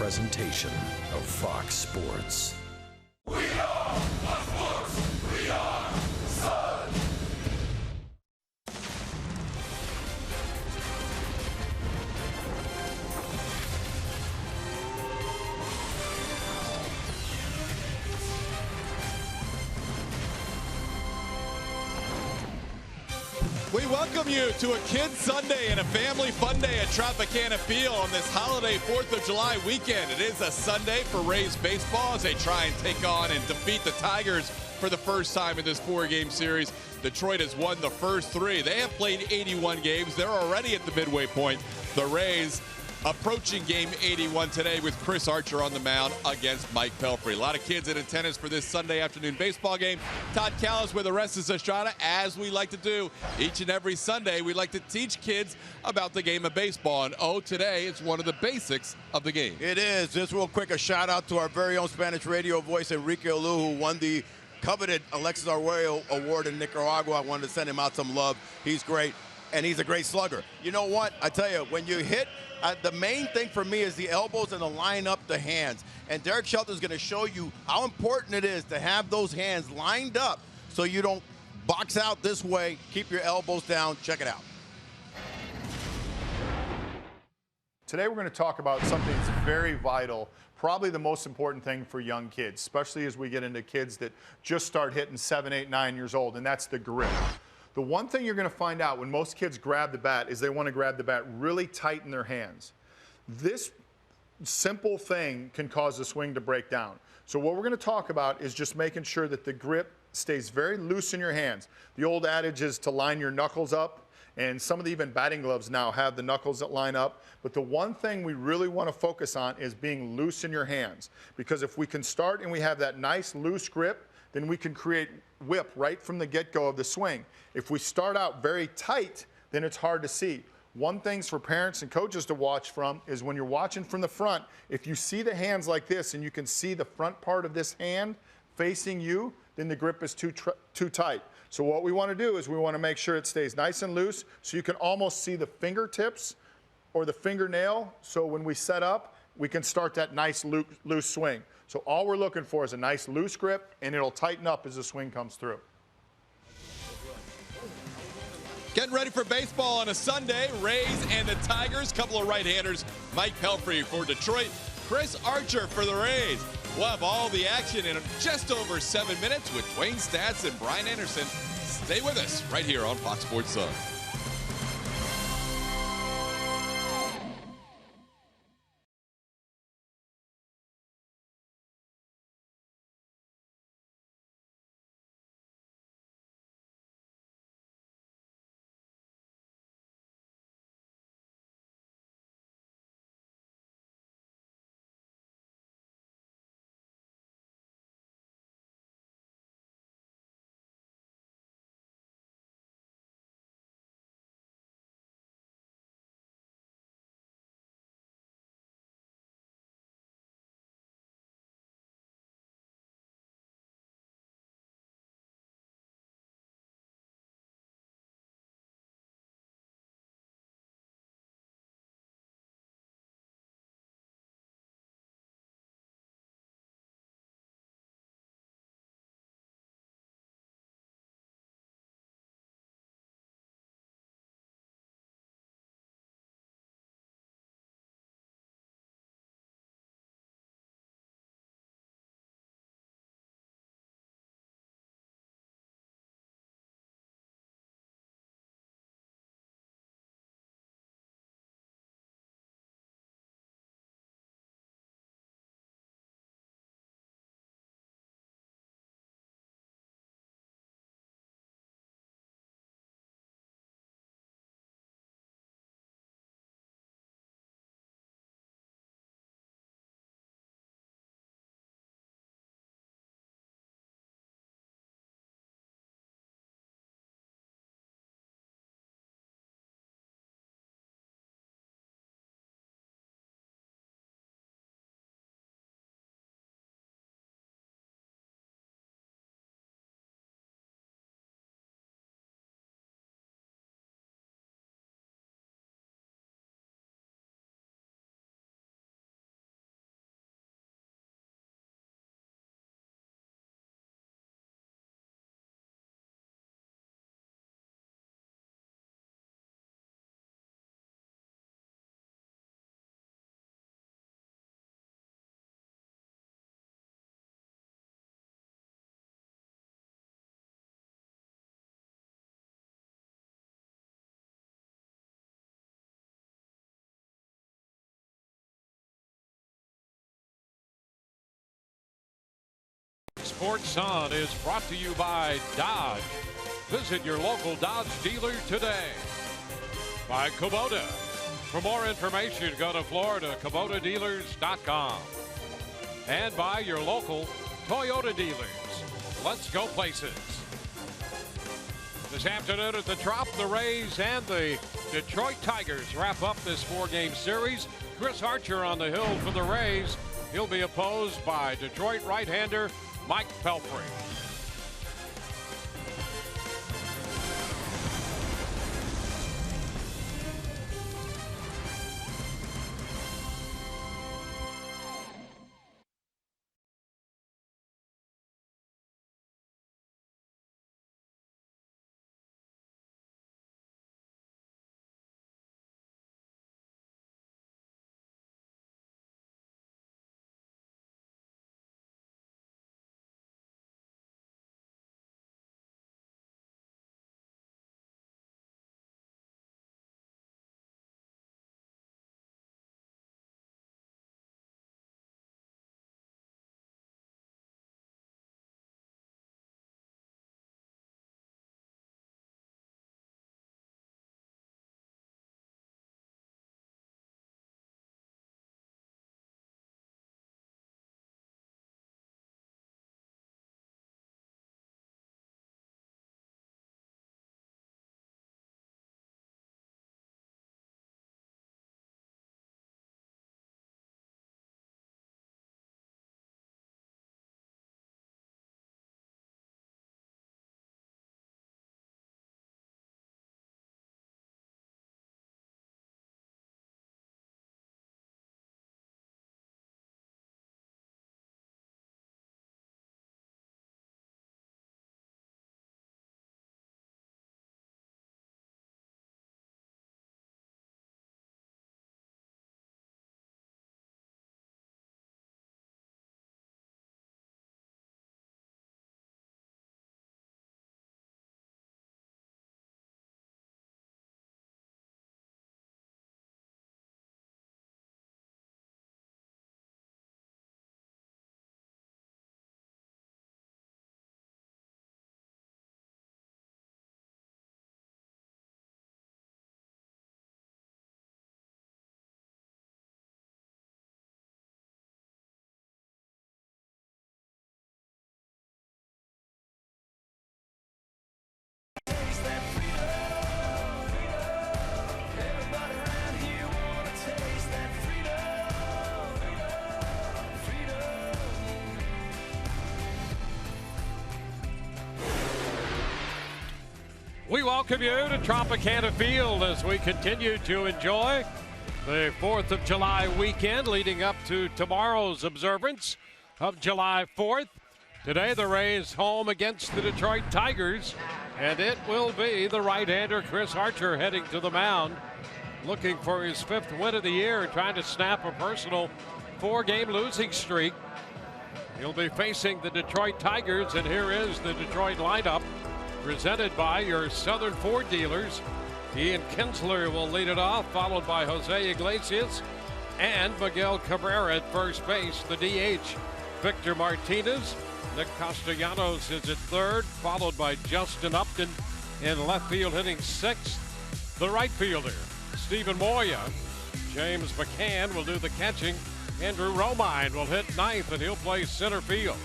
presentation of Fox Sports. We are Fox Sports. We are Sun. We welcome you to a Kids Sunday and a family fun day at Tropicana Field on this holiday 4th of July weekend. It is a Sunday for Rays baseball as they try and take on and defeat the Tigers for the first time in this 4-game series. Detroit has won the first 3. They have played 81 games. They're already at the midway point. The Rays approaching game 81 today with Chris Archer on the mound against Mike Pelfrey. A lot of kids in attendance for this Sunday afternoon baseball game. Todd Callis with the rest of Estrada, as we like to do each and every Sunday. We like to teach kids about the game of baseball. And today it's one of the basics of the game. It is. Just real quick, a shout out to our very own Spanish radio voice, Enrique Olu, who won the coveted Alexis Arguello Award in Nicaragua. I wanted to send him out some love. He's great, and he's a great slugger. You know what? I tell you, when you hit, the main thing for me is the elbows and the line up the hands. And Derek Shelton is going to show you how important it is to have those hands lined up so you don't box out this way. Keep your elbows down. Check it out. Today we're going to talk about something that's very vital, probably the most important thing for young kids, especially as we get into kids that just start hitting 7, 8, 9 years old, and that's the grip. The one thing you're going to find out when most kids grab the bat is they want to grab the bat really tight in their hands. This simple thing can cause the swing to break down. So what we're going to talk about is just making sure that the grip stays very loose in your hands. The old adage is to line your knuckles up, and some of the even batting gloves now have the knuckles that line up. But the one thing we really want to focus on is being loose in your hands. Because if we can start and we have that nice loose grip, then we can create whip right from the get-go of the swing. If we start out very tight, then it's hard to see. One thing for parents and coaches to watch from is when you're watching from the front, if you see the hands like this and you can see the front part of this hand facing you, then the grip is too tight. So what we want to do is we want to make sure it stays nice and loose so you can almost see the fingertips or the fingernail. So when we set up, we can start that nice loose swing. So all we're looking for is a nice loose grip, and it'll tighten up as the swing comes through. Getting ready for baseball on a Sunday. Rays and the Tigers. Couple of right-handers. Mike Pelfrey for Detroit. Chris Archer for the Rays. We'll have all the action in just over 7 minutes with Wayne Stats and Brian Anderson. Stay with us right here on Fox Sports Sun. Sports Sun is brought to you by Dodge. Visit your local Dodge dealer today. By Kubota. For more information, go to FloridaKubotaDealers.com. And by your local Toyota dealers. Let's go places. This afternoon at the Trop, the Rays and the Detroit Tigers wrap up this 4-game series. Chris Archer on the hill for the Rays. He'll be opposed by Detroit right-hander Mike Pelfrey. We welcome you to Tropicana Field as we continue to enjoy the 4th of July weekend leading up to tomorrow's observance of July 4th. Today the Rays home against the Detroit Tigers, and it will be the right-hander Chris Archer heading to the mound, looking for his 5th win of the year, trying to snap a personal 4-game losing streak. He'll be facing the Detroit Tigers, and here is the Detroit lineup, presented by your Southern Ford dealers. Ian Kinsler will lead it off, followed by Jose Iglesias and Miguel Cabrera at first base. The DH, Victor Martinez. Nick Castellanos is at third, followed by Justin Upton in left field hitting 6th. The right fielder, Stephen Moya. James McCann will do the catching. Andrew Romine will hit 9th, and he'll play center field.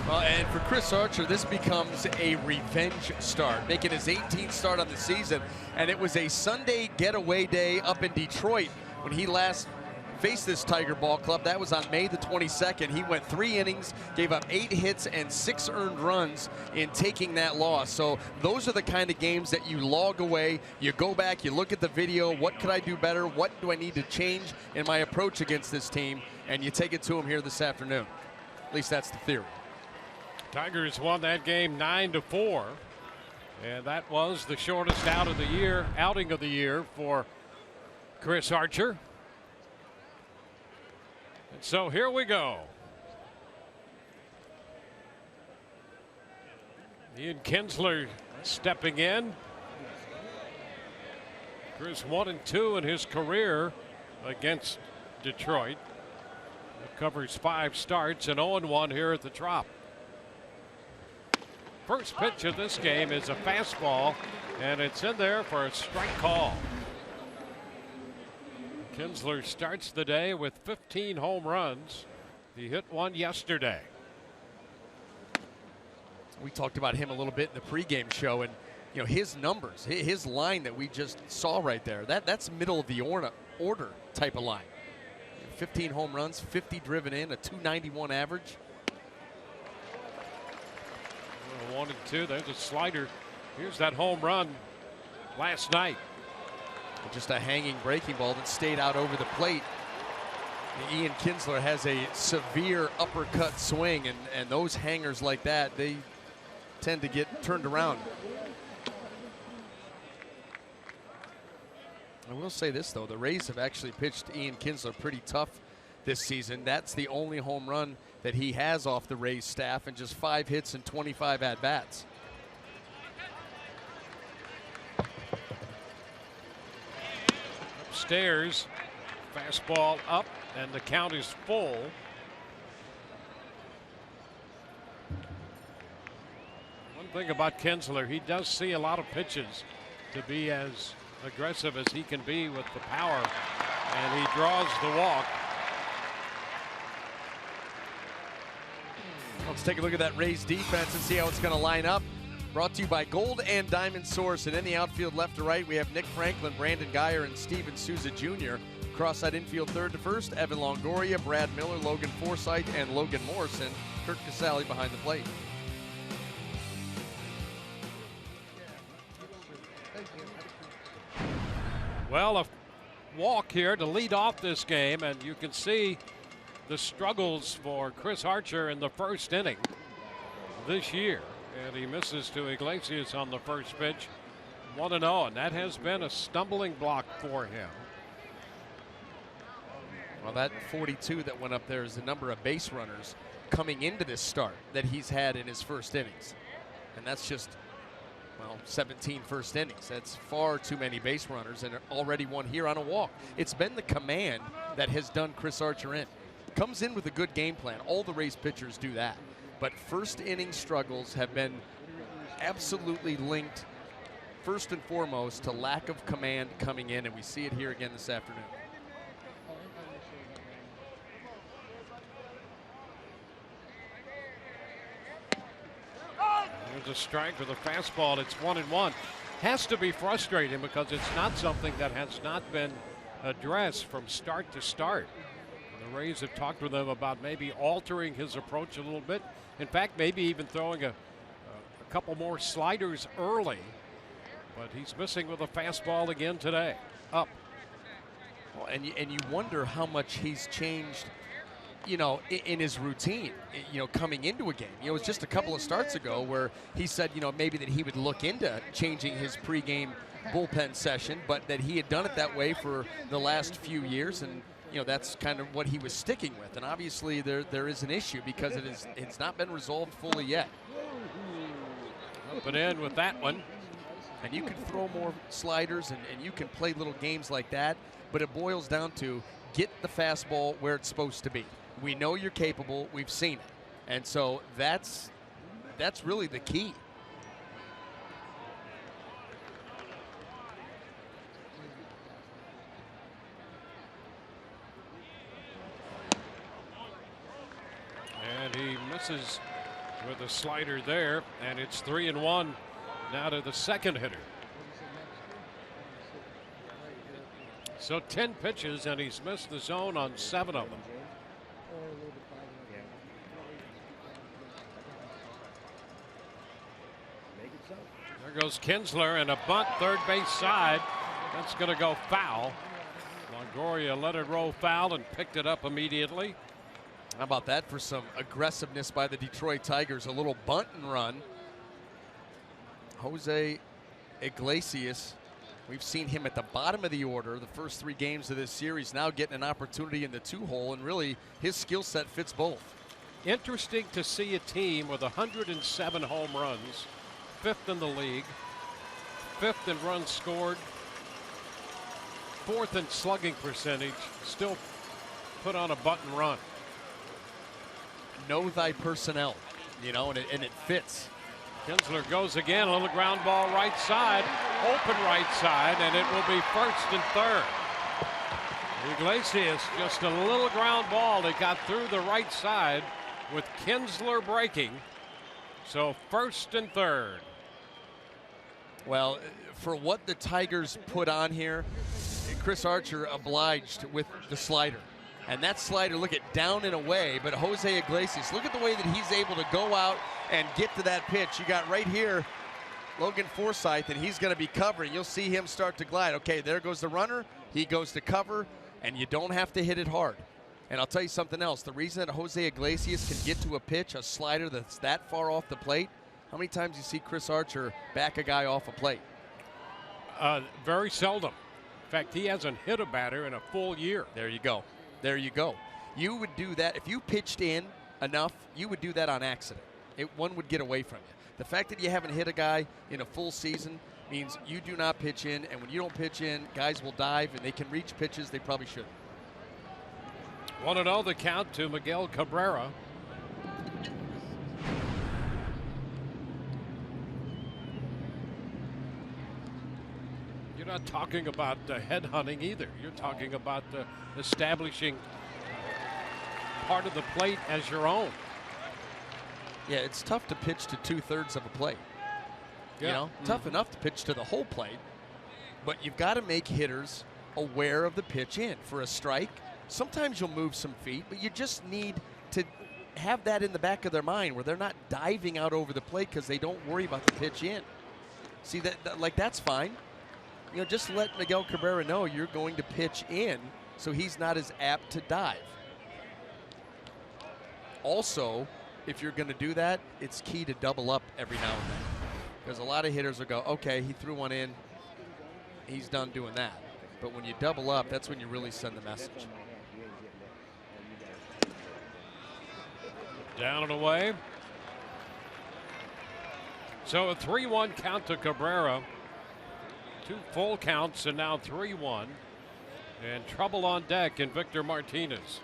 And for Chris Archer, this becomes a revenge start, making his 18th start on the season. And it was a Sunday getaway day up in Detroit when he last faced this Tiger ball club. That was on May the 22nd. He went 3 innings, gave up 8 hits and 6 earned runs in taking that loss. So those are the kind of games that you log away. You go back, you look at the video. What could I do better? What do I need to change in my approach against this team? And you take it to him here this afternoon. At least that's the theory. Tigers won that game 9-4, and that was the shortest outing of the year for Chris Archer. And so here we go. Ian Kinsler stepping in. Chris 1-2 in his career against Detroit. It covers 5 starts and 0-1 here at the Trop. First pitch of this game is a fastball, and it's in there for a strike call. Kinsler starts the day with 15 home runs. He hit one yesterday. We talked about him a little bit in the pregame show, and you know his numbers, his line that we just saw right there. That's middle of the order type of line. 15 home runs, 50 driven in, a .291 average. 1-2. There's a slider. Here's that home run last night. Just a hanging breaking ball that stayed out over the plate. Ian Kinsler has a severe uppercut swing, and those hangers like that, they tend to get turned around. I will say this, though. The Rays have actually pitched Ian Kinsler pretty tough this season. That's the only home run that he has off the Rays staff, and just 5 hits and 25 at-bats. Upstairs, fastball up, and the count is full. One thing about Kinsler, he does see a lot of pitches to be as aggressive as he can be with the power, and he draws the walk. Let's take a look at that Rays defense and see how it's going to line up. Brought to you by Gold and Diamond Source. And in the outfield left to right, we have Nick Franklin, Brandon Geyer, and Steven Souza Jr. Cross that infield third to first, Evan Longoria, Brad Miller, Logan Forsythe, and Logan Morrison. Kurt Casale behind the plate. Well, a walk here to lead off this game, and you can see the struggles for Chris Archer in the first inning this year. And he misses to Iglesias on the first pitch, 1-0, and that has been a stumbling block for him. Well, that 42 that went up there is the number of base runners coming into this start that he's had in his first innings. And that's just, well, 17 first innings. That's far too many base runners, and already one here on a walk. It's been the command that has done Chris Archer in. Comes in with a good game plan. All the Rays pitchers do that. But first inning struggles have been absolutely linked, first and foremost, to lack of command coming in, and we see it here again this afternoon. There's a strike with a fastball. It's 1-1. Has to be frustrating because it's not something that has not been addressed from start to start. The Rays have talked with him about maybe altering his approach a little bit. In fact, maybe even throwing a couple more sliders early. But he's missing with a fastball again today. Up. Well, and you wonder how much he's changed, you know, in his routine, you know, coming into a game. You know, it was just a couple of starts ago where he said, you know, maybe that he would look into changing his pregame bullpen session, but that he had done it that way for the last few years, and you know, that's kind of what he was sticking with. And obviously there is an issue because it's not been resolved fully yet. Up and in with that one. And you can throw more sliders and you can play little games like that, but it boils down to get the fastball where it's supposed to be. We know you're capable. We've seen it. And so that's really the key. And he misses with a slider there, and it's 3-1 now to the second hitter. So 10 pitches, and he's missed the zone on 7 of them. There goes Kinsler, and a bunt third base side. That's going to go foul. Longoria let it roll foul and picked it up immediately. How about that for some aggressiveness by the Detroit Tigers? A little bunt and run. Jose Iglesias, we've seen him at the bottom of the order the first 3 games of this series, now getting an opportunity in the 2-hole, and really his skill set fits both. Interesting to see a team with 107 home runs, 5th in the league, 5th in runs scored, 4th in slugging percentage, still put on a bunt and run. know thy personnel, you know, and it fits. Kinsler goes again, a little ground ball right side, open right side, and it will be first and third. Iglesias, just a little ground ball that got through the right side with Kinsler breaking. So first and third. Well, for what the Tigers put on here, Chris Archer obliged with the slider. And that slider, look at down and away, but Jose Iglesias, look at the way that he's able to go out and get to that pitch. You got right here Logan Forsythe, and he's going to be covering. You'll see him start to glide. Okay, there goes the runner. He goes to cover, and you don't have to hit it hard. And I'll tell you something else. The reason that Jose Iglesias can get to a pitch, a slider that's that far off the plate, how many times you see Chris Archer back a guy off a plate? Very seldom. In fact, he hasn't hit a batter in a full year. There you go. There you go. You would do that if you pitched in enough. You would do that on accident. One would get away from you. The fact that you haven't hit a guy in a full season means you do not pitch in, and when you don't pitch in, guys will dive and they can reach pitches they probably shouldn't. 1-0 the count to Miguel Cabrera. You're not talking about head hunting either. You're talking about establishing part of the plate as your own. Yeah, it's tough to pitch to 2/3 of a plate. Yeah. You know, tough enough to pitch to the whole plate, but you've got to make hitters aware of the pitch in. For a strike, sometimes you'll move some feet, but you just need to have that in the back of their mind where they're not diving out over the plate because they don't worry about the pitch in. See, that's fine. You know, just let Miguel Cabrera know you're going to pitch in so he's not as apt to dive. Also, if you're going to do that, it's key to double up every now and then. Because a lot of hitters will go, okay, he threw one in, he's done doing that. But when you double up, that's when you really send the message. Down and away. So a 3-1 count to Cabrera. 2 full counts and now 3-1. And trouble on deck in Victor Martinez.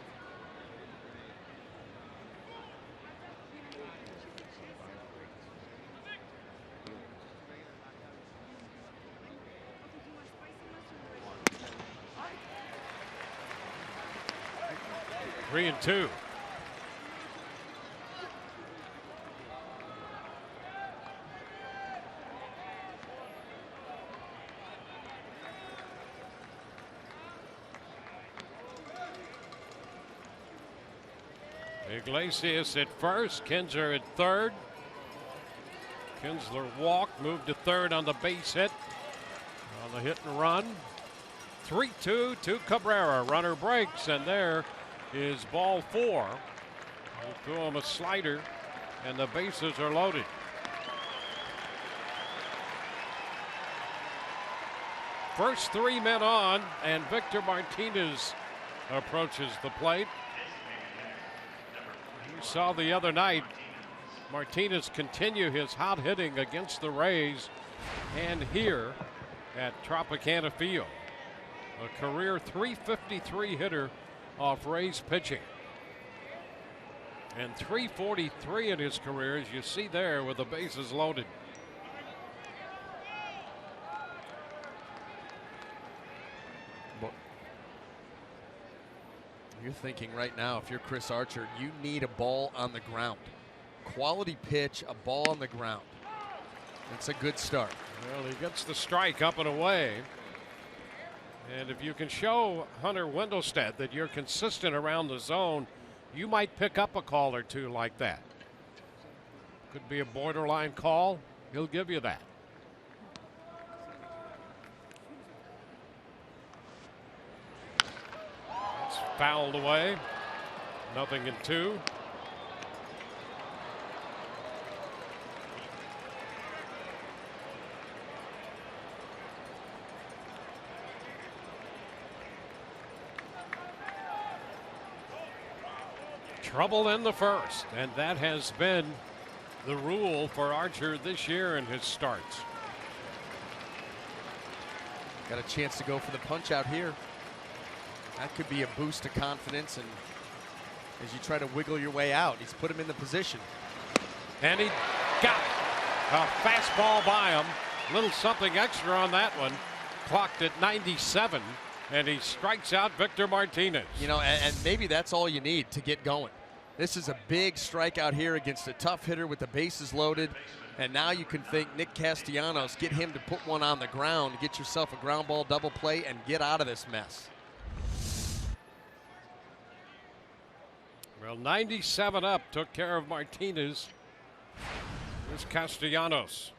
Three and two. Iglesias at first, Kinsler at third. Kinsler walked, moved to third on the base hit. On the hit and run. 3-2 to Cabrera. Runner breaks, and there is ball 4. He threw him a slider, and the bases are loaded. First 3 men on, and Victor Martinez approaches the plate. You saw the other night Martinez continue his hot hitting against the Rays and here at Tropicana Field. A career .353 hitter off Rays pitching. And .343 in his career, as you see there, with the bases loaded. You're thinking right now, if you're Chris Archer, you need a ball on the ground. Quality pitch, a ball on the ground. That's a good start. Well, he gets the strike up and away. And if you can show Hunter Wendelstedt that you're consistent around the zone, you might pick up a call or two like that. Could be a borderline call. He'll give you that. It's fouled away. 0-2. Trouble in the first, and that has been the rule for Archer this year in his starts. Got a chance to go for the punch out here. That could be a boost of confidence and as you try to wiggle your way out. He's put him in the position. And he got a fastball by him. Little something extra on that one. Clocked at 97, and he strikes out Victor Martinez. You know, and maybe that's all you need to get going. This is a big strikeout here against a tough hitter with the bases loaded. And now you can think Nick Castellanos, get him to put one on the ground, get yourself a ground ball double play, and get out of this mess. Well, 97 up, took care of Martinez. Here's Castellanos.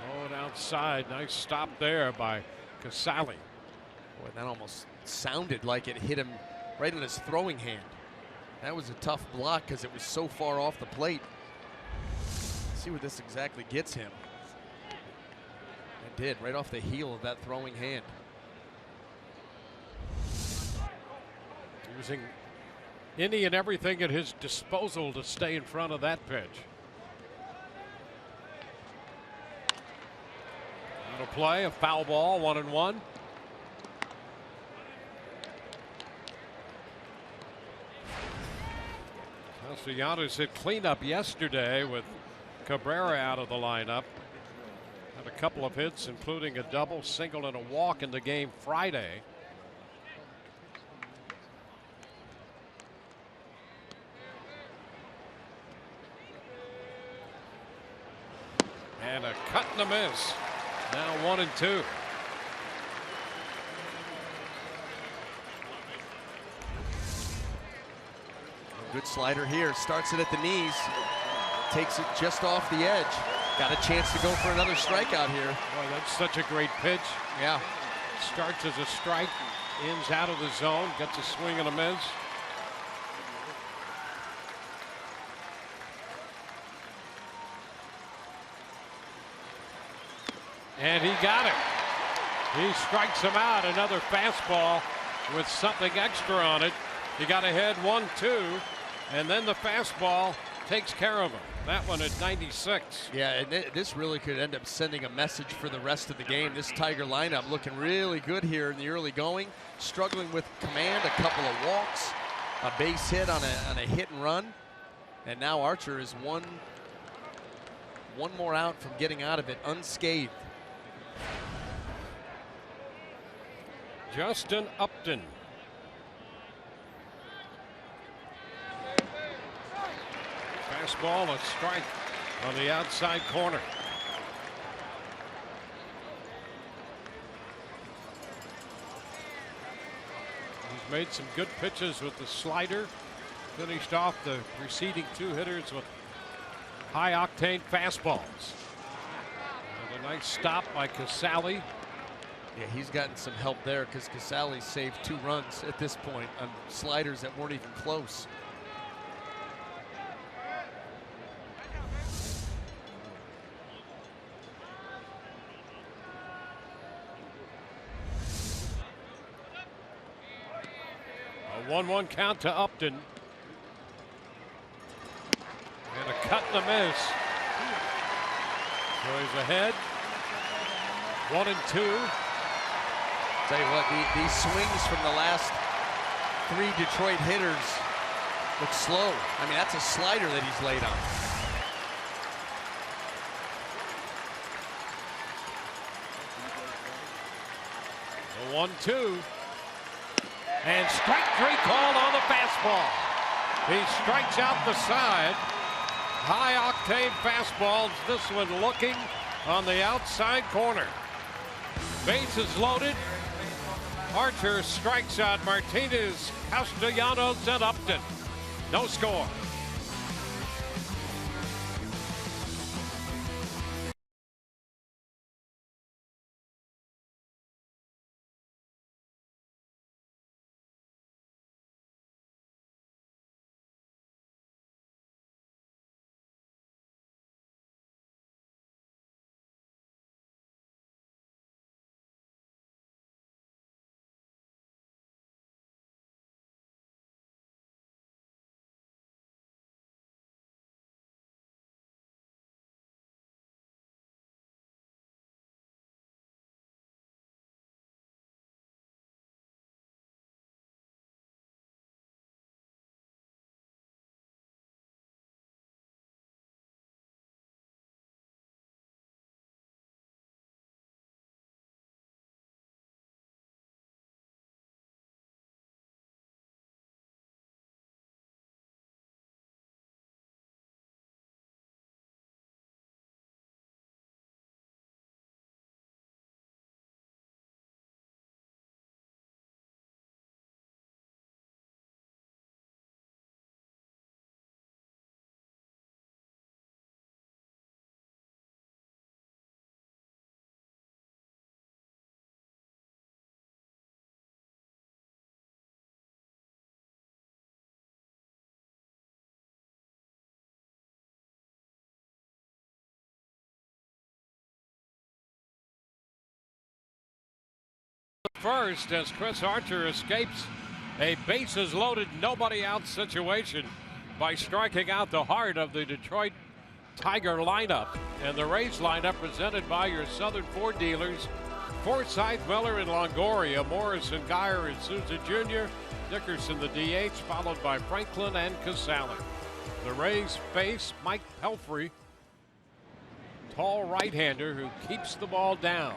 Low and outside, nice stop there by Casali. Boy, that almost sounded like it hit him right in his throwing hand. That was a tough block because it was so far off the plate. Let's see where this exactly gets him. It did, right off the heel of that throwing hand. Using any and everything at his disposal to stay in front of that pitch. Out of play, a foul ball, 1-1. Castellanos hit cleanup yesterday with Cabrera out of the lineup. Had a couple of hits, including a double, single, and a walk in the game Friday. And a cut and a miss. Now 1-2. Good slider here. Starts it at the knees. Takes it just off the edge. Got a chance to go for another strikeout here. Boy, that's such a great pitch. Yeah. Starts as a strike, ends out of the zone, gets a swing and a miss. And he got it. He strikes him out. Another fastball with something extra on it. He got ahead 1-2, and then the fastball takes care of him. That one at 96. Yeah, and this really could end up sending a message for the rest of the game. This Tiger lineup looking really good here in the early going, struggling with command, a couple of walks, a base hit on a hit and run, and now Archer is one more out from getting out of it unscathed. Justin Upton. Fastball, a strike on the outside corner. He's made some good pitches with the slider. Finished off the preceding two hitters with high octane fastballs. And a nice stop by Casali. Yeah, he's gotten some help there because Casali saved 2 runs at this point on sliders that weren't even close. A 1-1 count to Upton. And a cut and a miss. So he's ahead. 1-2. Tell you what, these swings from the last 3 Detroit hitters look slow. I mean, that's a slider that he's laid on. The 1-2. And strike 3 called on the fastball. He strikes out the side. High octane fastballs. This one looking on the outside corner. Bases loaded. Archer strikes out Martinez, Castellanos, and Upton. No score. first as Chris Archer escapes a bases-loaded, nobody-out situation by striking out the heart of the Detroit Tiger lineup. And the Rays lineup presented by your Southern Ford dealers, Forsyth, Miller, and Longoria, Morrison, Geyer, and Souza Jr., Dickerson the DH, followed by Franklin and Casale. The Rays face Mike Pelfrey, tall right-hander who keeps the ball down.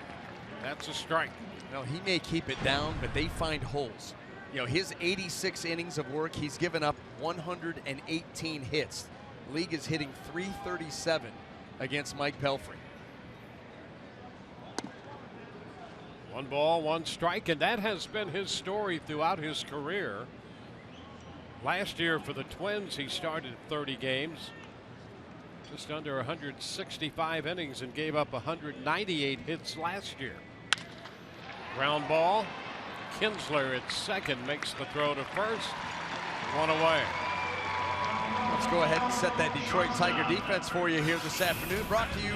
That's a strike. No, he may keep it down, but they find holes. You know, his 86 innings of work, he's given up 118 hits. League is hitting .337 against Mike Pelfrey. 1 ball, 1 strike, and that has been his story throughout his career. Last year for the Twins, he started 30 games, just under 165 innings, and gave up 198 hits last year. Ground ball. Kinsler at second makes the throw to first. 1 away. Let's go ahead and set that Detroit Tiger defense for you here this afternoon. Brought to you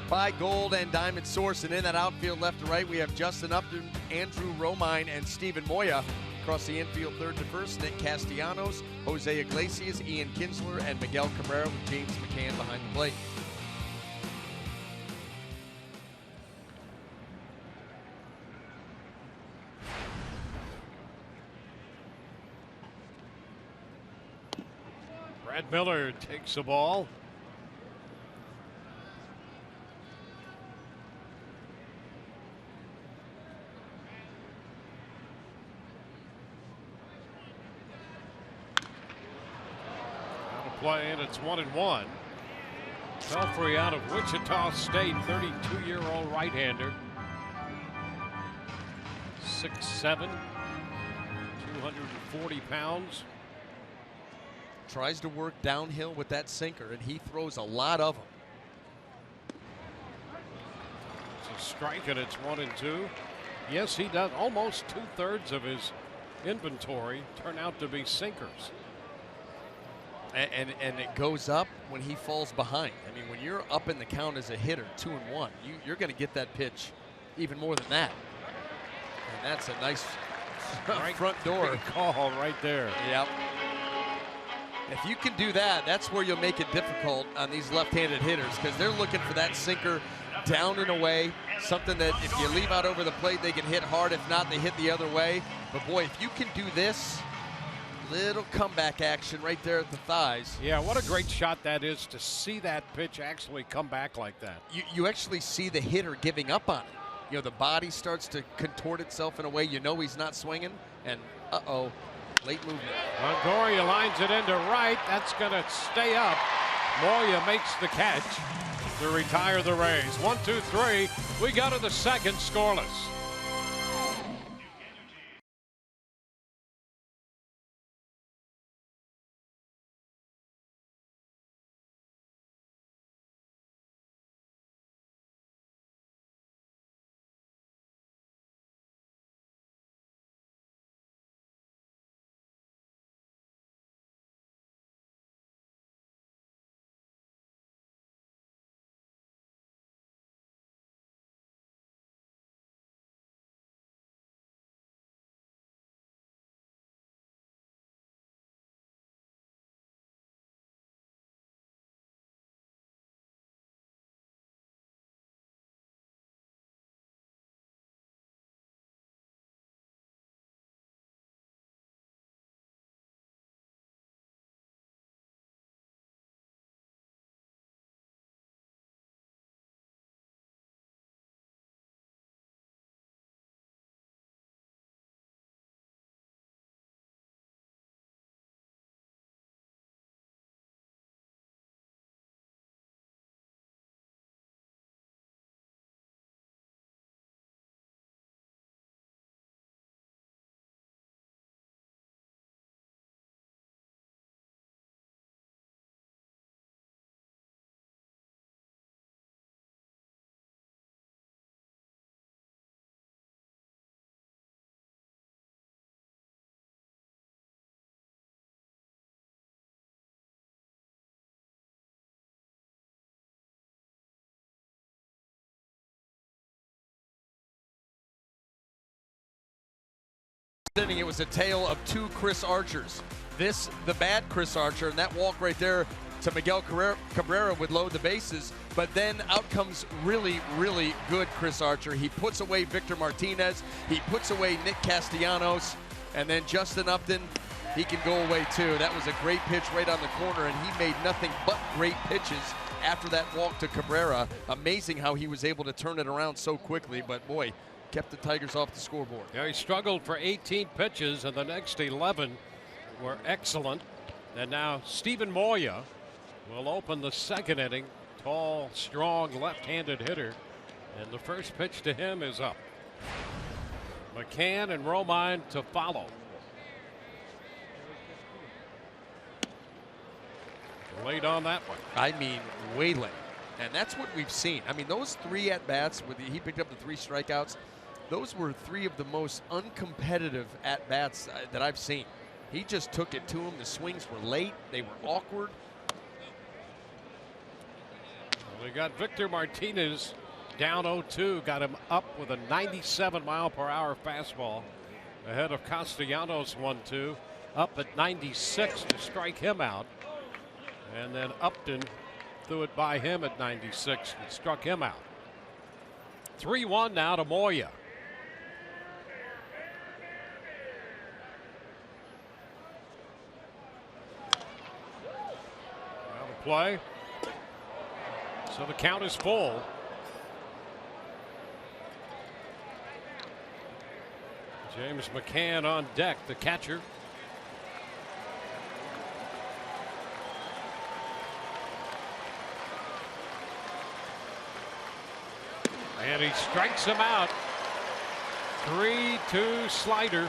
by Gold and Diamond Source. And in that outfield left to right, we have Justin Upton, Andrew Romine, and Steven Moya. Across the infield third to first, Nick Castellanos, Jose Iglesias, Ian Kinsler, and Miguel Cabrera with James McCann behind the plate. Brad Miller takes the ball. Out of play, and it's 1-1. Pelfrey out of Wichita State, 32-year-old right-hander. 6'7", 240 pounds. Tries to work downhill with that sinker, and he throws a lot of them. It's a strike, and it's 1-2. Yes, he does. Almost 2/3 of his inventory turn out to be sinkers. And it goes up when he falls behind. I mean, when you're up in the count as a hitter, 2-1, you're going to get that pitch even more than that. And that's a nice front door call right there. Yep. If you can do that, that's where you'll make it difficult on these left-handed hitters, because they're looking for that sinker down and away, something that if you leave out over the plate, they can hit hard. If not, they hit the other way. But boy, if you can do this, little comeback action right there at the thighs. Yeah, what a great shot that is to see that pitch actually come back like that. You actually see the hitter giving up on it. You know, the body starts to contort itself in a way you know he's not swinging, and uh-oh. Late movement. Longoria lines it into right. That's going to stay up. Moya makes the catch to retire the Rays. 1, 2, 3. We go to the second, scoreless. inning, it was a tale of two Chris Archers. This, the bad Chris Archer, and that walk right there to Miguel Cabrera would load the bases. But then out comes really, really good Chris Archer. He puts away Victor Martinez. He puts away Nick Castellanos. And then Justin Upton, he can go away too. That was a great pitch right on the corner, and he made nothing but great pitches after that walk to Cabrera. Amazing how he was able to turn it around so quickly, but boy, kept the Tigers off the scoreboard. Yeah, he struggled for 18 pitches, and the next 11 were excellent. And now Steven Moya will open the second inning. Tall, strong, left-handed hitter. And the first pitch to him is up. McCann and Romine to follow. Late on that one. I mean, way late. And that's what we've seen. I mean, those 3 at-bats, he picked up the 3 strikeouts. Those were 3 of the most uncompetitive at-bats that I've seen. He just took it to him. The swings were late. They were awkward. Well, we got Victor Martinez down 0-2. Got him up with a 97-mile-per-hour fastball ahead of Castellanos 1-2. Up at 96 to strike him out. And then Upton threw it by him at 96 and struck him out. 3-1 now to Moya. Now the play. So the count is full. James McCann on deck, the catcher. And he strikes him out. 3-2 slider.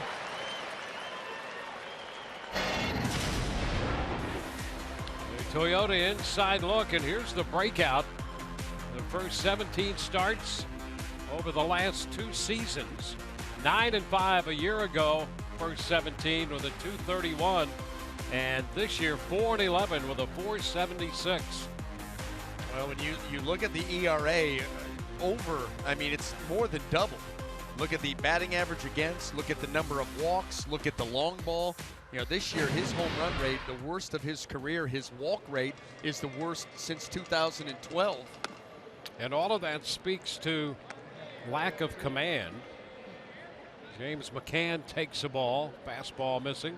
The Toyota inside look, and here's the breakout. The first 17 starts over the last 2 seasons. 9-5 a year ago, first 17 with a 231. And this year, 4-11 with a 476. Well, when you look at the ERA, I mean, it's more than double. Look at the batting average against, look at the number of walks, look at the long ball. You know, this year his home run rate, the worst of his career. His walk rate is the worst since 2012. And all of that speaks to lack of command. James McCann takes a ball, fastball missing.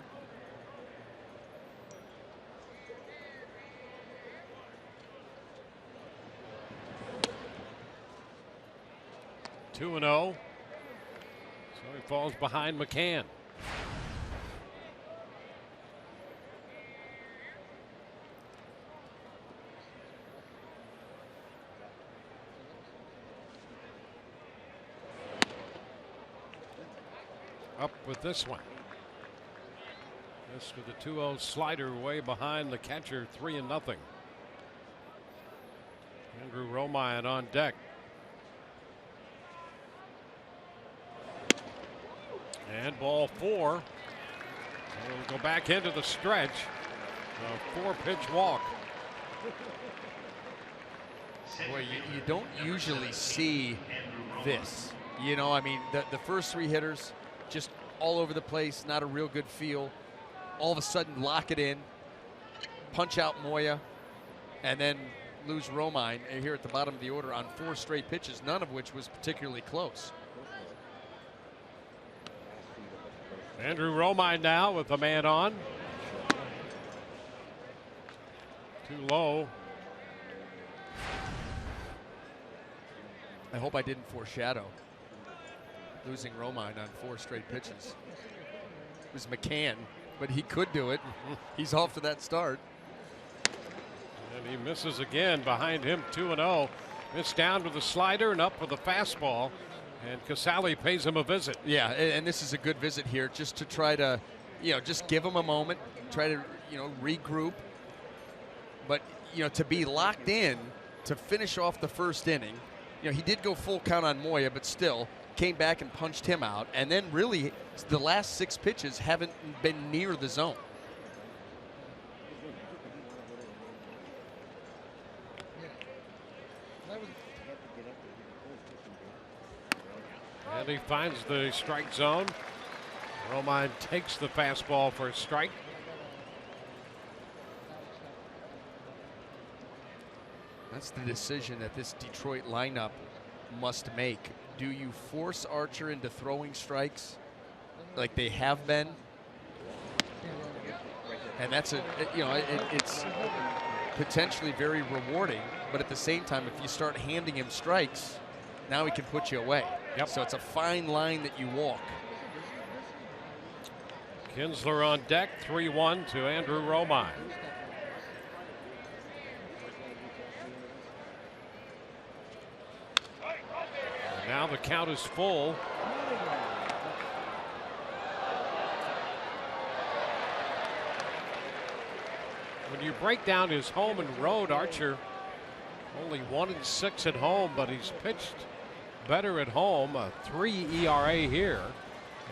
Two and 0. So he falls behind McCann. Up with this one. This with the 2-0 slider way behind the catcher, 3-0. Andrew Romine on deck. And ball 4. We'll go back into the stretch. A 4-pitch walk. Boy, you don't usually see this. You know, I mean, the first 3 hitters just all over the place, not a real good feel. All of a sudden, lock it in, punch out Moya, and then lose Romine here at the bottom of the order on 4 straight pitches, none of which was particularly close. Andrew Romine now with the man on. Too low. I hope I didn't foreshadow losing Romine on 4 straight pitches. It was McCann, but he could do it. He's off to that start. And he misses again behind him, 2-0. Missed down with the slider and up with the fastball. And Casale pays him a visit. Yeah, and this is a good visit here just to try to, you know, just give him a moment, try to, you know, regroup. But, you know, to be locked in to finish off the first inning, you know, he did go full count on Moya, but still came back and punched him out. And then really the last 6 pitches haven't been near the zone. And he finds the strike zone. Romine takes the fastball for a strike. That's the decision that this Detroit lineup must make. Do you force Archer into throwing strikes like they have been? And that's it's potentially very rewarding, but at the same time, if you start handing him strikes, now he can put you away. Yep. So it's a fine line that you walk. Kinsler on deck, 3-1 to Andrew Romine. And now the count is full. When you break down his home and road, Archer only 1-6 at home, but he's pitched better at home. A 3 ERA here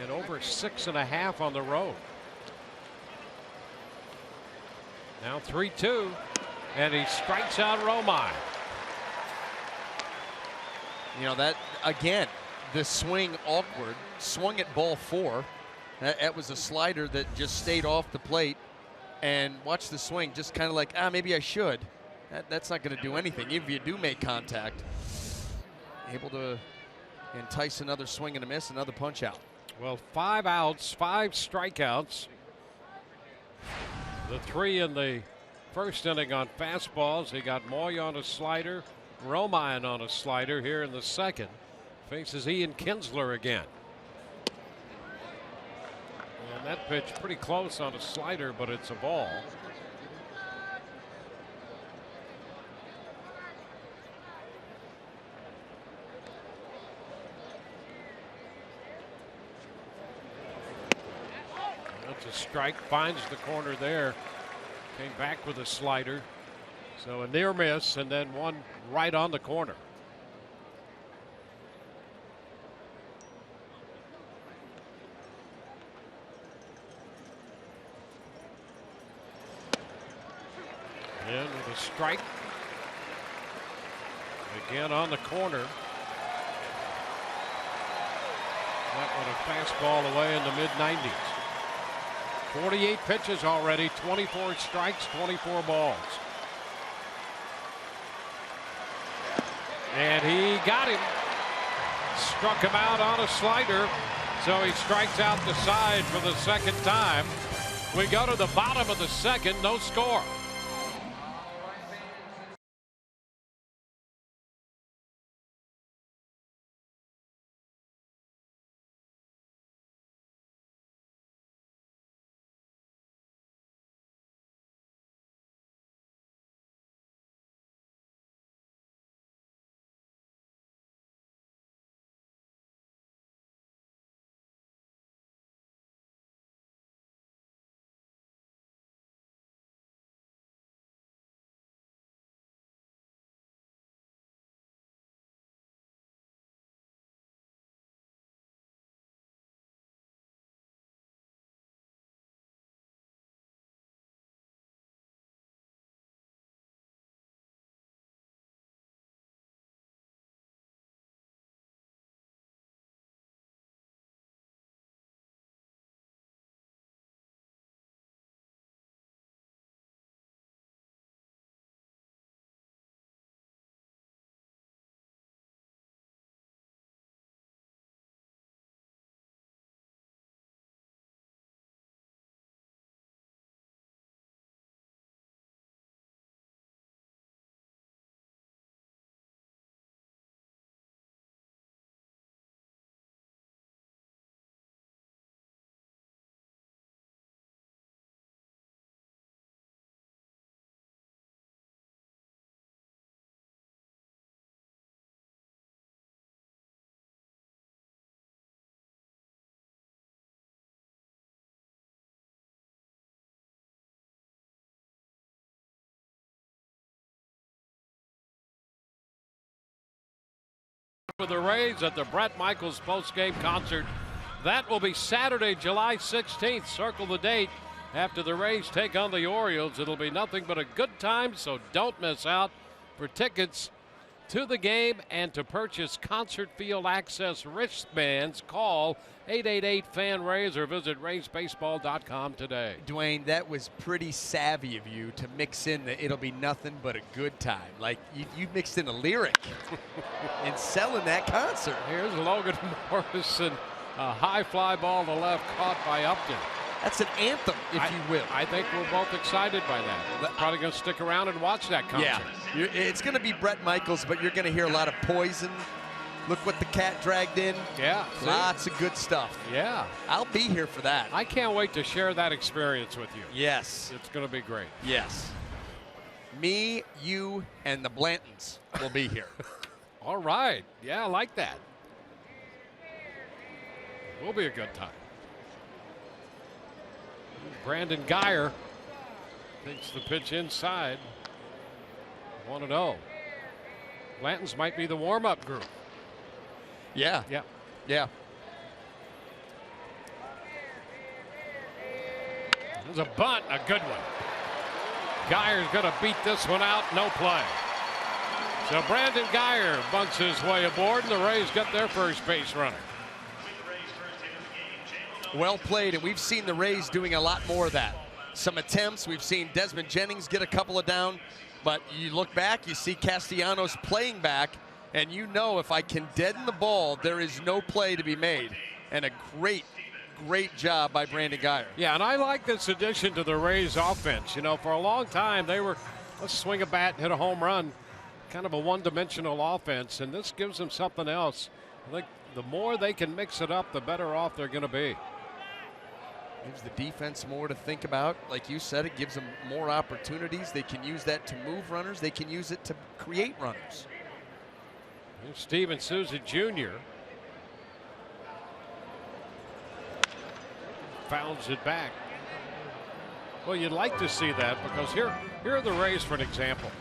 and over 6.5 on the road. Now 3-2, and he strikes out Romine. You know, that again, the swing awkward, swung at ball 4. That was a slider that just stayed off the plate. And watch the swing, just kind of like, maybe I should. That's not going to do anything. If you do make contact, able to entice another swing and a miss, another punch out. Well, 5 outs, 5 strikeouts. The 3 in the first inning on fastballs. He got Moy on a slider, Romine on a slider here in the second. Faces Ian Kinsler again. And that pitch pretty close on a slider, but it's a ball. That's a strike, finds the corner there. Came back with a slider. So a near miss, and then one right on the corner. In with a strike. Again on the corner. That one a fastball away in the mid-90s. 48 pitches already, 24 strikes, 24 balls. And he got him. Struck him out on a slider. So he strikes out the side for the second time. We go to the bottom of the second, no score. With the Rays at the Bret Michaels postgame concert. That will be Saturday, July 16th. Circle the date. After the Rays take on the Orioles, it'll be nothing but a good time, so don't miss out. For tickets to the game. And to purchase Concert Field Access wristbands, call 888-FAN-RAYS or visit RaysBaseball.com today. Dwayne, that was pretty savvy of you to mix in the "it'll be nothing but a good time." Like you mixed in a lyric and selling that concert. Here's Logan Morrison, a high fly ball to left, caught by Upton. That's an anthem, if you will. I think we're both excited by that. Probably going to stick around and watch that concert. Yeah, it's going to be Bret Michaels, but you're going to hear a lot of Poison. Look what the cat dragged in. Yeah. Lots of good stuff. Yeah. I'll be here for that. I can't wait to share that experience with you. Yes. It's going to be great. Yes. Me, you, and the Blantons will be here. All right. Yeah, I like that. Will be a good time. Brandon Guyer takes the pitch inside. 1-0. Blantons might be the warm-up group. Yeah. Yeah. Yeah. There's a bunt, a good one. Guyer's going to beat this one out, no play. So Brandon Guyer bunts his way aboard, and the Rays get their first base runner. Well played, and we've seen the Rays doing a lot more of that. Some attempts, we've seen Desmond Jennings get a couple of down, but you look back, you see Castellanos playing back, and you know if I can deaden the ball, there is no play to be made. And a great job by Brandon Guyer. Yeah, and I like this addition to the Rays offense. You know, for a long time they were, let's swing a bat and hit a home run, kind of a one-dimensional offense, and this gives them something else. I think the more they can mix it up, the better off they're going to be. Gives the defense more to think about. Like you said, it gives them more opportunities. They can use that to move runners. They can use it to create runners. Here's Steven Souza Jr. Fouls it back. Well, you'd like to see that because here are the Rays, for an example.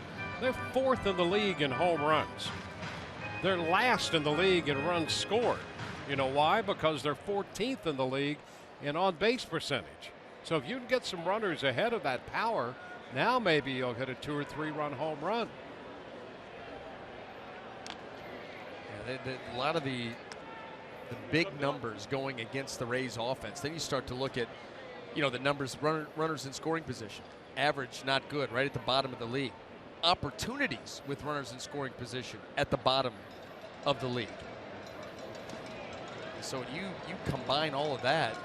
They're 4th in the league in home runs. They're last in the league in runs scored. You know why? Because they're 14th in the league in on-base percentage. So if you can get some runners ahead of that power, now maybe you'll hit a 2 or 3 run home run. Yeah, a lot of the big numbers going against the Rays offense. Then you start to look at, you know, the numbers, runners in scoring position. Average, not good, right at the bottom of the league. Opportunities with runners in scoring position at the bottom of the league. So you combine all of that,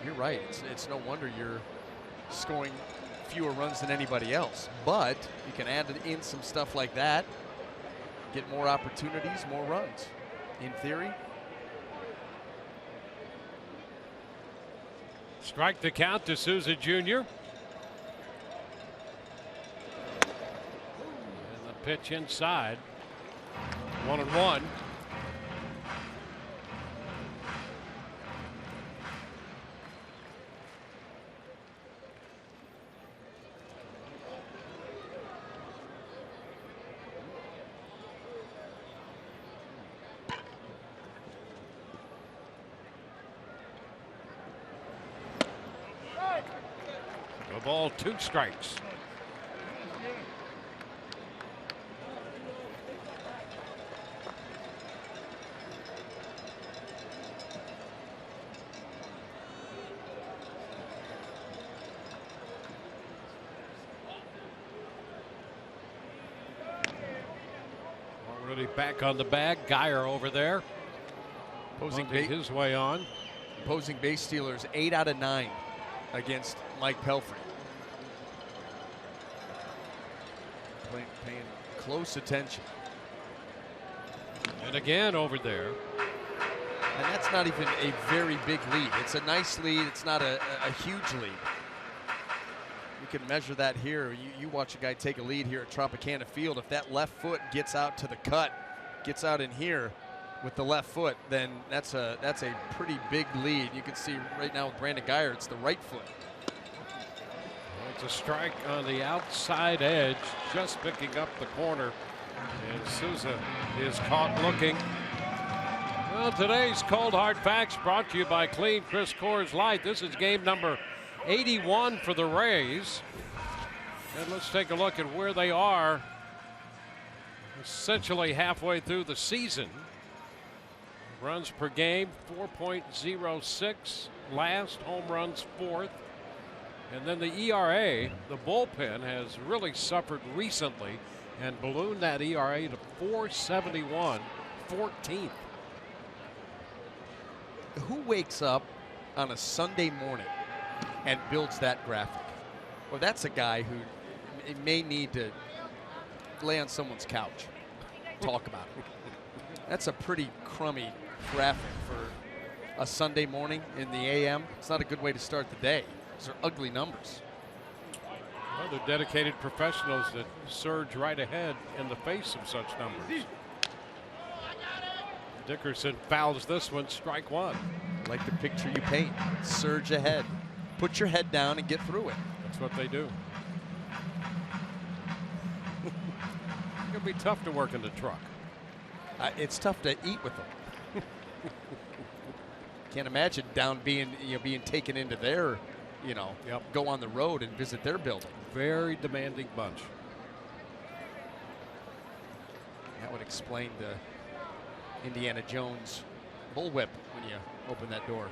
you're right. It's no wonder you're scoring fewer runs than anybody else. But you can add in some stuff like that, get more opportunities, more runs. In theory. Strike the count to Souza Jr. And the pitch inside. 1-1. A ball, 2 strikes. Already back on the bag. Guyer over there. Posing his way on. Opposing base stealers 8 out of 9 against Mike Pelfrey. Paying close attention. And again over there. And that's not even a very big lead. It's a nice lead. It's not a huge lead. You can measure that here. You watch a guy take a lead here at Tropicana Field. If that left foot gets out to the cut, gets out in here with the left foot, then that's a pretty big lead. You can see right now with Brandon Guyer, it's the right foot. It's a strike on the outside edge, just picking up the corner. And Souza is caught looking. Well, today's Cold Hard Facts brought to you by Clean Chris Coors Light. This is game number 81 for the Rays. And let's take a look at where they are essentially halfway through the season. Runs per game, 4.06. Last, home runs, 4th. And then the ERA, the bullpen has really suffered recently and ballooned that ERA to 4.71, 14th. Who wakes up on a Sunday morning and builds that graphic? Well, that's a guy who may need to lay on someone's couch, talk about it. That's a pretty crummy graphic for a Sunday morning in the AM. It's not a good way to start the day. Those are ugly numbers. Well, they're dedicated professionals that surge right ahead in the face of such numbers. Dickerson fouls this one, strike one. Like the picture you paint. Surge ahead. Put your head down and get through it. That's what they do. It'll be tough to work in the truck. It's tough to eat with them. Can't imagine down being taken into their, go on the road and visit their building. Very demanding bunch. That would explain the Indiana Jones bullwhip when you open that door.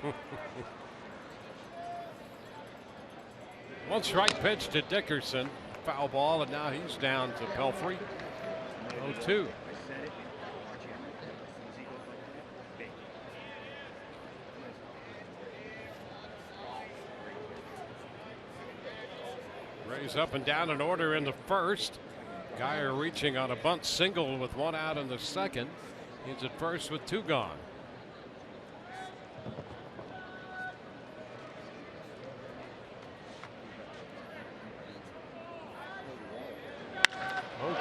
One strike pitch to Dickerson. Foul ball, and now he's down to Pelfrey. 0-2. Rays up and down in order in the first. Geyer reaching on a bunt single with one out in the second. He's at first with two gone.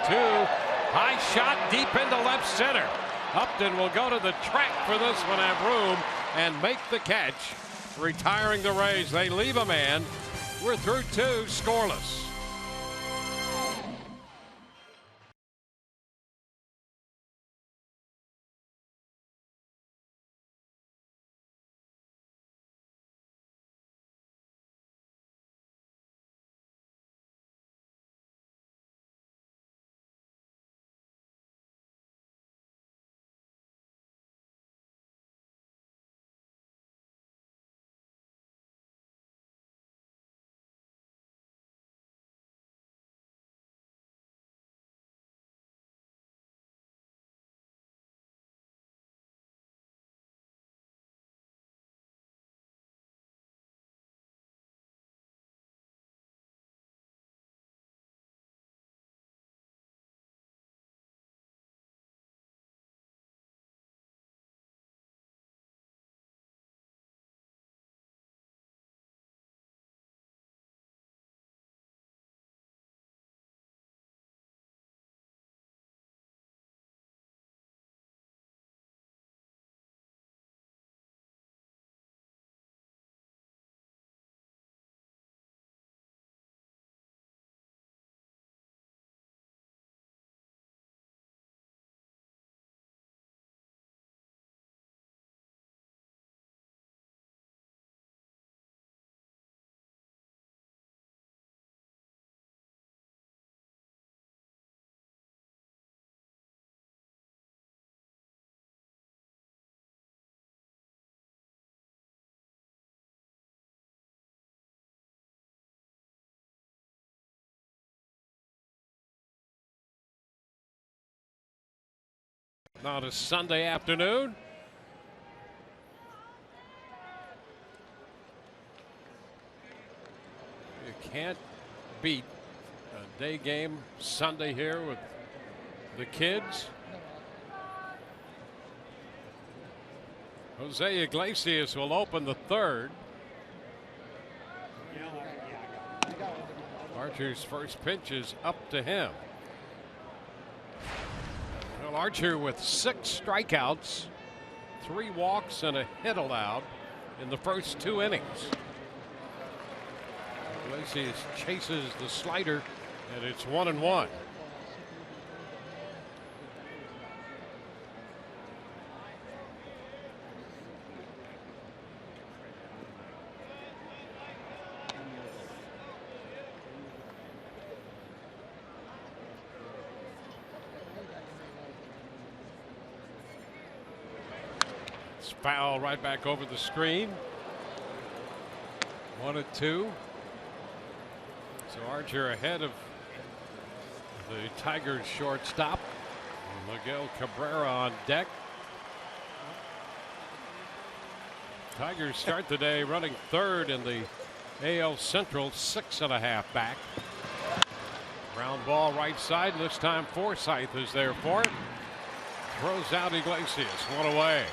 High shot deep into left center. Upton will go to the track for this one, have room, and make the catch. Retiring the Rays. They leave a man. We're through two, scoreless. Now to Sunday afternoon. You can't beat a day game Sunday here with the kids. Jose Iglesias will open the third. Archer's first pitch is up to him. Well, Archer with 6 strikeouts, 3 walks, and a hit allowed in the first 2 innings. Iglesias chases the slider, and it's 1-1. It's foul right back over the screen. 1-2. So Archer ahead of the Tigers shortstop. Miguel Cabrera on deck. Tigers start the day running third in the AL Central, 6.5 back. Ground ball right side, and this time Forsythe is there for it. Throws out Iglesias, one away.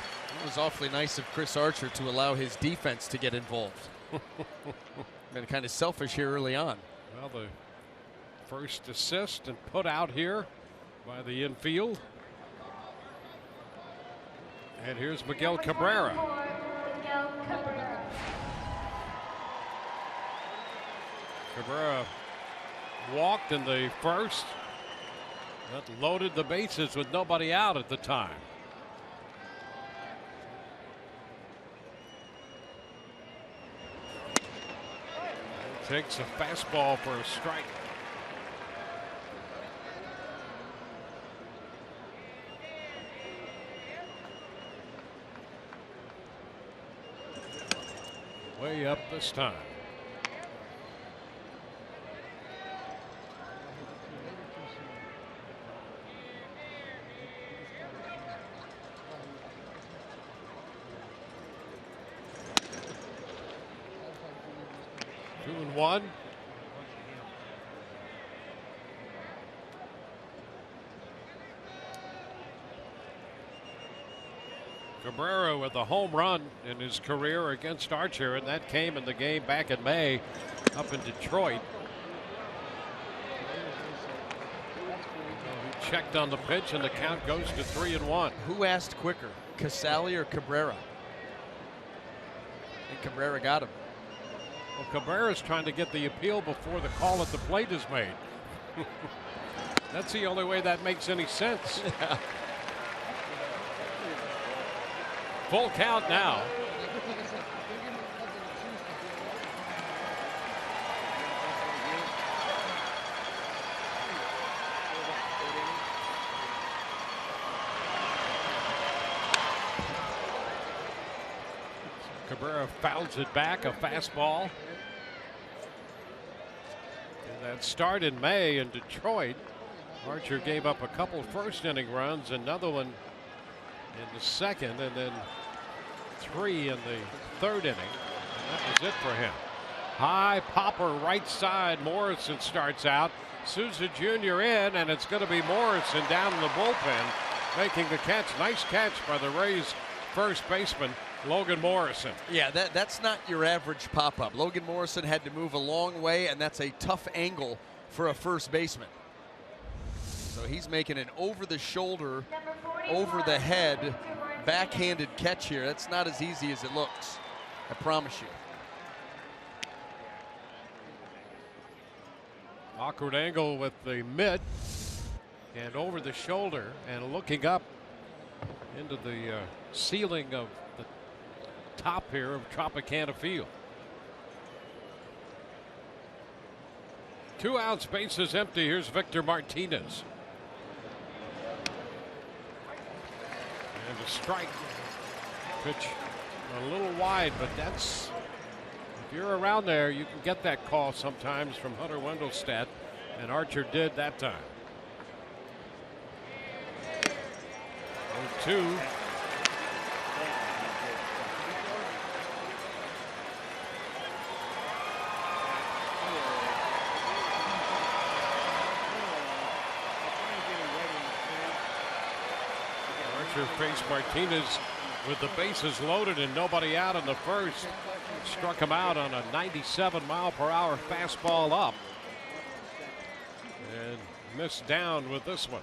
It was awfully nice of Chris Archer to allow his defense to get involved. Been kind of selfish here early on. Well, the first assist and put out here by the infield. And here's Miguel Cabrera. Cabrera walked in the first. That loaded the bases with nobody out at the time. Takes a fastball for a strike. Way up this time. Two and one. Cabrera with a home run in his career against Archer, and that came in the game back in May up in Detroit. He checked on the pitch, and the count goes to 3-1. Who asked quicker, Casali or Cabrera? And Cabrera got him. Well, Cabrera's trying to get the appeal before the call at the plate is made. That's the only way that makes any sense. Yeah. Full count now. Cabrera fouls it back, a fastball. And that start in May in Detroit, Archer gave up a couple first inning runs, another one in the second, and then 3 in the third inning. And that was it for him. High popper right side. Morrison starts out. Souza Jr. in, and it's going to be Morrison down in the bullpen making the catch. Nice catch by the Rays first baseman Logan Morrison. Yeah, that's not your average pop-up. Logan Morrison had to move a long way, and that's a tough angle for a first baseman. So he's making an over-the-shoulder, over-the-head, backhanded catch here. That's not as easy as it looks, I promise you. Awkward angle with the mid and over the shoulder, and looking up into the ceiling of the top here of Tropicana Field. 2 outs, bases empty. Here's Victor Martinez. And a strike. Pitch a little wide, but that's, if you're around there, you can get that call sometimes from Hunter Wendelstedt, and Archer did that time. 0-2. Archer faced Martinez with the bases loaded and nobody out in the first. Struck him out on a 97-mile-per-hour fastball up. And missed down with this one.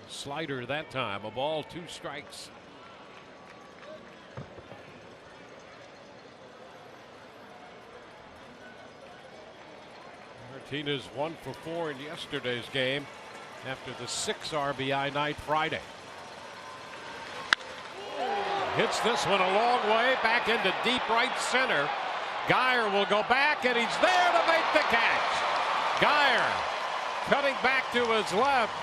Slider that time. A ball, 2 strikes. Martinez 1 for 4 in yesterday's game after the 6 RBI night Friday. Hits this one a long way back into deep right center. Geyer will go back, and he's there to make the catch. Geyer cutting back to his left,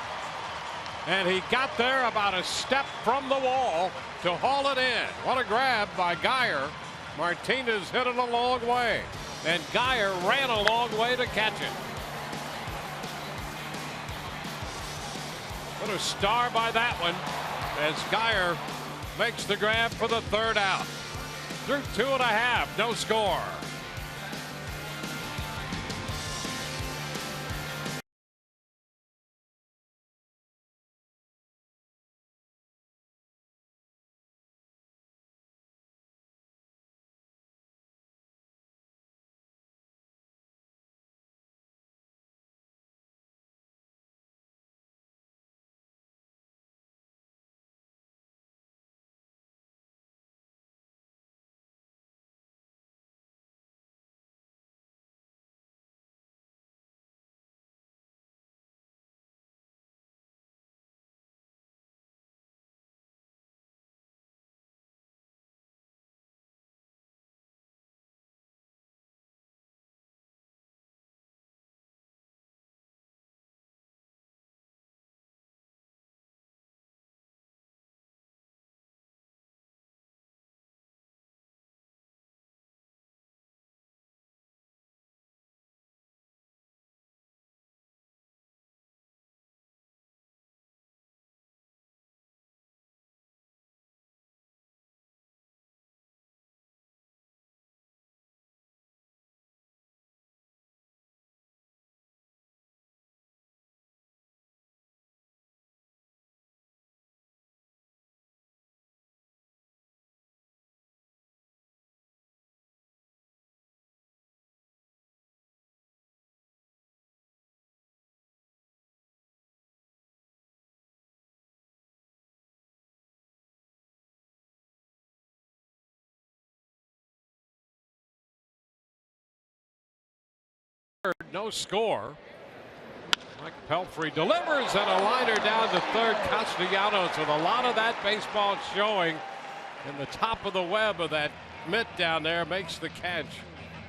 And he got there about a step from the wall to haul it in. What a grab by Geyer. Martinez hit it a long way. And Geyer ran a long way to catch it. What a star by that one as Geyer makes the grab for the third out. Through 2.5, no score. No score. Mike Pelfrey delivers and a liner down to third. Castellanos with a lot of that baseball showing in the top of the web of that mitt down there, makes the catch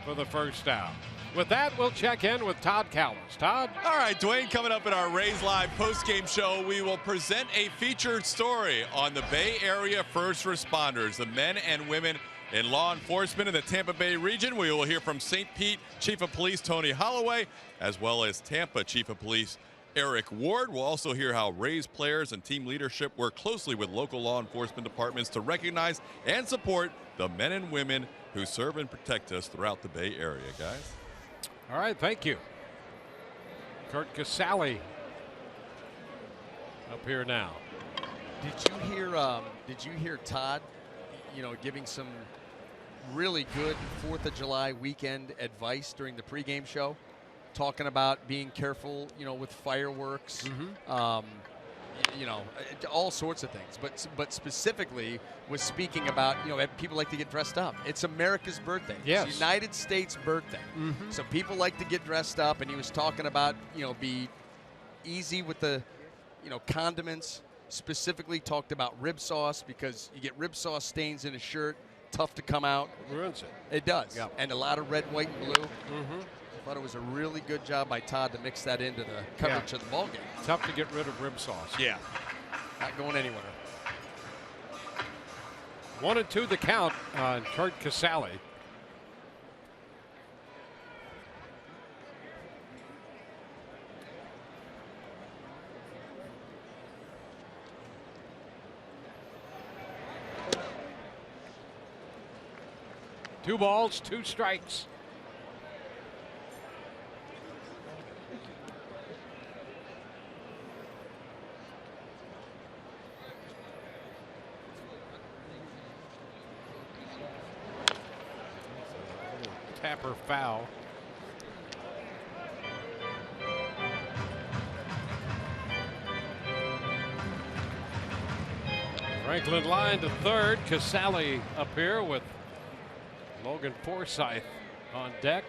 for the first out. With that, we'll check in with Todd Callis. Todd? All right, Dwayne, coming up in our Rays Live postgame show, we will present a featured story on the Bay Area first responders, the men and women in law enforcement in the Tampa Bay region. We will hear from St. Pete Chief of Police Tony Holloway, as well as Tampa Chief of Police Eric Ward. We'll also hear how Rays players and team leadership work closely with local law enforcement departments to recognize and support the men and women who serve and protect us throughout the Bay Area, guys. All right, thank you. Curt Casali up here now. Did you hear Todd, giving some really good 4th of July weekend advice during the pregame show, talking about being careful, with fireworks, all sorts of things. But specifically was speaking about, people like to get dressed up. It's America's birthday. Yes. It's the United States birthday. So people like to get dressed up, and he was talking about, be easy with the, condiments. Specifically talked about rib sauce, because you get rib sauce stains in a shirt, tough to come out. Ruins it. It does. Yep. And a lot of red, white, and blue. I thought it was a really good job by Todd to mix that into the coverage of the ball game. Tough to get rid of rib sauce. Yeah. Not going anywhere. 1-2 the count on Curt Casali. Two balls, 2 strikes. Tapper foul. Franklin line to third. Casali up here with Logan Forsythe on deck.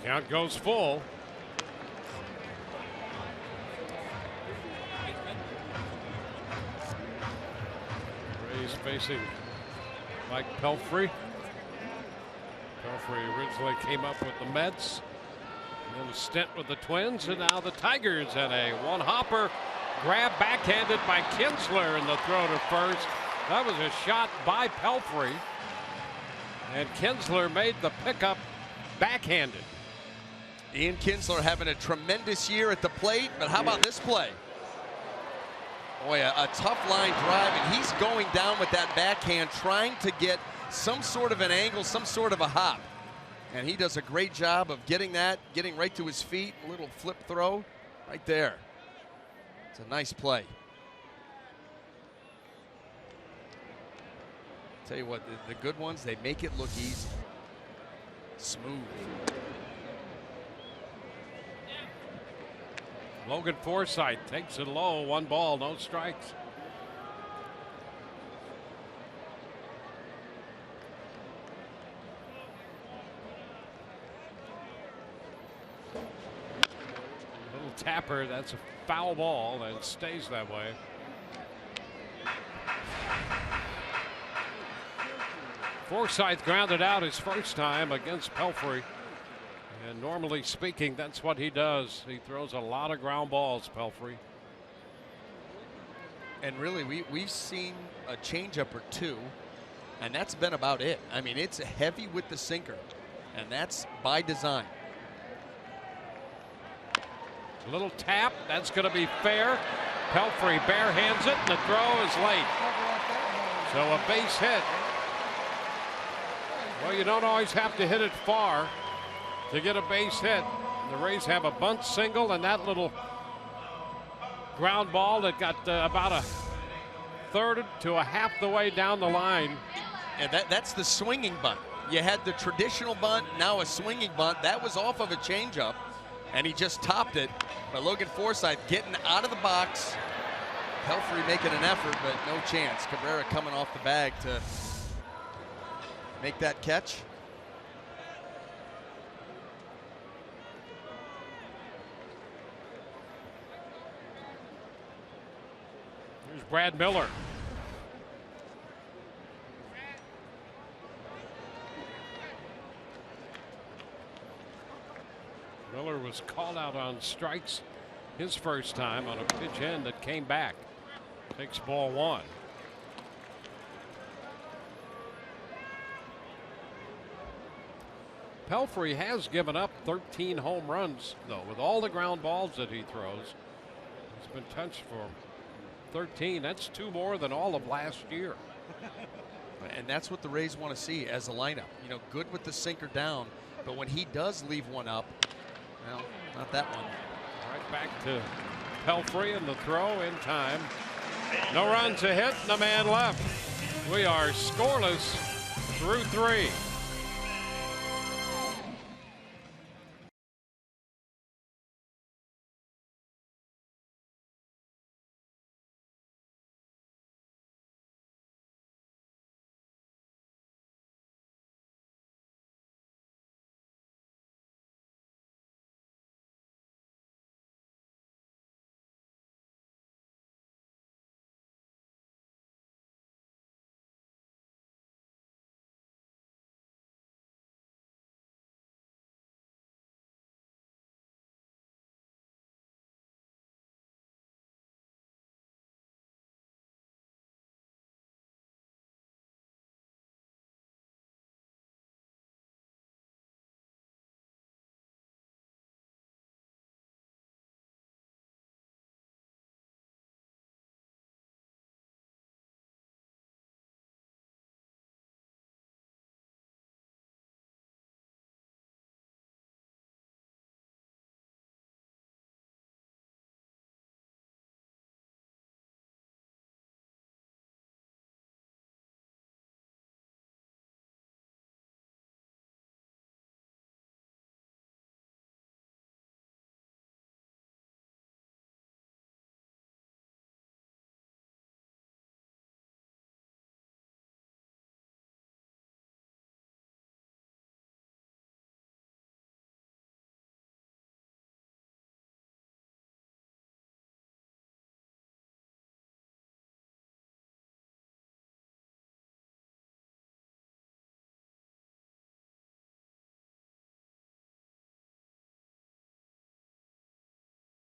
Count goes full. Rays facing Mike Pelfrey. Pelfrey originally came up with the Mets, and then a stint with the Twins, and now the Tigers. And a one-hopper grab backhanded by Kinsler in the throw to first. That was a shot by Pelfrey, and Kinsler made the pickup backhanded. Ian Kinsler having a tremendous year at the plate, but how about this play? Boy, a tough line drive, and he's going down with that backhand, trying to get some sort of an angle, some sort of a hop. And he does a great job of getting that, getting right to his feet. A little flip throw right there. It's a nice play. Tell you what, the good ones, they make it look easy. Smooth. Logan Forsythe takes it low, 1 ball, no strikes. Little tapper, that's a foul ball, and it stays that way. Forsythe grounded out his first time against Pelfrey. And normally speaking, that's what he does. He throws a lot of ground balls, Pelfrey. And really, we've seen a changeup or two, and that's been about it. I mean, it's heavy with the sinker, and that's by design. A little tap, that's going to be fair. Pelfrey barehands it, and the throw is late. So a base hit. Well, you don't always have to hit it far to get a base hit. The Rays have a bunt single and that little ground ball that got about a third to a half the way down the line. And that's the swinging bunt. You had the traditional bunt, now a swinging bunt. That was off of a changeup, and he just topped it. But Logan Forsythe getting out of the box. Pelfrey making an effort, but no chance. Cabrera coming off the bag to make that catch. Here's Brad Miller. Miller was called out on strikes his first time on a pitch end that came back. Takes ball 1. Pelfrey has given up 13 home runs, though, with all the ground balls that he throws. He's been touched for 13. That's 2 more than all of last year. And that's what the Rays want to see as a lineup. You know, good with the sinker down, but when he does leave one up, well, not that one. Right back to Pelfrey, and the throw in time. No runs a hit, and a man left. We are scoreless through 3.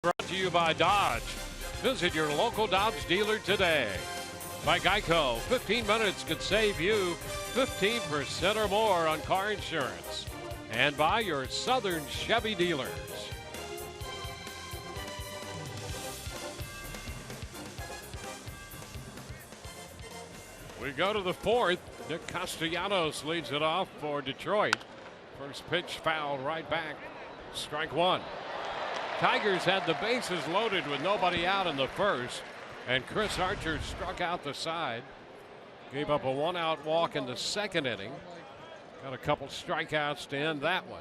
Brought to you by Dodge. Visit your local Dodge dealer today. By Geico, 15 minutes could save you 15% or more on car insurance. And by your Southern Chevy dealers. We go to the fourth. Nick Castellanos leads it off for Detroit. First pitch fouled right back. Strike one. Tigers had the bases loaded with nobody out in the first, and Chris Archer struck out the side. Gave up a one-out walk in the second inning. Got a couple strikeouts to end that one.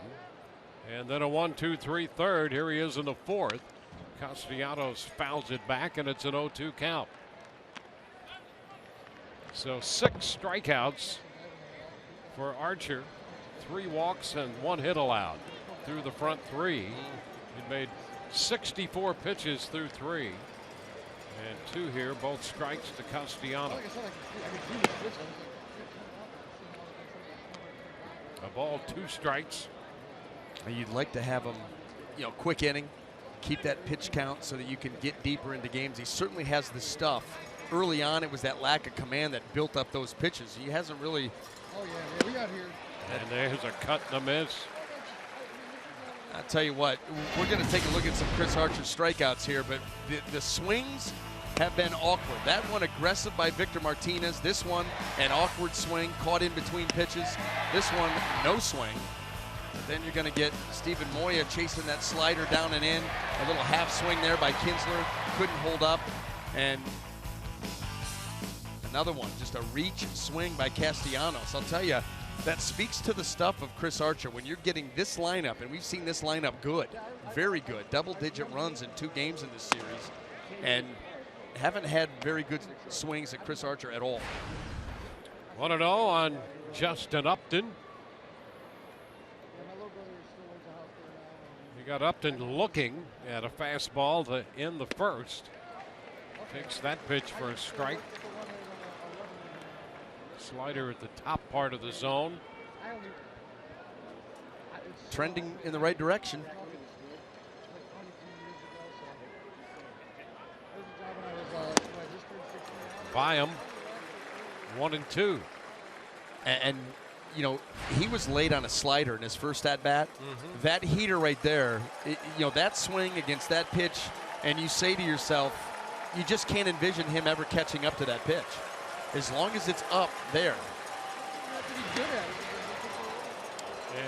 And then a 1-2-3 third. Here he is in the fourth. Castellanos fouls it back, and it's an 0-2 count. So 6 strikeouts for Archer. 3 walks and 1 hit allowed through the front 3. He made 64 pitches through 3. And 2 here, both strikes to Castellanos. A ball, 2 strikes. You'd like to have him, quick inning, keep that pitch count so that you can get deeper into games. He certainly has the stuff. Early on, it was that lack of command that built up those pitches. He hasn't really. Oh yeah, we got here. And there's a cut and a miss. I'll tell you what, we're going to take a look at some Chris Archer strikeouts here, but the swings have been awkward. That one aggressive by Victor Martinez. This one, an awkward swing caught in between pitches. This one, no swing. But then you're going to get Steven Moya chasing that slider down and in. A little half swing there by Kinsler. Couldn't hold up. And another one, just a reach swing by Castellanos. I'll tell you, that speaks to the stuff of Chris Archer. When you're getting this lineup, and we've seen this lineup good, very good, double-digit runs in 2 games in this series, and haven't had very good swings at Chris Archer at all. 1-0 on Justin Upton. You got Upton looking at a fastball to end the first. Takes that pitch for a strike. Slider at the top part of the zone. Trending in the right direction. By him. 1-2. And he was late on a slider in his first at bat. That heater right there, that swing against that pitch, and you say to yourself, you just can't envision him ever catching up to that pitch. As long as it's up there.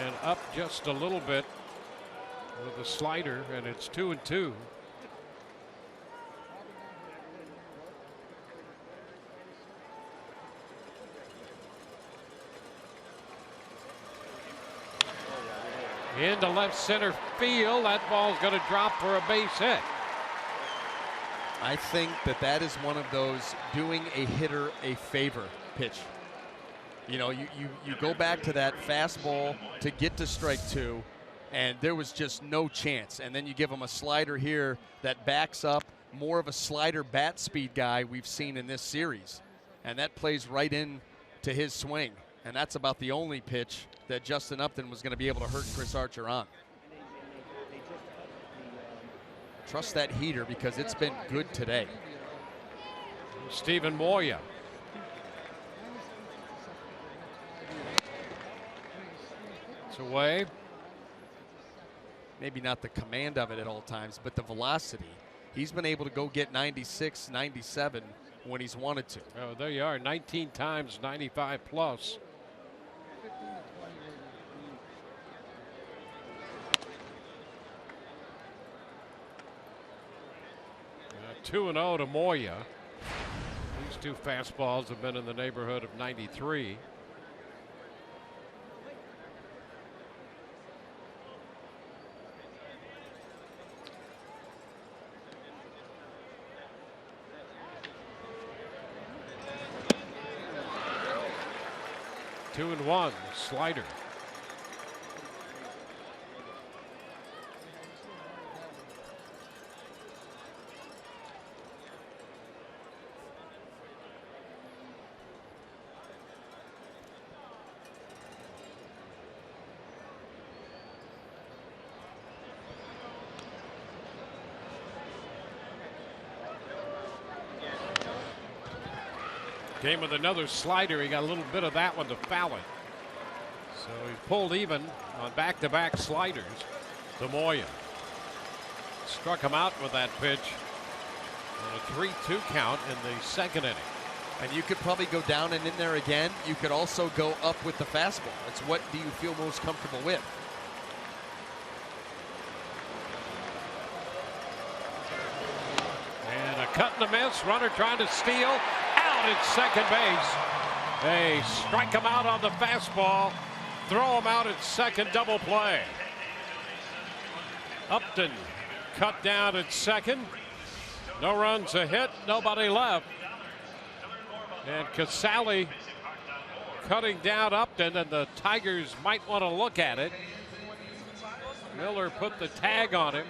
And up just a little bit with the slider, and it's 2-2. Into left center field. That ball's going to drop for a base hit. I think that is one of those doing a hitter a favor pitch. You go back to that fastball to get to strike 2, and there was just no chance. And then you give him a slider here that backs up, more of a slider bat speed guy we've seen in this series. And that plays right in to his swing. And that's about the only pitch that Justin Upton was going to be able to hurt Chris Archer on. Trust that heater because it's been good today. Steven Moya. It's away. Maybe not the command of it at all times, but the velocity. He's been able to go get 96, 97 when he's wanted to. Oh, there you are, 19 times 95 plus. 2-0 to Moya. These 2 fastballs have been in the neighborhood of 93. Two and one, slider. Came with another slider. He got a little bit of that one to foul it. So he pulled even on back-to-back sliders. Tamoya struck him out with that pitch on a 3-2 count in the second inning. And you could probably go down and in there again. You could also go up with the fastball. It's what do you feel most comfortable with? And a cut and a miss. Runner trying to steal. Out at second base. They strike him out on the fastball. Throw him out at second, double play. Upton cut down at second. No runs, a hit, nobody left. And Casale cutting down Upton, and the Tigers might want to look at it. Miller put the tag on him.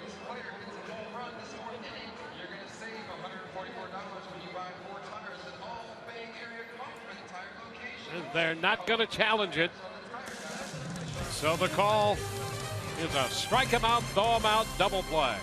And they're not going to challenge it. So the call is a strike him out, throw him out, double play.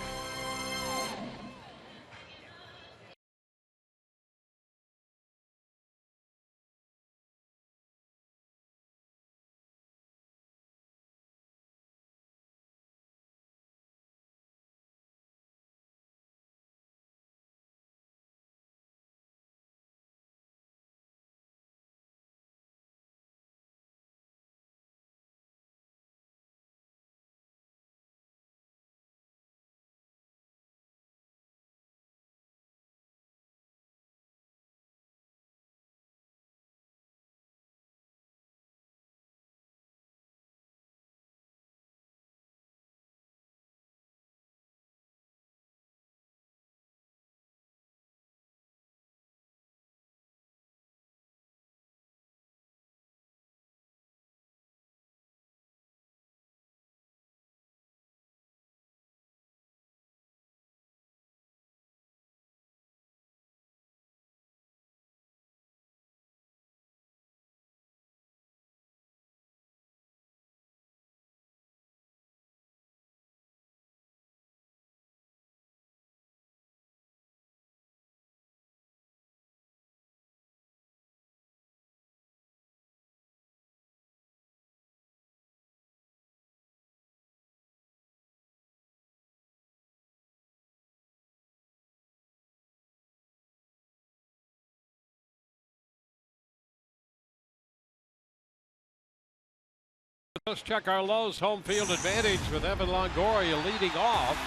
Let's check our Lowe's home field advantage with Evan Longoria leading off.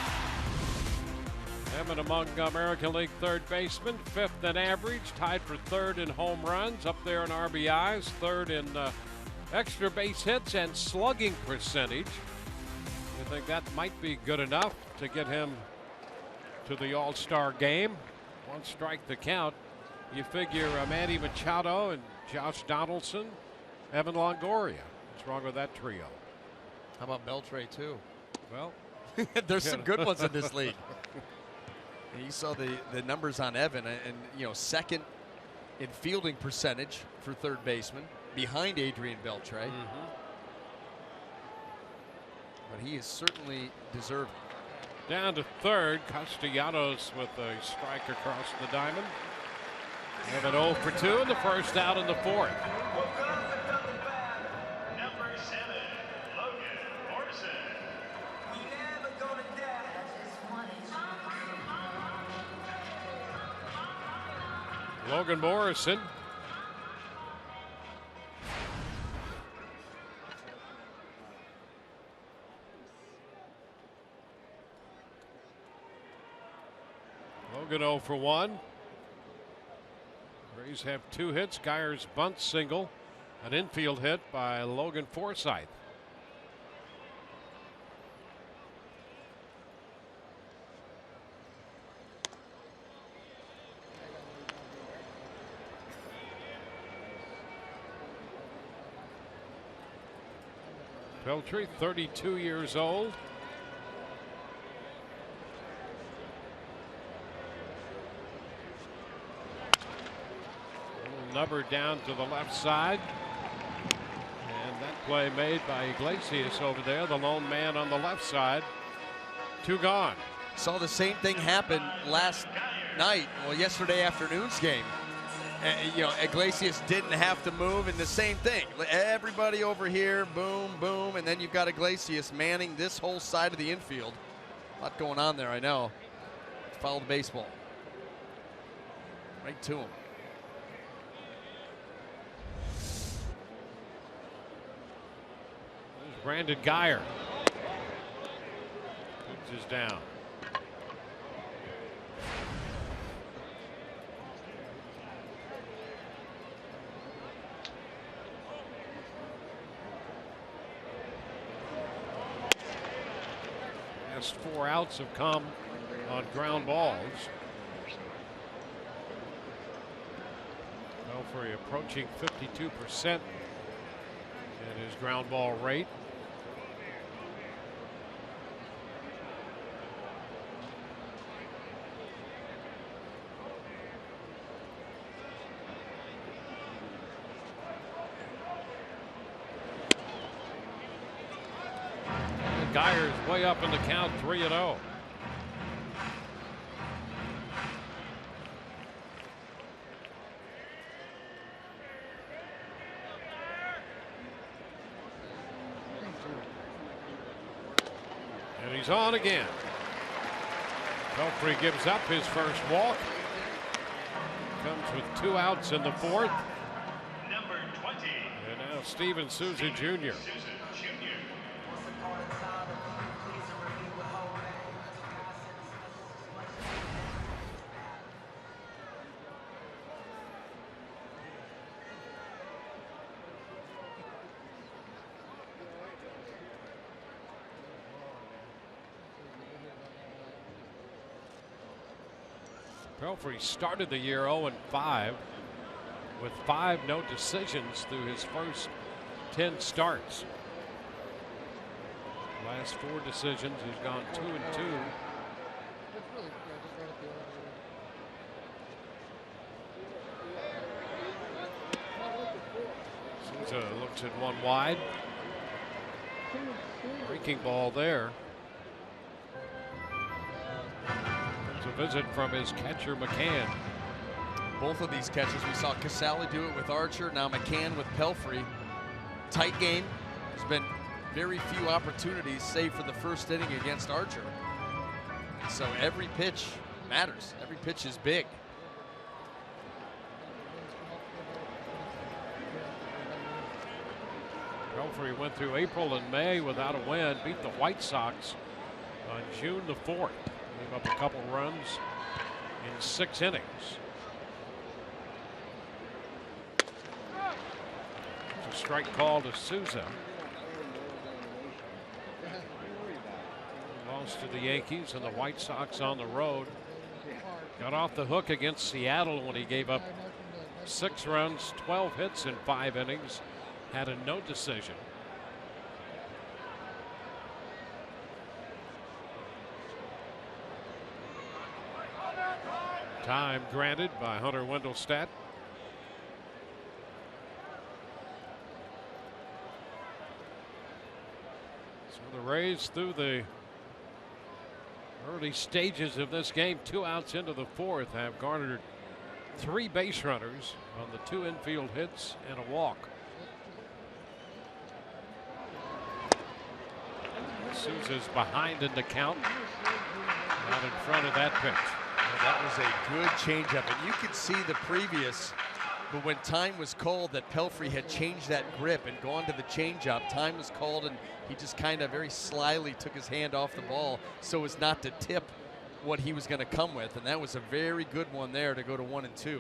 Evan among American League third basemen, fifth in average, tied for third in home runs, up there in RBIs, third in extra base hits and slugging percentage. You think that might be good enough to get him to the All-Star game? One strike the count. You figure Manny Machado and Josh Donaldson, Evan Longoria. What's wrong with that trio? How about Beltre too? Well, there's some good ones in this league. And you saw the numbers on Evan, and you know, second in fielding percentage for third baseman, behind Adrian Beltre. Mm-hmm. But he is certainly deserving. Down to third, Castellanos with a strike across the diamond. Evan 0 for 2 in the first out in the fourth. Logan Morrison. Logan 0 for 1. Rays have 2 hits. Geyer's bunt single. An infield hit by Logan Forsythe. Beltre, 32 years old. Number down to the left side. And that play made by Iglesias over there, the lone man on the left side. 2 gone. Saw the same thing happen last night, well, yesterday afternoon's game. you know, Iglesias didn't have to move, and the same thing. Everybody over here, boom, boom, and then you've got Iglesias manning this whole side of the infield. A lot going on there, I know. Follow the baseball. Right to him. There's Brandon Guyer. Is down. Last 4 outs have come on ground balls. Belfry approaching 52% in his ground ball rate. Geyer's way up in the count, 3-0. And he's on again. Belfry gives up his first walk. Comes with 2 outs in the 4th. Number 20. And now Steven Souza Jr. Belfry started the year 0-5 with 5 no decisions through his first 10 starts. Last 4 decisions, he's gone 2-2. Souza looks at one wide. Breaking ball there. A visit from his catcher McCann. Both of these catchers, we saw Casale do it with Archer, now McCann with Pelfrey. Tight game. There's been very few opportunities, save for the first inning against Archer. So every pitch matters. Every pitch is big. Pelfrey went through April and May without a win, beat the White Sox on June the 4th. Gave up a couple runs in 6 innings. It's a strike call to Souza. Lost to the Yankees and the White Sox on the road. Got off the hook against Seattle when he gave up 6 runs, 12 hits in 5 innings. Had a no decision. Time granted by Hunter Wendelstedt. So the Rays, through the early stages of this game, 2 outs into the 4th, have garnered 3 base runners on the 2 infield hits and a walk. Souza's behind in the count, not in front of that pitch. That was a good changeup, and you could see the previous, but when time was called that Pelfrey had changed that grip and gone to the changeup, time was called and he just kind of very slyly took his hand off the ball so as not to tip what he was going to come with, and that was a very good one there to go to 1-2.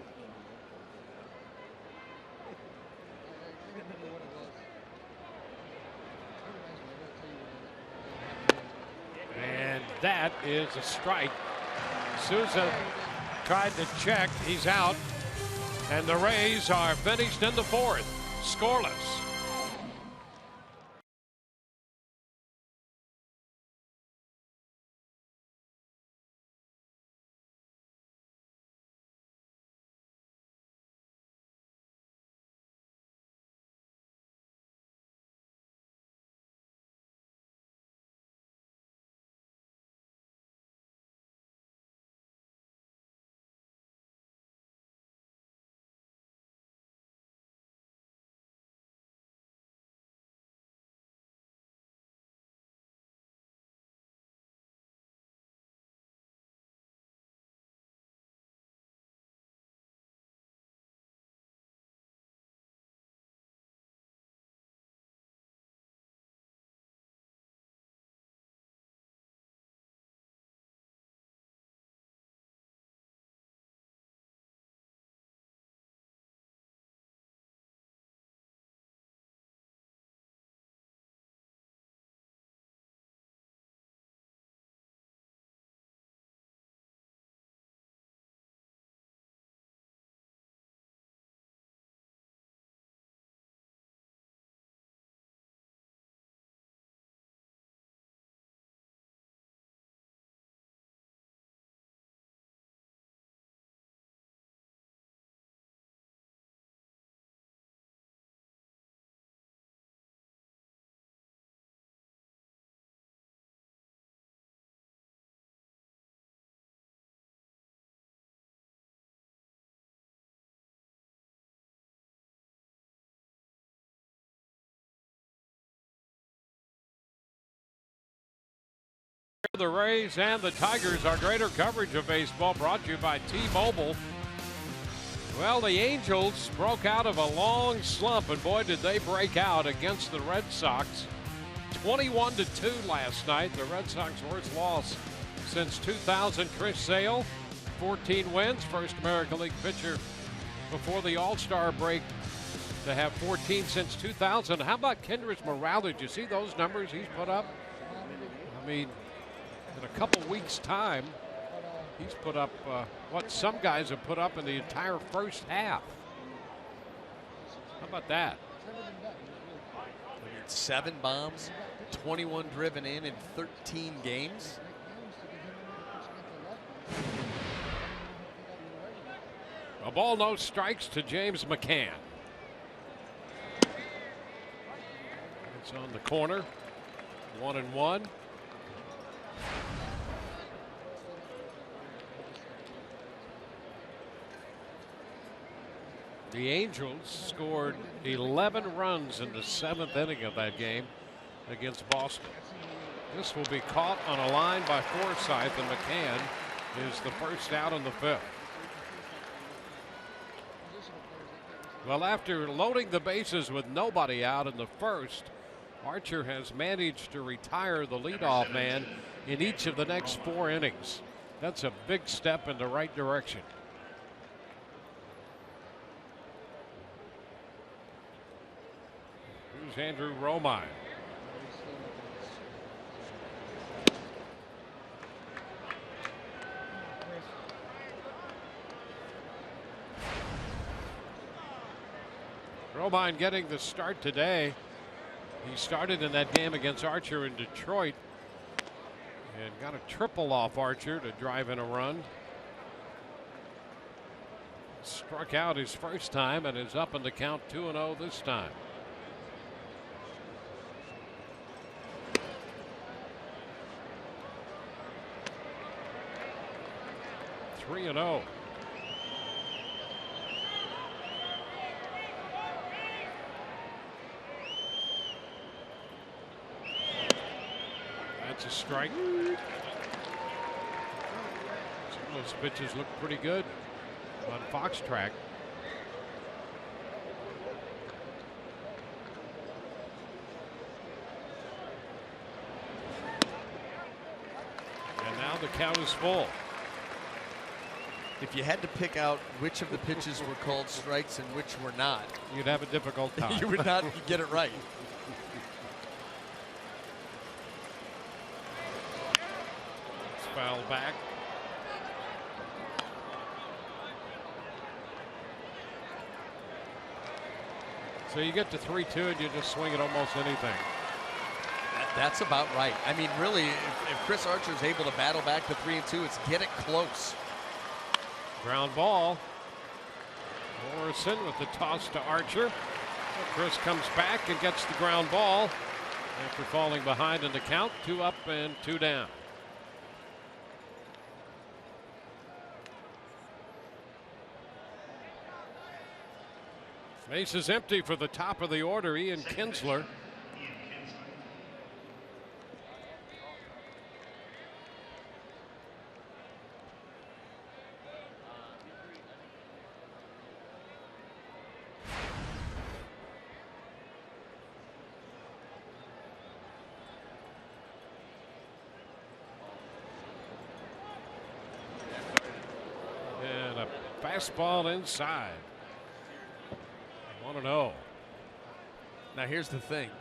And that is a strike. Souza tried to check. He's out. And the Rays are finished in the 4th. Scoreless. The Rays and the Tigers, our greater coverage of baseball brought to you by T-Mobile. Well, the Angels broke out of a long slump, and boy, did they break out against the Red Sox. 21-2 last night, the Red Sox worst loss since 2000. Chris Sale, 14 wins, first American League pitcher before the All-Star break to have 14 since 2000. How about Kendrys Morales? Did you see those numbers he's put up? I mean, in a couple weeks' time, he's put up what some guys have put up in the entire first half. How about that? 7 bombs, 21 driven in 13 games. A ball, no strikes to James McCann. It's on the corner. 1-1. The Angels scored 11 runs in the 7th inning of that game against Boston. This will be caught on a line by Forsythe, and McCann is the first out in the 5th. Well, after loading the bases with nobody out in the 1st, Archer has managed to retire the leadoff man in each of the next 4 innings. That's a big step in the right direction. Here's Andrew Romine. Romine getting the start today. He started in that game against Archer in Detroit and got a triple off Archer to drive in a run. Struck out his first time and is up in the count 2-0 this time. Three and 0. That's a strike. Some of those pitches look pretty good on Fox track. And now the count is full. If you had to pick out which of the pitches were called strikes and which were not, you'd have a difficult time. You would not get it right. It's fouled back. So you get to 3-2 and you just swing at almost anything. That's about right. I mean, really, if Chris Archer is able to battle back to 3-2, it's get it close. Ground ball. Morrison with the toss to Archer. Chris comes back and gets the ground ball after falling behind in the count. 2 up and 2 down. Base is empty for the top of the order, Ian Kinsler. And a fastball inside. 1-0. Now here's the thing.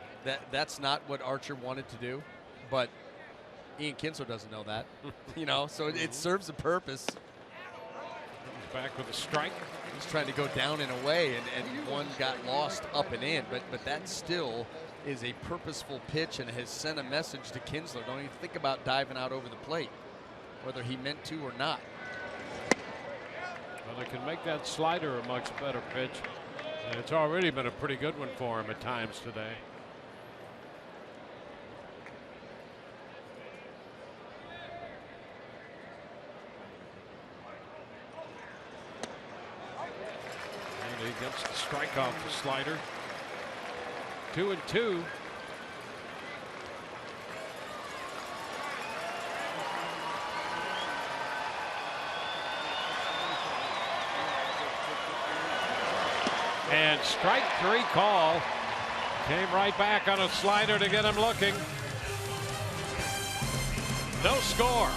That's not what Archer wanted to do, but Ian Kinsler doesn't know that. You know, so it serves a purpose. Comes back with a strike. He's trying to go down and away, and one got lost up and in, but that still is a purposeful pitch and has sent a message to Kinsler. Don't even think about diving out over the plate, whether he meant to or not. Well, they can make that slider a much better pitch. And it's already been a pretty good one for him at times today. And he gets the strike off the slider. 2-2. And strike 3 call. Came right back on a slider to get him looking. No score.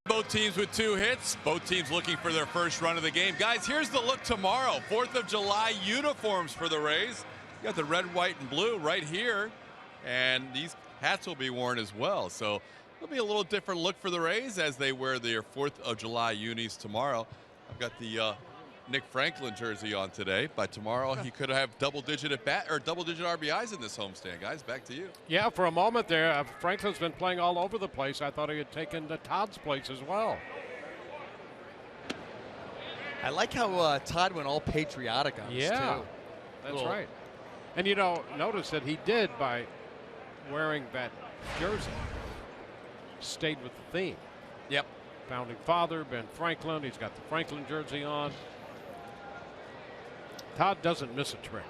Both teams with 2 hits. Both teams looking for their first run of the game. Guys, here's the look tomorrow. 4th of July uniforms for the Rays. You got the red, white, and blue right here. And these hats will be worn as well. So it'll be a little different look for the Rays as they wear their 4th of July unis tomorrow. I've got the Nick Franklin jersey on today. By tomorrow, he could have double-digit RBIs in this homestand. Guys, back to you. Yeah, for a moment there, Franklin's been playing all over the place. I thought he had taken Todd's place as well. I like how Todd went all patriotic on us, too. That's right. And, you know, notice that he did by wearing that jersey. Stayed with the theme. Yep. Founding father, Ben Franklin. He's got the Franklin jersey on. Todd doesn't miss a trick.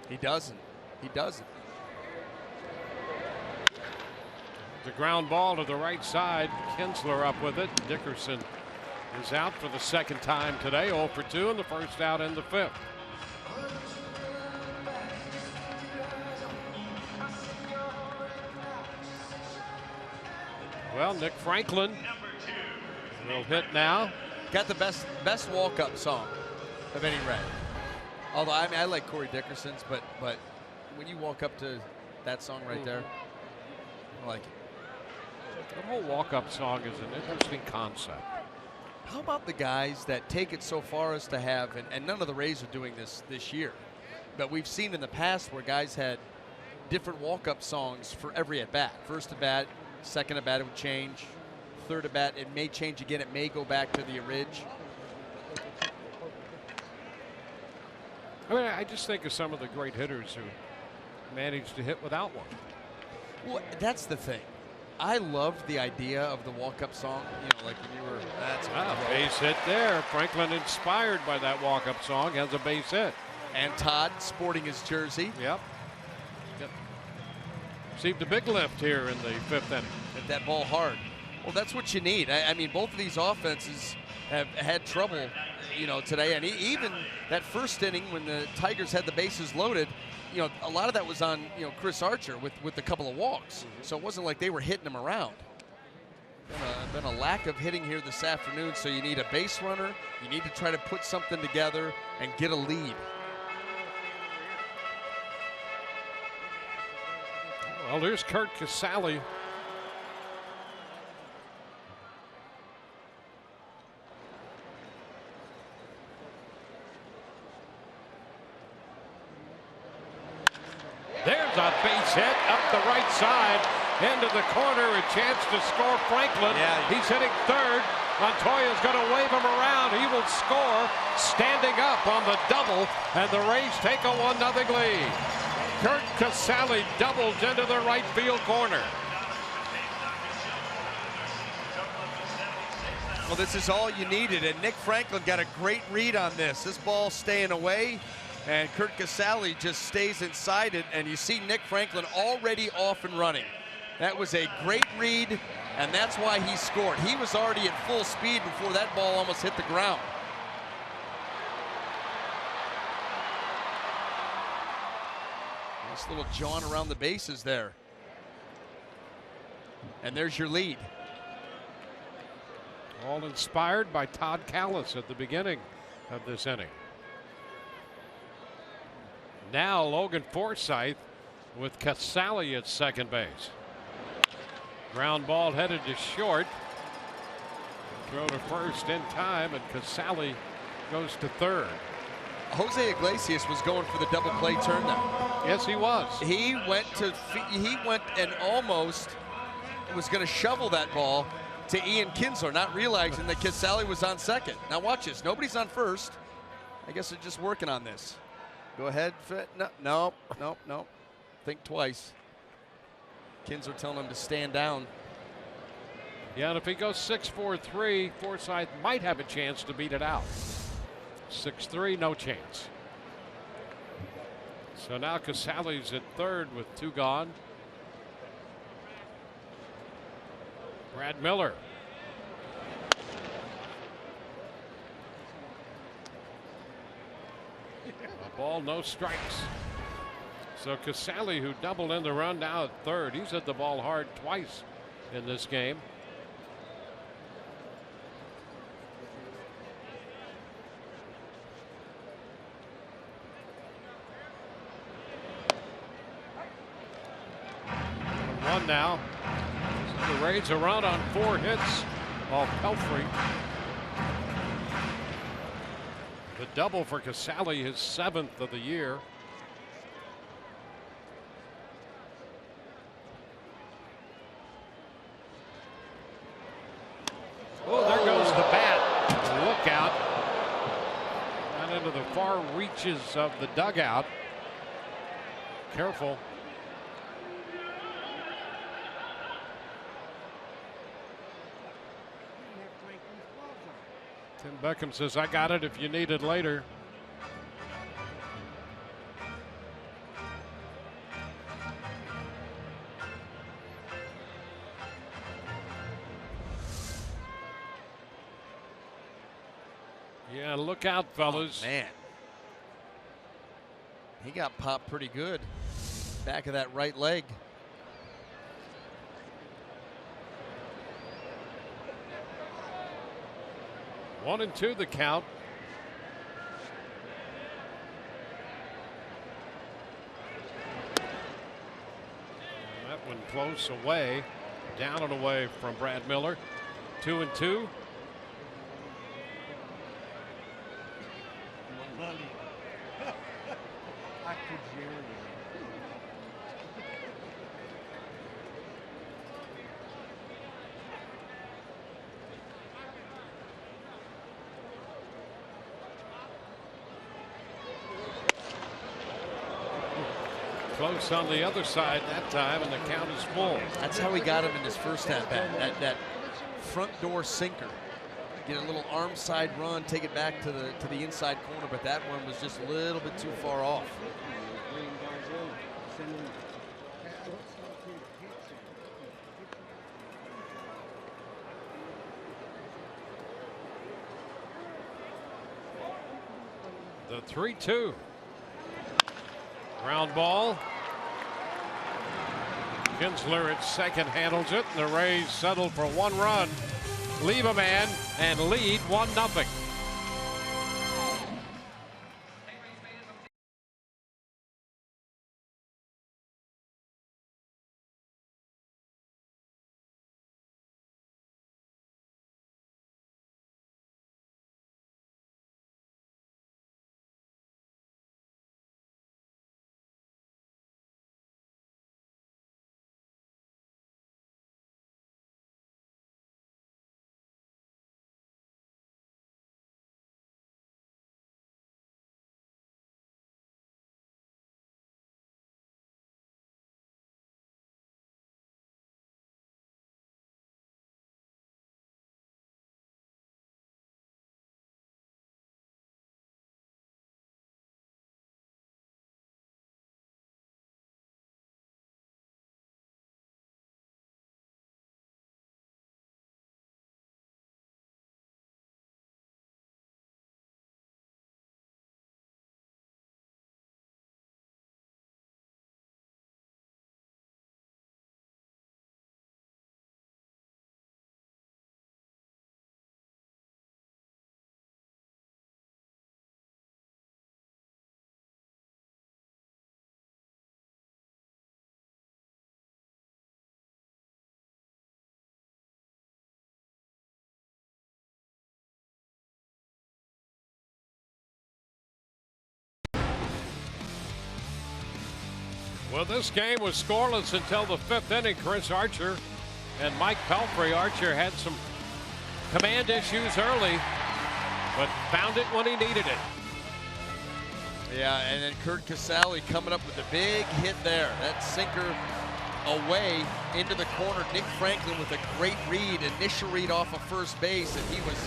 He doesn't. He doesn't. The ground ball to the right side. Kinsler up with it. Dickerson is out for the 2nd time today. 0 for 2 and the first out in the 5th. Well, Nick Franklin will hit now. Got the best walk-up song of any Ray. Although I like Corey Dickerson's, but when you walk up to that song right there, I like it. The whole walk-up song is an interesting concept. How about the guys that take it so far as to have, and none of the Rays are doing this year, but we've seen in the past where guys had different walk-up songs for every at-bat. First at-bat, second at-bat it would change. Third at-bat it may change again. It may go back to the orig. I mean, I just think of some of the great hitters who managed to hit without one. Well, that's the thing. I loved the idea of the walk-up song. You know, like when you were. That's base hit there. Franklin, inspired by that walk-up song, has a base hit. And Todd sporting his jersey. Yep. Received a big lift here in the 5th inning. Hit that ball hard. Well, that's what you need. I mean, both of these offenses have had trouble, you know, today. And even that first inning when the Tigers had the bases loaded, you know, a lot of that was on, you know, Chris Archer with a couple of walks. So it wasn't like they were hitting him around. Been a lack of hitting here this afternoon, so you need a base runner. You need to try to put something together and get a lead. Well, there's Curt Casali. There's a base hit up the right side, into the corner, a chance to score Franklin. Yeah. He's hitting third. Montoya's going to wave him around. He will score standing up on the double, and the Rays take a 1-0 lead. Curt Casali doubles into the right field corner. Well, this is all you needed, and Nick Franklin got a great read on this. This ball staying away, and Curt Casali just stays inside it, and you see Nick Franklin already off and running. That was a great read, and that's why he scored. He was already at full speed before that ball almost hit the ground. Nice little jaunt around the bases there. And there's your lead. All inspired by Todd Kalas at the beginning of this inning. Now Logan Forsythe with Casali at second base. Ground ball headed to short. Throw to first in time, and Casali goes to third. Jose Iglesias was going for the double play turn now. Yes, he was. He went and almost was going to shovel that ball to Ian Kinsler, not realizing that Casali was on second. Now watch this. Nobody's on first. I guess they're just working on this. Go ahead. No. Think twice. Kinsler telling him to stand down. Yeah, and if he goes 6-4-3, Forsythe might have a chance to beat it out. 6-3, no chance. So now Casali's at third with two gone. Brad Miller. A ball, no strikes. So Casali, who doubled in the run, now at third. He's hit the ball hard twice in this game. One now. So the Rays are out on 4 hits off Pelfrey. The double for Casali, his 7th of the year. Oh, there goes the bat. Look out. Down into the far reaches of the dugout. Careful. Tim Beckham says, I got it if you need it later. Yeah, look out, fellas. Oh, man. He got popped pretty good. Back of that right leg. One and two the count. And that one close away, down and away from Brad Miller. 2-2. Close on the other side that time, and the count is full. That's how he got him in his first at bat. That front door sinker. Get a little arm side run, take it back to the inside corner, but that one was just a little bit too far off. The 3-2. Ground ball. Kinsler at second handles it, and the Rays settle for 1 run, leave a man, and lead 1-0. Well, this game was scoreless until the 5th inning. Chris Archer and Mike Pelfrey. Archer had some command issues early, but found it when he needed it. Yeah, and then Curt Casali coming up with a big hit there. That sinker away into the corner. Nick Franklin with a great read, initial read off of first base, and he was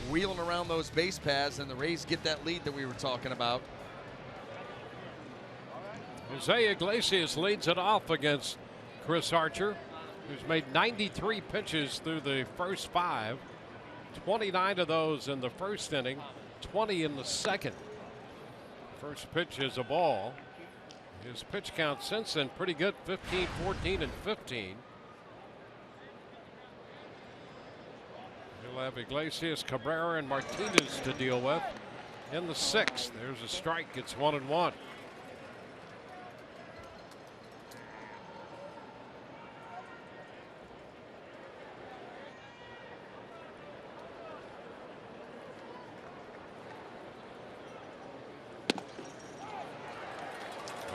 wheeling around those base paths, and the Rays get that lead that we were talking about. Jose Iglesias leads it off against Chris Archer, who's made 93 pitches through the first 5. 29 of those in the first inning, 20 in the second. First pitch is a ball. His pitch count since then pretty good, 15, 14, and 15. He'll have Iglesias, Cabrera, and Martinez to deal with in the 6th. There's a strike. It's 1-1.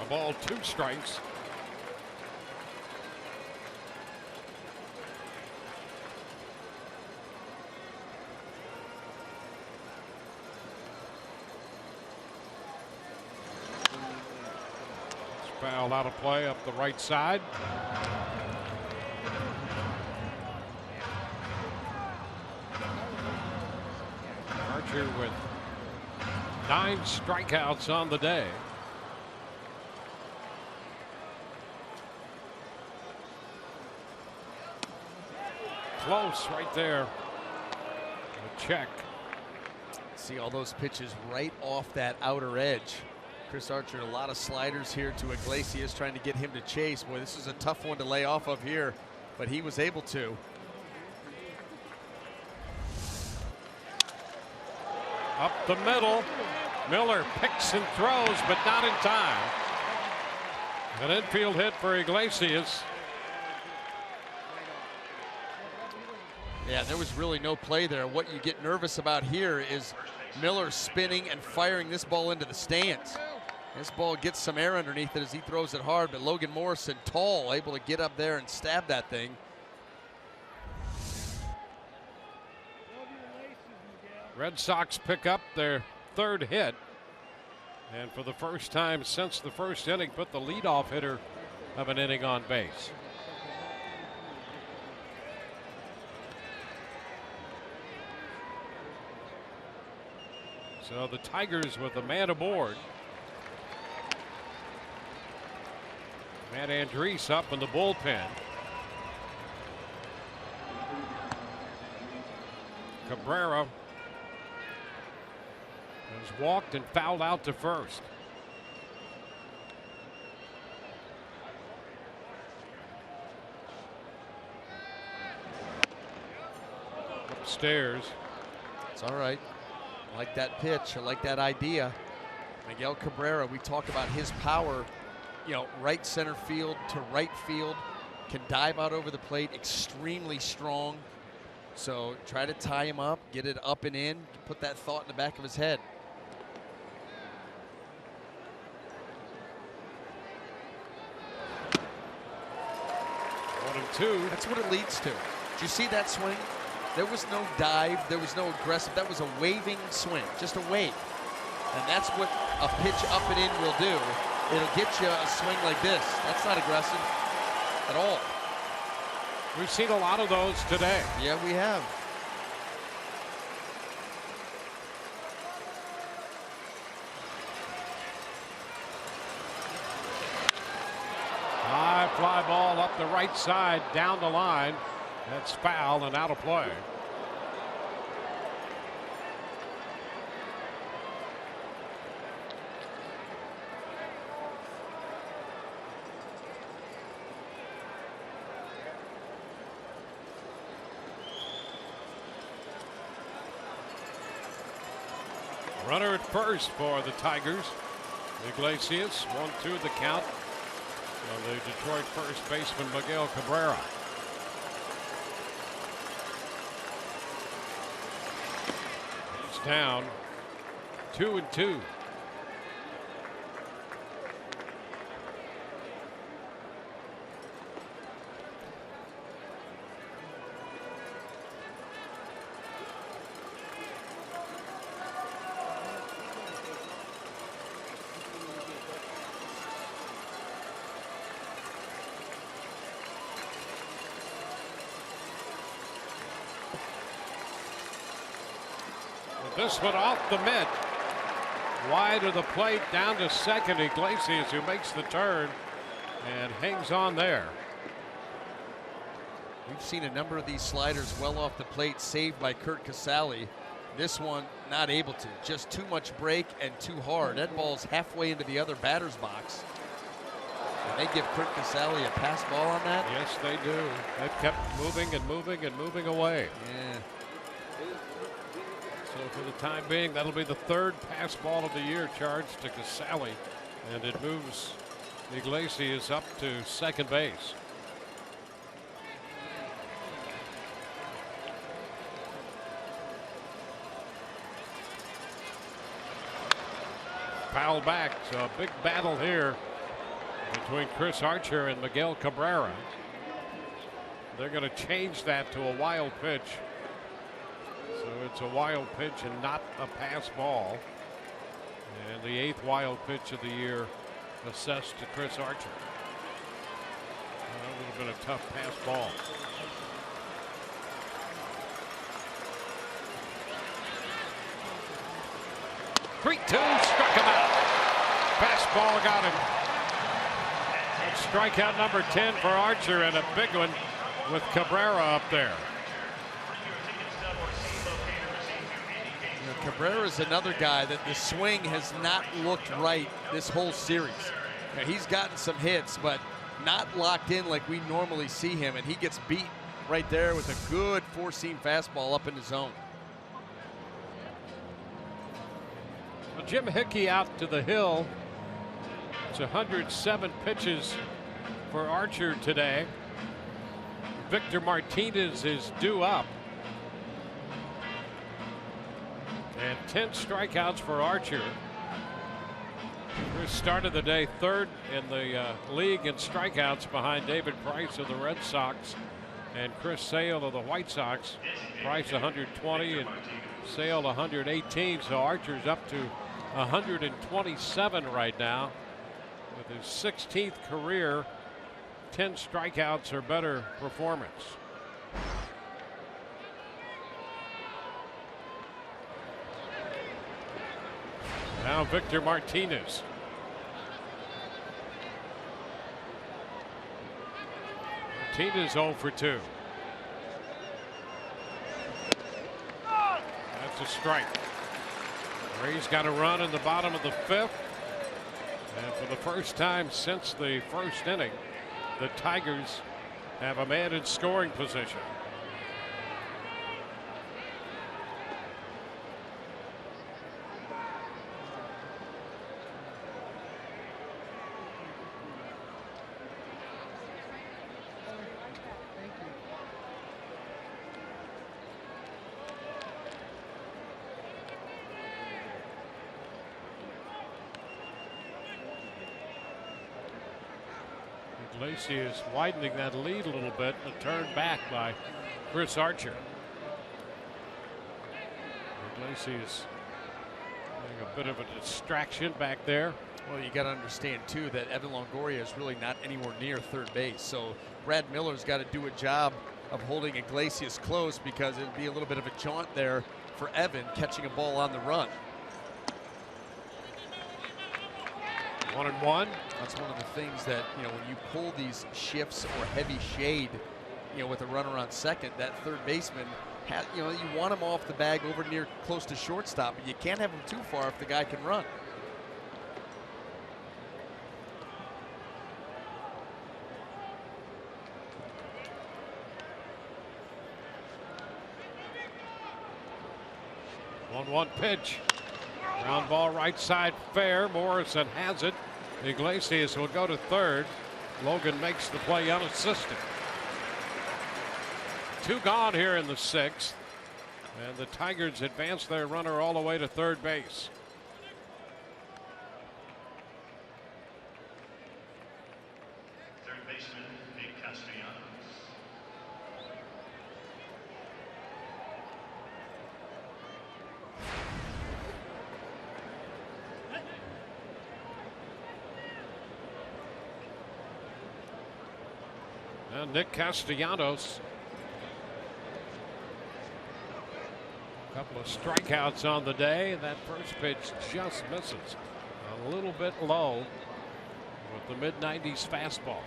A ball, 2 strikes. It's fouled out of play up the right side. Archer with 9 strikeouts on the day. Close right there. A check. See all those pitches right off that outer edge. Chris Archer, a lot of sliders here to Iglesias, trying to get him to chase. Boy, this is a tough one to lay off of here, but he was able to. Up the middle. Miller picks and throws, but not in time. An infield hit for Iglesias. Yeah, there was really no play there. What you get nervous about here is Miller spinning and firing this ball into the stands. This ball gets some air underneath it as he throws it hard, but Logan Morrison, tall, able to get up there and stab that thing. Red Sox pick up their 3rd hit, and for the first time since the first inning, put the leadoff hitter of an inning on base. So the Tigers with a man aboard. Matt Andriese up in the bullpen. Cabrera has walked and fouled out to first. Upstairs. It's all right. I like that pitch. I like that idea. Miguel Cabrera, we talk about his power, you know, right center field to right field, can dive out over the plate, extremely strong. So try to tie him up, get it up and in, put that thought in the back of his head. One and two. That's what it leads to. Did you see that swing? There was no dive, there was no aggressive, that was a waving swing, just a wave. And that's what a pitch up and in will do. It'll get you a swing like this. That's not aggressive at all. We've seen a lot of those today. Yeah, we have. High fly ball up the right side, down the line. That's foul and out of play. Runner at first for the Tigers. Iglesias, 1-2 the count on the Detroit first baseman Miguel Cabrera. He's down 2-2. This one off the mitt. Wide of the plate, down to second. Iglesias, who makes the turn and hangs on there. We've seen a number of these sliders well off the plate saved by Curt Casali. This one not able to. Just too much break and too hard. That ball's halfway into the other batter's box. And they give Curt Casali a pass ball on that? Yes, they do. They've kept moving and moving and moving away. Yeah. So for the time being, that'll be the third pass ball of the year charged to Casali. And it moves Iglesias up to second base. Foul back, so a big battle here between Chris Archer and Miguel Cabrera. They're going to change that to a wild pitch. So it's a wild pitch and not a pass ball. And the 8th wild pitch of the year assessed to Chris Archer. That would have been a tough pass ball. Three-two, struck him out. Fastball got him. That's strikeout number 10 for Archer, and a big one with Cabrera up there. Cabrera's another guy that the swing has not looked right this whole series. Now, he's gotten some hits, but not locked in like we normally see him, and he gets beat right there with a good four-seam fastball up in the zone. Well, Jim Hickey out to the hill. It's 107 pitches for Archer today. Victor Martinez is due up. And 10 strikeouts for Archer. Chris started the day third in the league in strikeouts behind David Price of the Red Sox and Chris Sale of the White Sox. Price 120 and Sale 118. So Archer's up to 127 right now with his 16th career 10 strikeouts or better performance. Now Victor Martinez. Martinez 0 for 2. That's a strike. Rays got a run in the bottom of the 5th. And for the first time since the first inning, the Tigers have a man in scoring position. Iglesias widening that lead a little bit, a turn back by Chris Archer. Iglesias having a bit of a distraction back there. Well, you got to understand too that Evan Longoria is really not anywhere near third base, so Brad Miller's got to do a job of holding Iglesias close, because it'd be a little bit of a jaunt there for Evan catching a ball on the run. 1-1. That's one of the things that, you know, when you pull these shifts or heavy shade, you know, with a runner on second, that third baseman, you know, you want him off the bag over near close to shortstop, but you can't have him too far if the guy can run. One pitch. Ground ball right side fair. Morrison has it. Iglesias will go to third. Logan makes the play unassisted. 2 gone here in the 6th. And the Tigers advance their runner all the way to third base. Third baseman, Nick Castellanos. And Nick Castellanos Couple of strikeouts on the day. That first pitch just misses. A little bit low with the mid-90s fastball.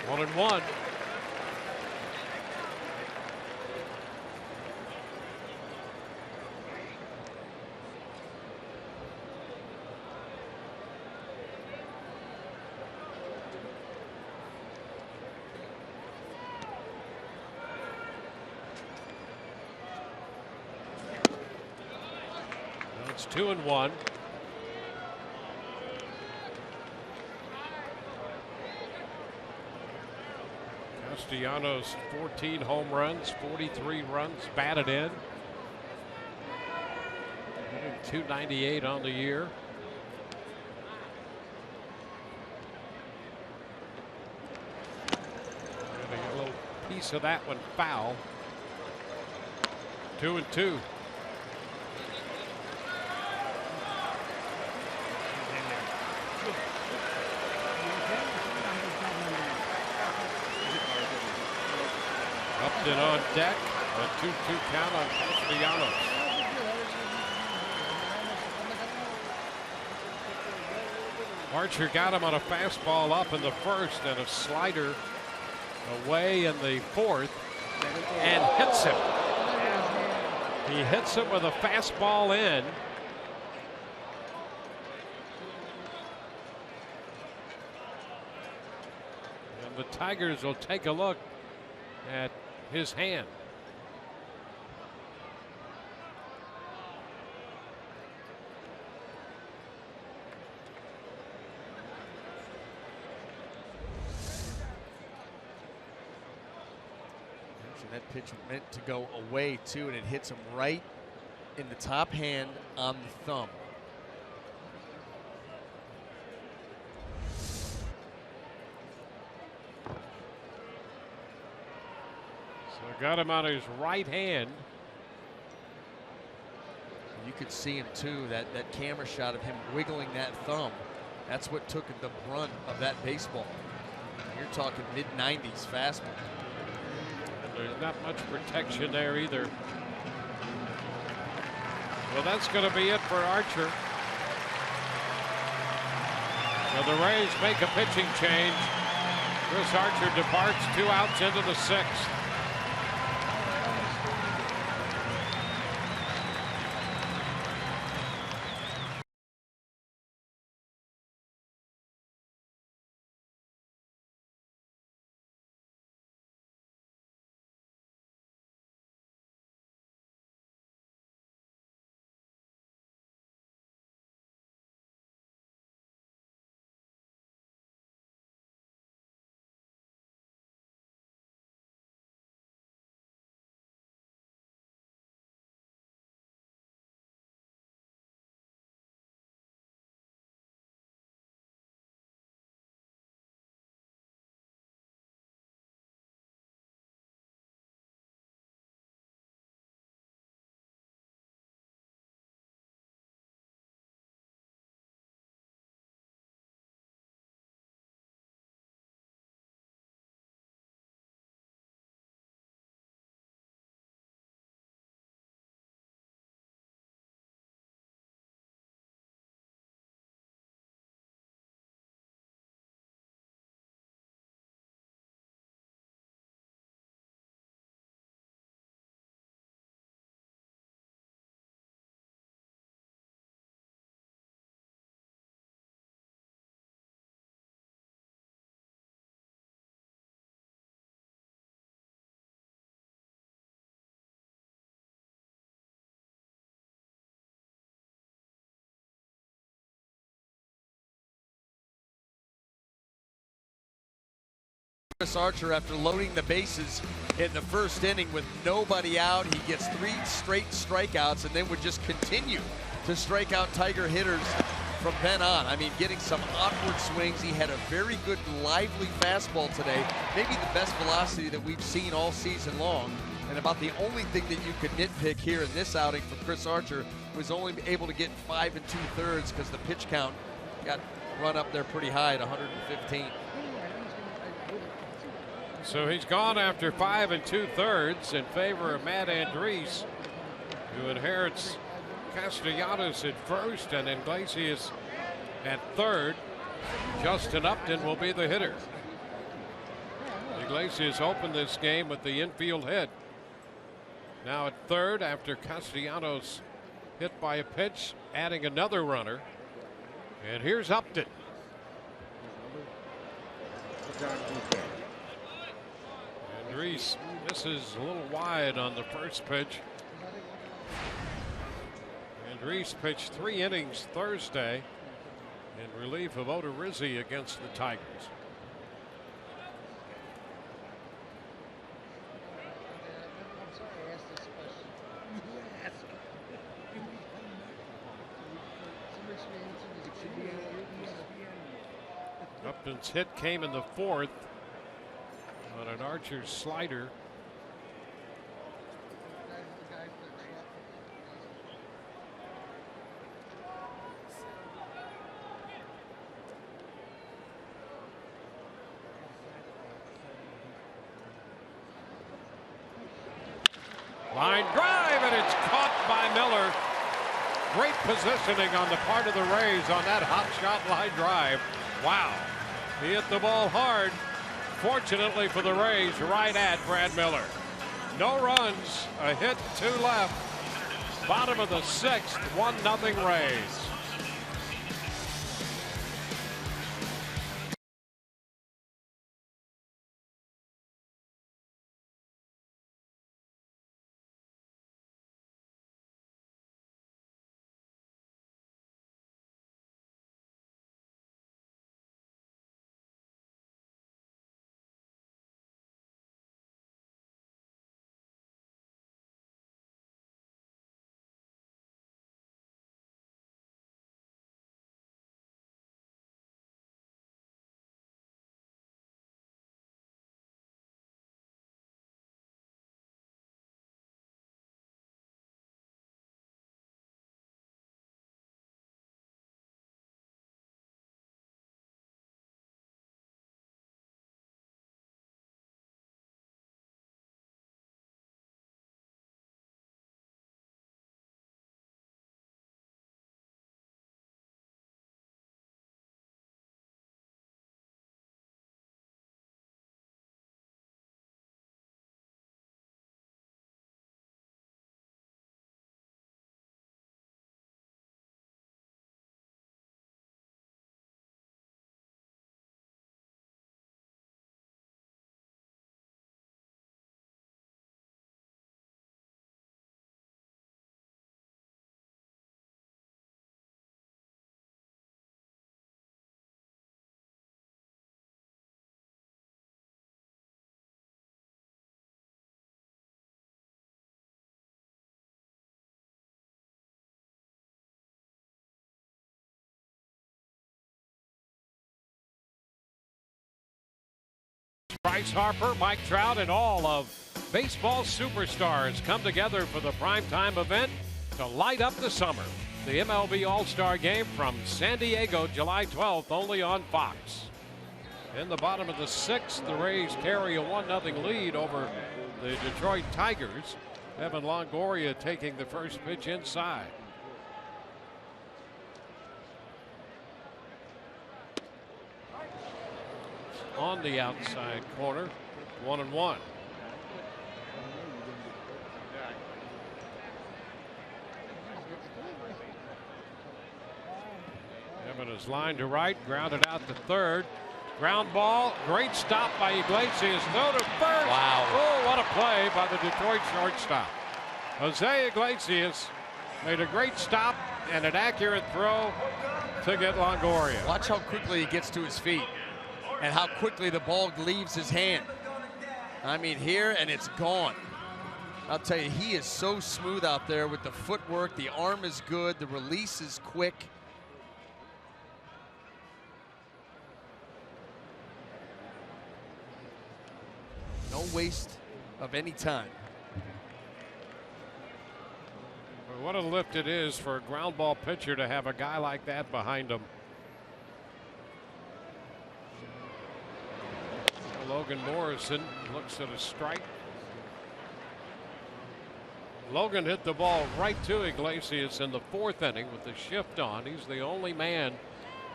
One and one. It's 2-1. Castellanos 14 home runs, 43 runs batted in. 298 on the year. Getting a little piece of that one foul. 2-2. Upton on deck. A 2-2 count on Castellanos. Archer got him on a fastball up in the first and a slider away in the fourth and hits him. He hits him with a fastball in. And the Tigers will take a look at his hand. That pitch meant to go away too, and it hits him right in the top hand on the thumb. So got him on his right hand. You could see him too, that camera shot of him wiggling that thumb. That's what took the brunt of that baseball. You're talking mid-90s fastball. There's not much protection there either. Well, that's going to be it for Archer. So the Rays make a pitching change. Chris Archer departs, 2 outs into the 6th. Chris Archer, after loading the bases in the first inning with nobody out, he gets 3 straight strikeouts and then would just continue to strike out Tiger hitters from then on. I mean, getting some awkward swings. He had a very good lively fastball today, maybe the best velocity that we've seen all season long. And about the only thing that you could nitpick here in this outing from Chris Archer was only able to get 5 2/3 because the pitch count got run up there pretty high at 115. So he's gone after 5 2/3 in favor of Matt Andriese, who inherits Castellanos at first and Iglesias at third. Justin Upton will be the hitter. Iglesias opened this game with the infield hit. Now at third after Castellanos hit by a pitch, adding another runner. And here's Upton. Andriese misses a little wide on the first pitch. Andriese pitched 3 innings Thursday in relief of Odorizzi against the Tigers. Upton's hit came in the 4th on an Archer slider. Line drive, and it's caught by Miller. Great positioning on the part of the Rays on that hot shot line drive. Wow. He hit the ball hard. Fortunately for the Rays, right at Brad Miller. No runs, a hit, 2 left. Bottom of the 6th, 1-0 Rays. Bryce Harper, Mike Trout, and all of baseball's superstars come together for the primetime event to light up the summer. The MLB All-Star Game from San Diego, July 12th, only on Fox. In the bottom of the 6th, the Rays carry a 1-0 lead over the Detroit Tigers. Evan Longoria taking the first pitch inside. On the outside corner, 1-1. Evan is lined to right, grounded out to third. Ground ball, great stop by Iglesias. Throw to first. Wow. Oh, what a play by the Detroit shortstop. Jose Iglesias made a great stop and an accurate throw to get Longoria. Watch how quickly he gets to his feet and how quickly the ball leaves his hand. I mean, here, and it's gone. I'll tell you, he is so smooth out there with the footwork. The arm is good. The release is quick. No waste of any time. What a lift it is for a ground ball pitcher to have a guy like that behind him. Logan Morrison looks at a strike. Logan hit the ball right to Iglesias in the 4th inning with the shift on. He's the only man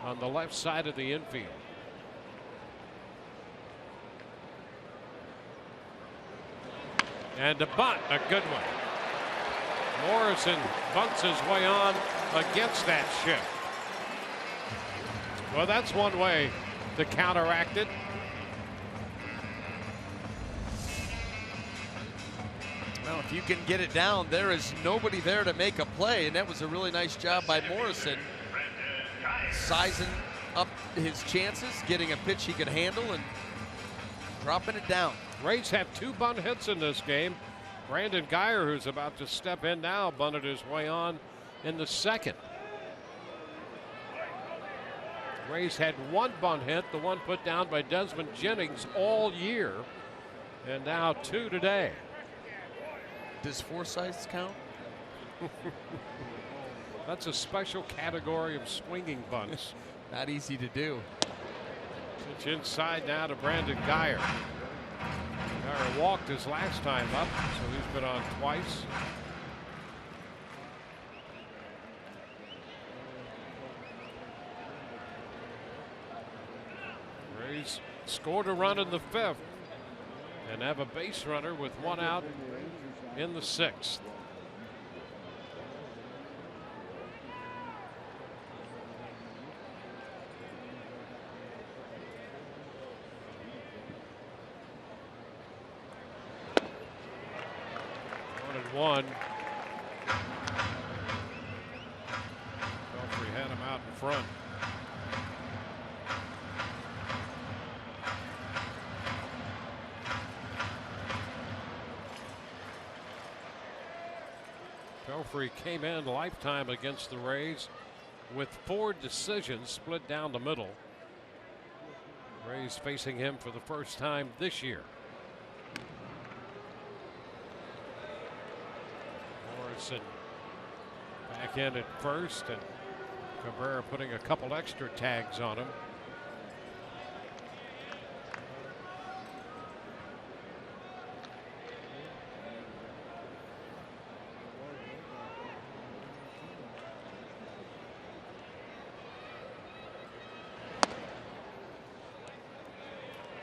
on the left side of the infield. And a bunt, a good one. Morrison bunts his way on against that shift. Well, that's one way to counteract it. Well, if you can get it down, there is nobody there to make a play, and that was a really nice job by Morrison, sizing up his chances, getting a pitch he could handle, and dropping it down. Rays have 2 bunt hits in this game. Brandon Geyer, who's about to step in now, bunted his way on in the 2nd. Rays had 1 bunt hit, the one put down by Desmond Jennings all year, and now 2 today. Does Forsythe count? That's a special category of swinging bunts. Not easy to do. Pitch inside now to Brandon Geyer. Geyer walked his last time up, so he's been on twice. Rays scored a run in the 5th and have a base runner with 1 out in the 6th. One. Belfry had him out in front. Belfry came in lifetime against the Rays with 4 decisions split down the middle. Rays facing him for the first time this year. Morrison back in at first, and Cabrera putting a couple extra tags on him.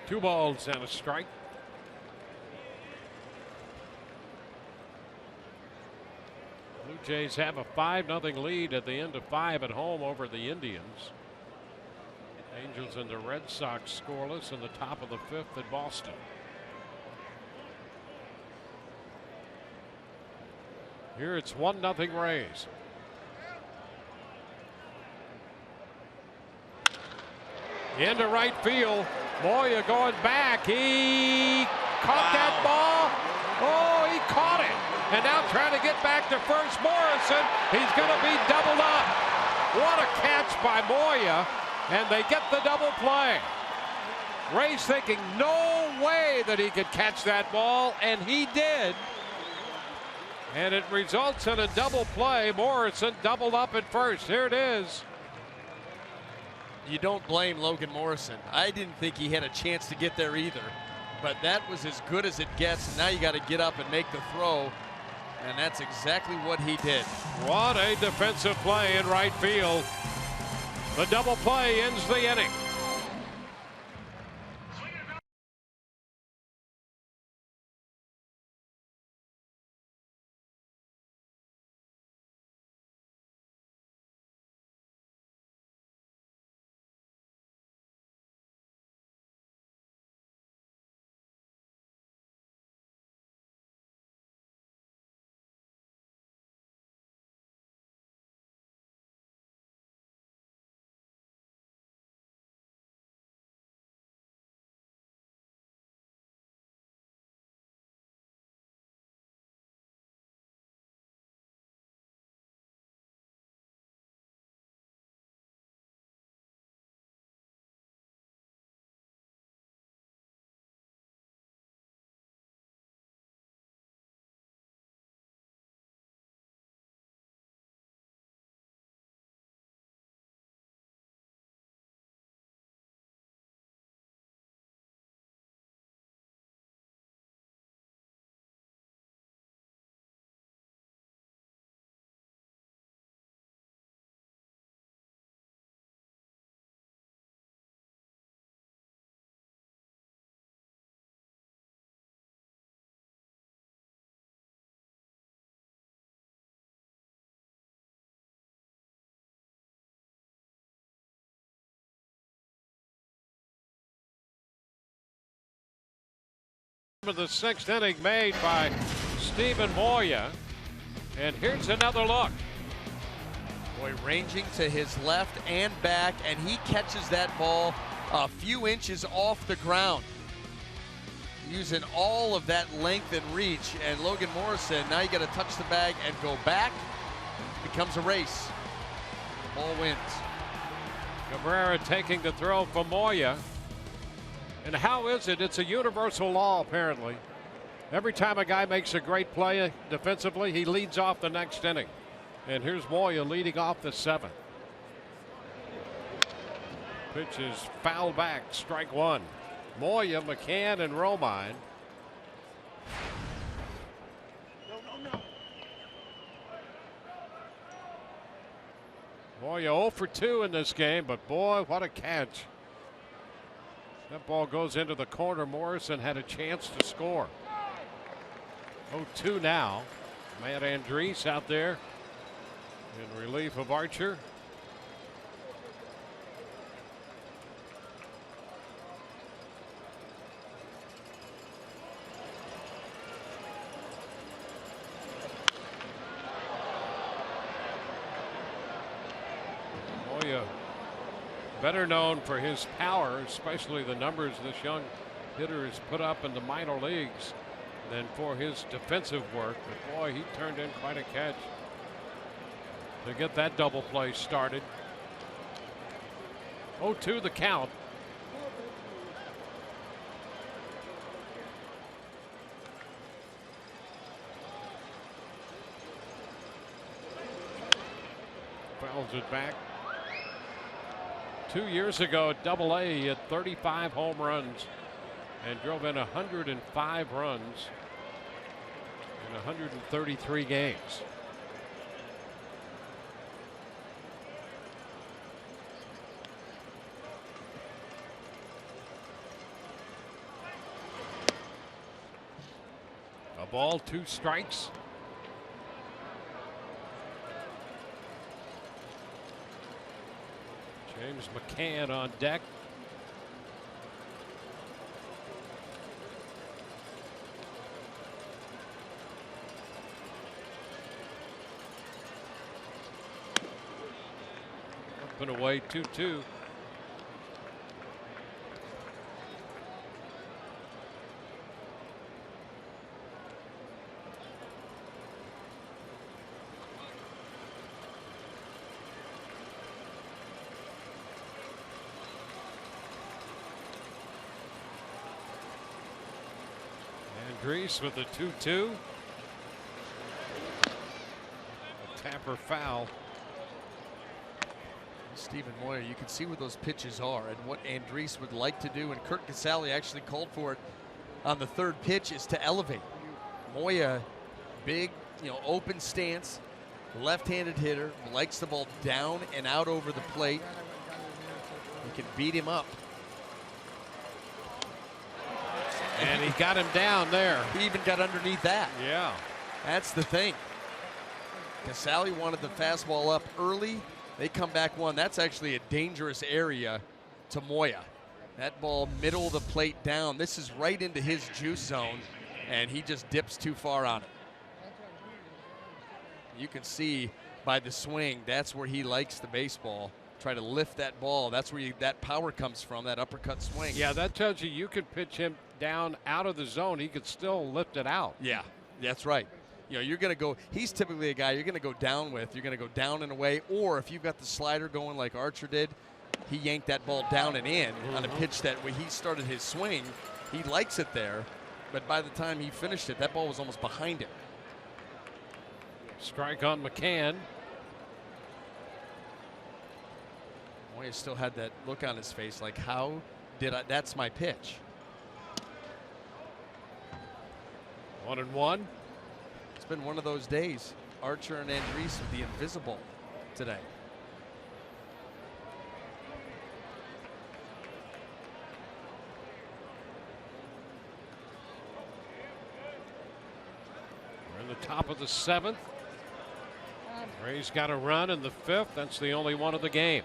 Two balls and a strike. Blue Jays have a 5-0 lead at the end of 5 at home over the Indians. Angels and the Red Sox scoreless in the top of the 5th at Boston. Here it's 1-0 Rays. Into right field. Moya going back. He caught that ball. Oh, he caught it. And now trying to get back to first. Morrison. He's going to be doubled up. What a catch by Moya. And they get the double play. Rays thinking no way that he could catch that ball, and he did. And it results in a double play. Morrison doubled up at first. Here it is. You don't blame Logan Morrison. I didn't think he had a chance to get there either, but that was as good as it gets. And now you got to get up and make the throw, and that's exactly what he did. What a defensive play in right field. The double play ends the inning. of the 6th inning made by Steven Moya. And here's another look. Boy, ranging to his left and back, and he catches that ball a few inches off the ground. Using all of that length and reach, and Logan Morrison, now you got to touch the bag and go back. Becomes a race. Ball wins. Cabrera taking the throw from Moya. And how is it? It's a universal law, apparently. Every time a guy makes a great play defensively, he leads off the next inning. And here's Moya leading off the 7th. Pitch is foul back, strike 1. Moya, McCann, and Romine. Moya 0 for 2 in this game, but boy, what a catch. That ball goes into the corner. Morrison had a chance to score. 0-2 now. Matt Andriese out there in relief of Archer. Moya, better known for his power, especially the numbers this young hitter has put up in the minor leagues, than for his defensive work. But boy, he turned in quite a catch to get that double play started. 0-2 the count. Fouls it back. 2 years ago at Double-A, he had 35 home runs and drove in 105 runs in 133 games. A ball, 2 strikes. James McCann on deck. Up and away, 2-2. Andriese with a 2-2. A tapper foul. Steven Moya, you can see where those pitches are and what Andriese would like to do, and Curt Casali actually called for it on the 3rd pitch, is to elevate. Moya, big, open stance, left-handed hitter, likes the ball down and out over the plate. You can beat him up. And he got him down there. He even got underneath that. Yeah. That's the thing. Casali wanted the fastball up early. They come back 1. That's actually a dangerous area to Moya. That ball middle of the plate down. This is right into his juice zone, and he just dips too far on it. You can see by the swing, that's where he likes the baseball. Try to lift that ball. That's where that power comes from, that uppercut swing. Yeah, that tells you can pitch him down out of the zone. He could still lift it out. Yeah, that's right. You're going to go, he's typically a guy you're going to go down with. You're going to go down and away, or if you've got the slider going like Archer did, he yanked that ball down and in on a pitch that when he started his swing, he likes it there, but by the time he finished it, that ball was almost behind him. Strike on McCann. Moya still had that look on his face like, how did I, that's my pitch. 1-1. It's been one of those days. Archer and Andriese with the invisible today. We're in the top of the 7th. Rays got a run in the 5th. That's the only one of the game.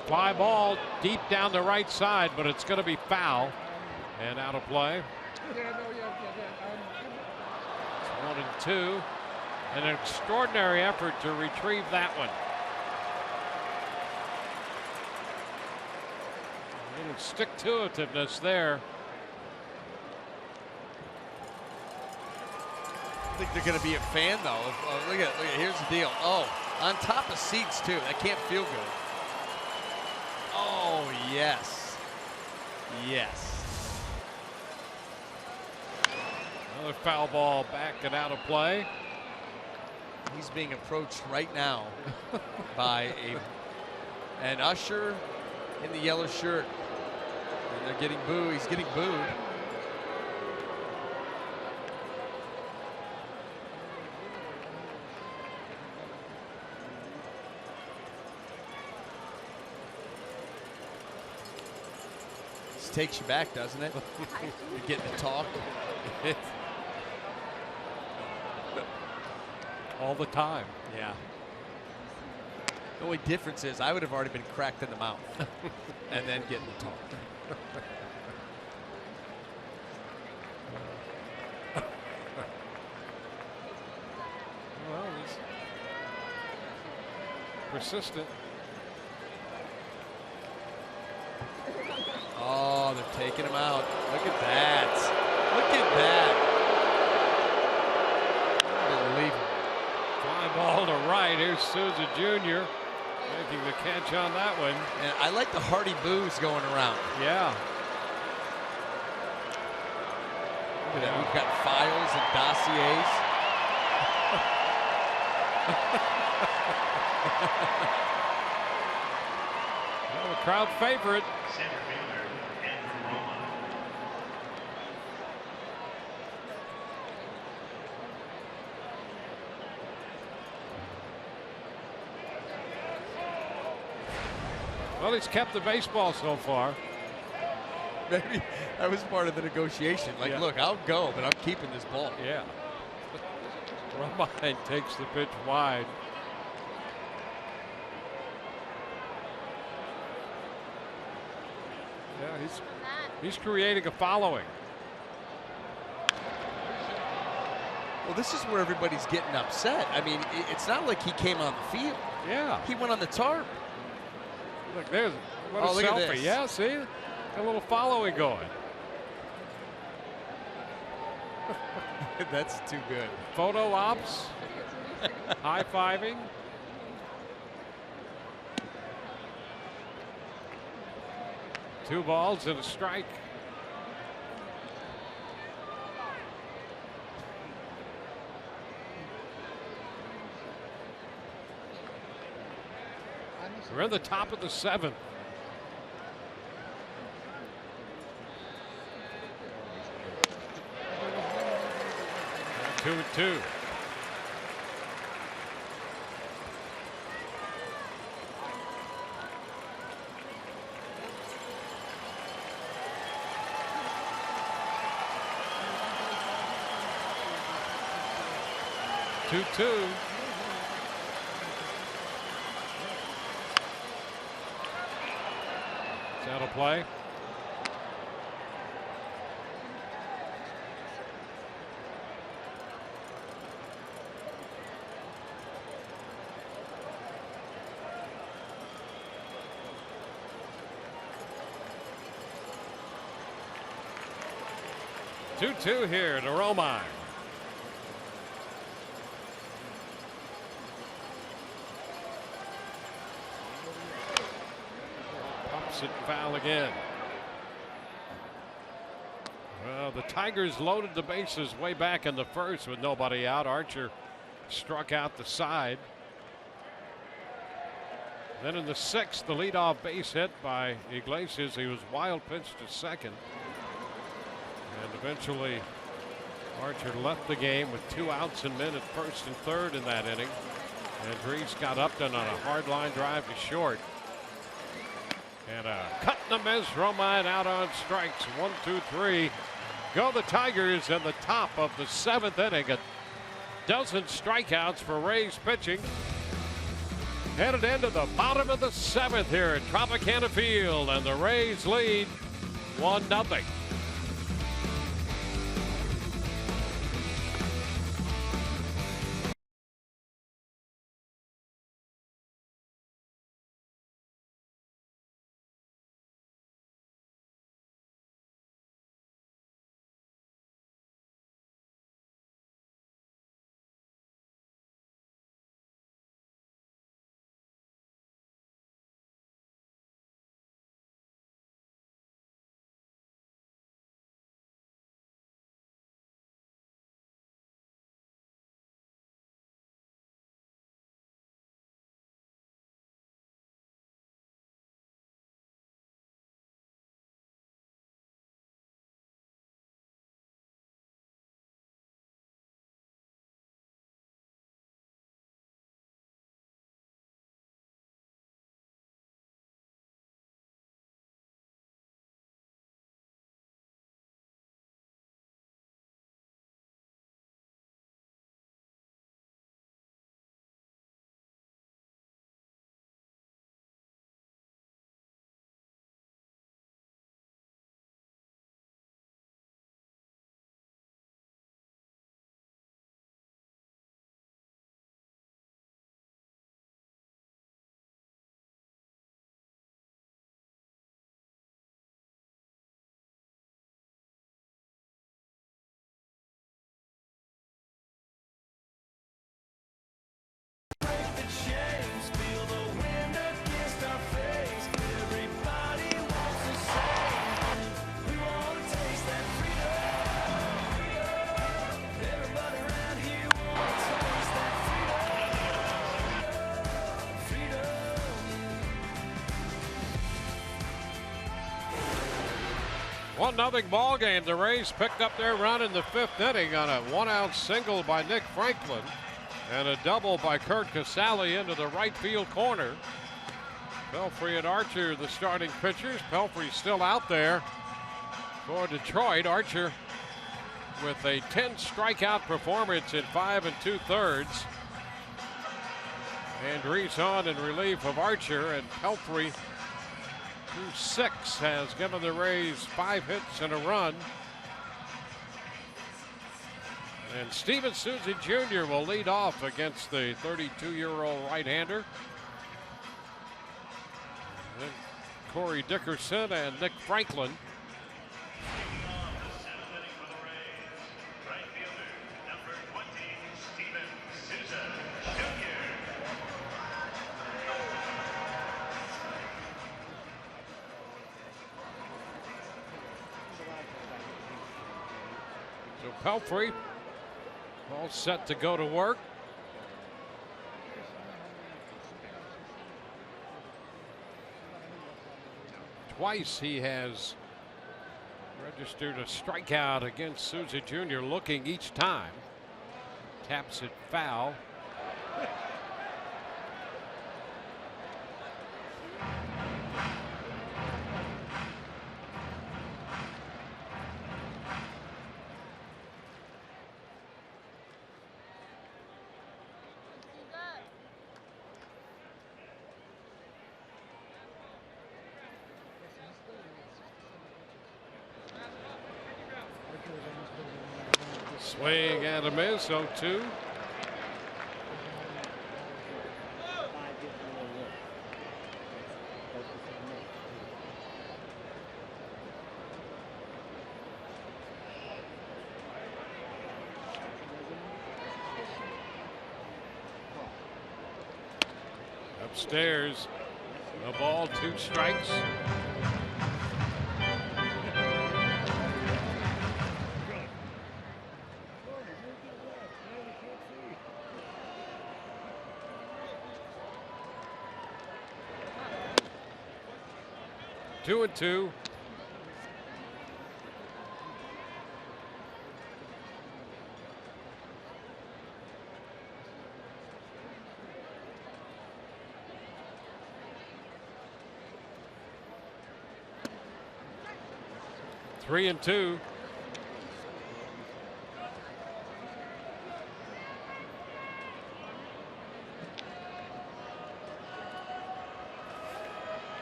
Fly ball deep down the right side, but it's going to be foul. And out of play. It's 1-2. And an extraordinary effort to retrieve that one. A little stick-to-itiveness there. I think they're going to be a fan, though. Look at, here's the deal. Oh, on top of seats, too. That can't feel good. Oh, yes. Yes. Another foul ball back and out of play. He's being approached right now by an usher in the yellow shirt. And they're getting booed. He's getting booed. This takes you back, doesn't it? You're getting to talk. All the time. Yeah. The only difference is I would have already been cracked in the mouth and then getting to talk. Well, he's persistent. Oh, they're taking him out. Look at that. Look at that. Unbelievable. Fly ball to right. Here's Souza Jr. making the catch on that one. And I like the hearty boos going around. Yeah. Look at that. We've got files and dossiers. Well, the crowd favorite. Well, he's kept the baseball so far. Maybe that was part of the negotiation. Like, Yeah. look, I'll go, but I'm keeping this ball. Yeah. Romine takes the pitch wide. Yeah, he's creating a following. Well, this is where everybody's getting upset. I mean, it's not like he came on the field. Yeah. He went on the tarp. Look, there's what a Look at selfie. this. Yeah, see? Got a little following going. That's too good. Photo ops. High-fiving. Two balls and a strike. We're in the top of the seventh. Two and two. Two. It's out of play. Two here to Romine. Pops it foul again. Well, the Tigers loaded the bases way back in the first with nobody out. Archer struck out the side. Then in the sixth, the leadoff base hit by Iglesias. He was wild pitched to second. And eventually Archer left the game with 2 outs and men at first and third in that inning. And Reese got Upton on a hard line drive to short. And a cut and a miss. Romine out on strikes. 1, 2, 3. Go the Tigers in the top of the seventh inning. A dozen strikeouts for Rays pitching. Headed into the bottom of the seventh here at Tropicana Field. And the Rays lead 1-0. 1-0 ball game. The Rays picked up their run in the 5th inning on a 1-out single by Nick Franklin and a double by Curt Casali into the right field corner. Pelfrey and Archer, the starting pitchers. Pelfrey still out there for Detroit. Archer with a 10 strikeout performance in 5 2/3. Andriese on in relief of Archer, and Pelfrey through 6 has given the Rays 5 hits and a run. And Steven Souza Jr. will lead off against the 32-year-old right-hander. Then Corey Dickerson and Nick Franklin. Pelfrey all set to go to work. Twice he has registered a strikeout against Souza Jr. Looking each time. Taps it foul. Swing and a miss, 0-2. Upstairs, a ball, 2 strikes. Two and 2. Three and 2.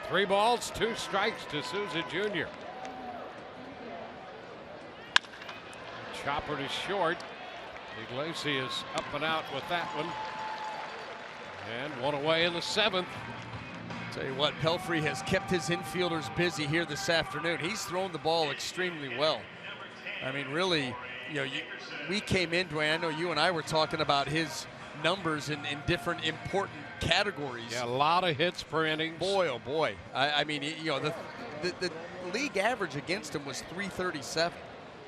Three balls, 2 strikes to Souza Jr. Chopper to short. Iglesias up and out with that one. And one away in the 7th. Tell you what, Pelfrey has kept his infielders busy here this afternoon. He's thrown the ball extremely well. I mean, really, you know, we came in, Dwayne, I know you and I were talking about his numbers in different important categories. Yeah, a lot of hits per inning. Boy, oh boy. I mean, you know, the league average against him was 337.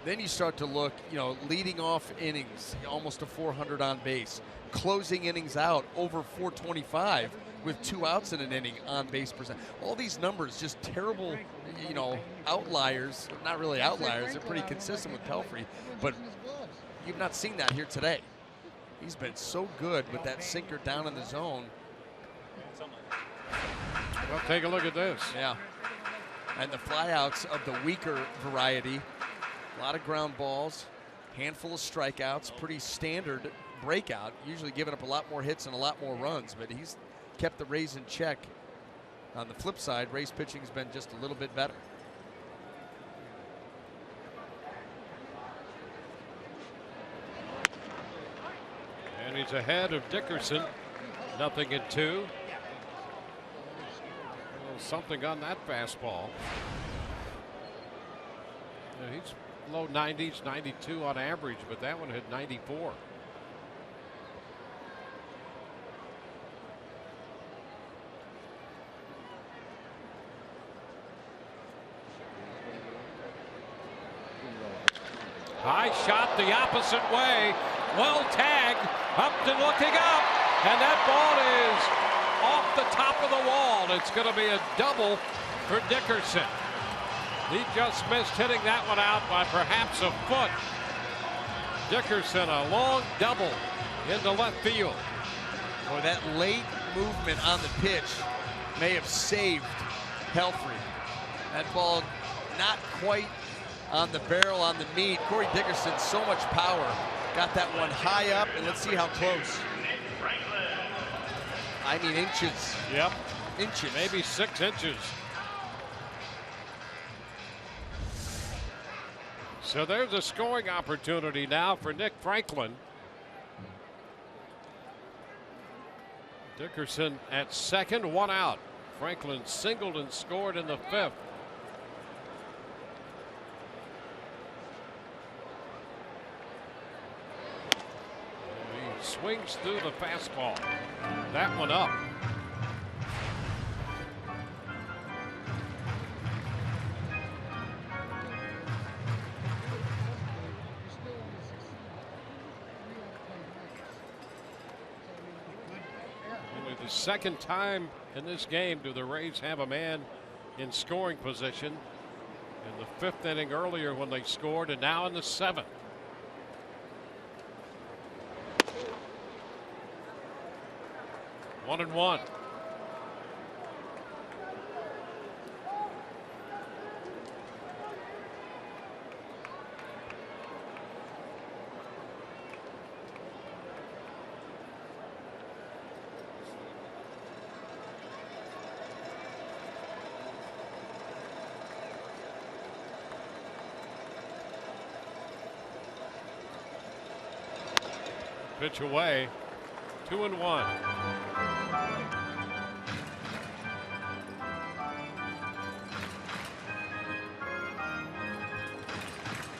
Then you start to look, you know, leading off innings, almost a 400 on base. Closing innings out, over 425 with 2 outs in an inning on base percent. All these numbers, just terrible, you know, outliers. Not really outliers. They're pretty consistent with Pelfrey. But you've not seen that here today. He's been so good with that sinker down in the zone. Well, take a look at this. Yeah. And the flyouts of the weaker variety. A lot of ground balls, handful of strikeouts, pretty standard breakout, usually giving up a lot more hits and a lot more runs, but he's kept the Rays in check. On the flip side, Rays pitching has been just a little bit better. And he's ahead of Dickerson. 0-2. Something on that fastball. Yeah, he's low 90s, 92 on average, but that one hit 94. High shot the opposite way. Well tagged. Upton looking up. And that ball is off the top of the wall. It's going to be a double for Dickerson. He just missed hitting that one out by perhaps a foot. Dickerson, a long double into left field. Boy, that late movement on the pitch may have saved Pelfrey. That ball not quite on the barrel, on the meat. Corey Dickerson, so much power. Got that one high up, and let's see how close. I mean inches. Yep. Inches. Maybe 6 inches. So there's a scoring opportunity now for Nick Franklin. Dickerson at second, 1 out. Franklin singled and scored in the 5th. He swings through the fastball. That one up. Only the second time in this game do the Rays have a man in scoring position. In the 5th inning earlier when they scored, and now in the 7th. One and one. Pitch away. 2 and 1.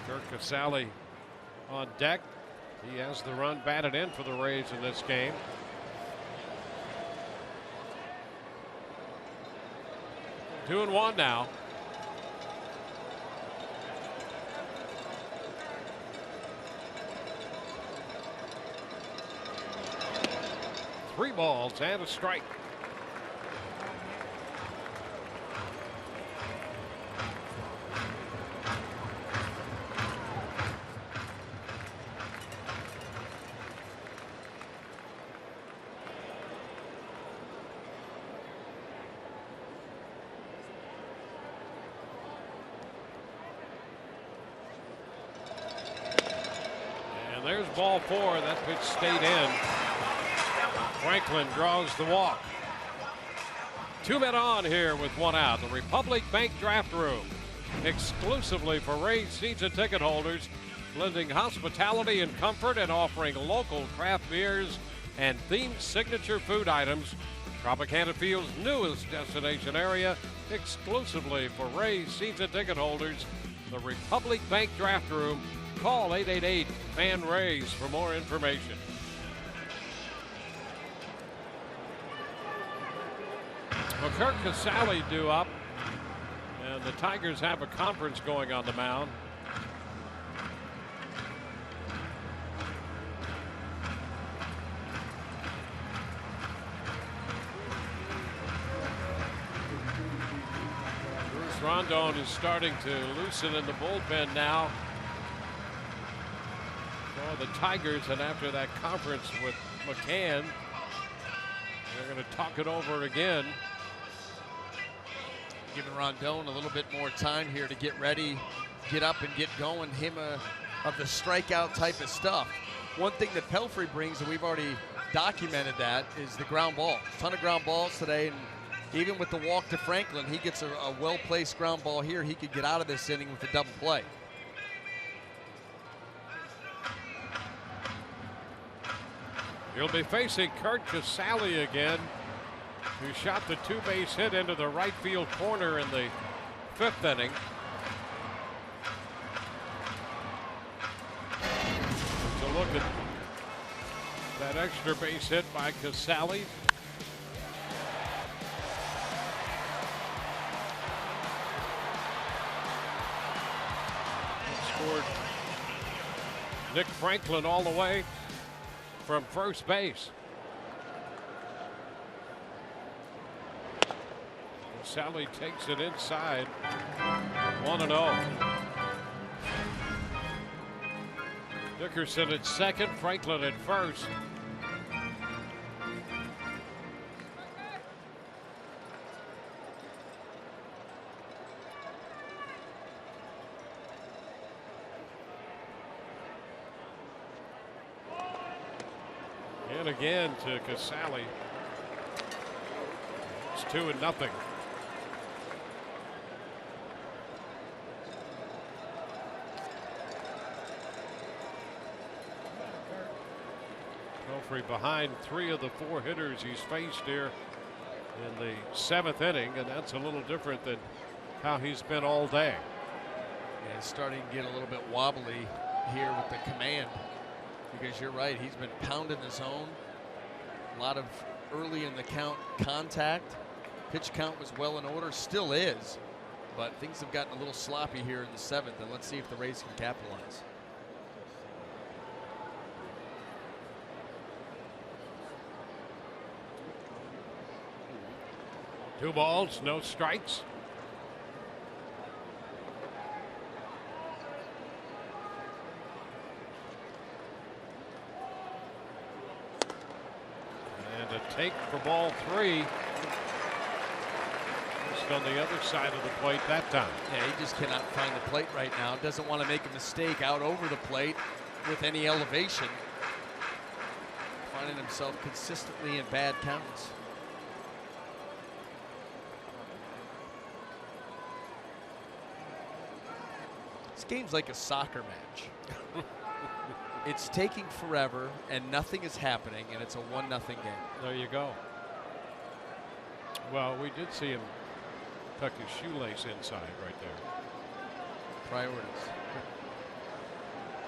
Kirk Casale on deck. He has the run batted in for the Rays in this game. Two and one now. Three balls and a strike. And there's ball 4. That pitch stayed in. Franklin draws the walk. 2 men on here with 1 out. The Republic Bank Draft Room, exclusively for Rays season ticket holders, blending hospitality and comfort and offering local craft beers and themed signature food items. Tropicana Field's newest destination area, exclusively for Rays season ticket holders. The Republic Bank Draft Room. Call 888-FAN-RAYS for more information. Well, Kirk Casale due up, and the Tigers have a conference going on the mound. Bruce Rondon is starting to loosen in the bullpen now for the Tigers, and after that conference with McCann, they're going to talk it over again. Giving Rondon a little bit more time here to get ready, get up and get going. Him of the strikeout type of stuff. One thing that Pelfrey brings, and we've already documented that, is the ground ball. A ton of ground balls today, and even with the walk to Franklin, he gets a well-placed ground ball here. He could get out of this inning with a double play. He'll be facing Kirk Casale again, who shot the 2-base hit into the right field corner in the 5th inning. So look at that extra base hit by Casale. Scored Nick Franklin all the way from first base. Casale takes it inside. 1-0. Dickerson at second, Franklin at first. And again to Casale. It's 2-0. Pelfrey behind 3 of the 4 hitters he's faced here in the 7th inning, and that's a little different than how he's been all day. Yeah, he's starting to get a little bit wobbly here with the command, because you're right, he's been pounding the zone. A lot of early in the count contact. Pitch count was well in order, still is, but things have gotten a little sloppy here in the 7th, and let's see if the Rays can capitalize. Two balls, no strikes. And a take for ball 3. Just on the other side of the plate that time. Yeah, he just cannot find the plate right now. Doesn't want to make a mistake out over the plate with any elevation. Finding himself consistently in bad counts. This game's like a soccer match. It's taking forever and nothing is happening, and it's a 1-0 game. There you go. Well, we did see him tuck his shoelace inside right there. Priorities.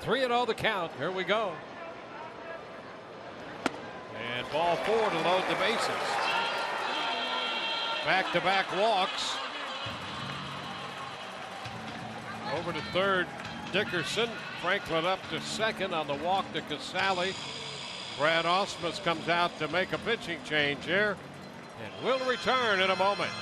3-0 the count. Here we go. And ball 4 to load the bases. Back-to-back walks. Over to third, Dickerson. Franklin up to second on the walk to Casale. Brad Ausmus comes out to make a pitching change here, and will return in a moment.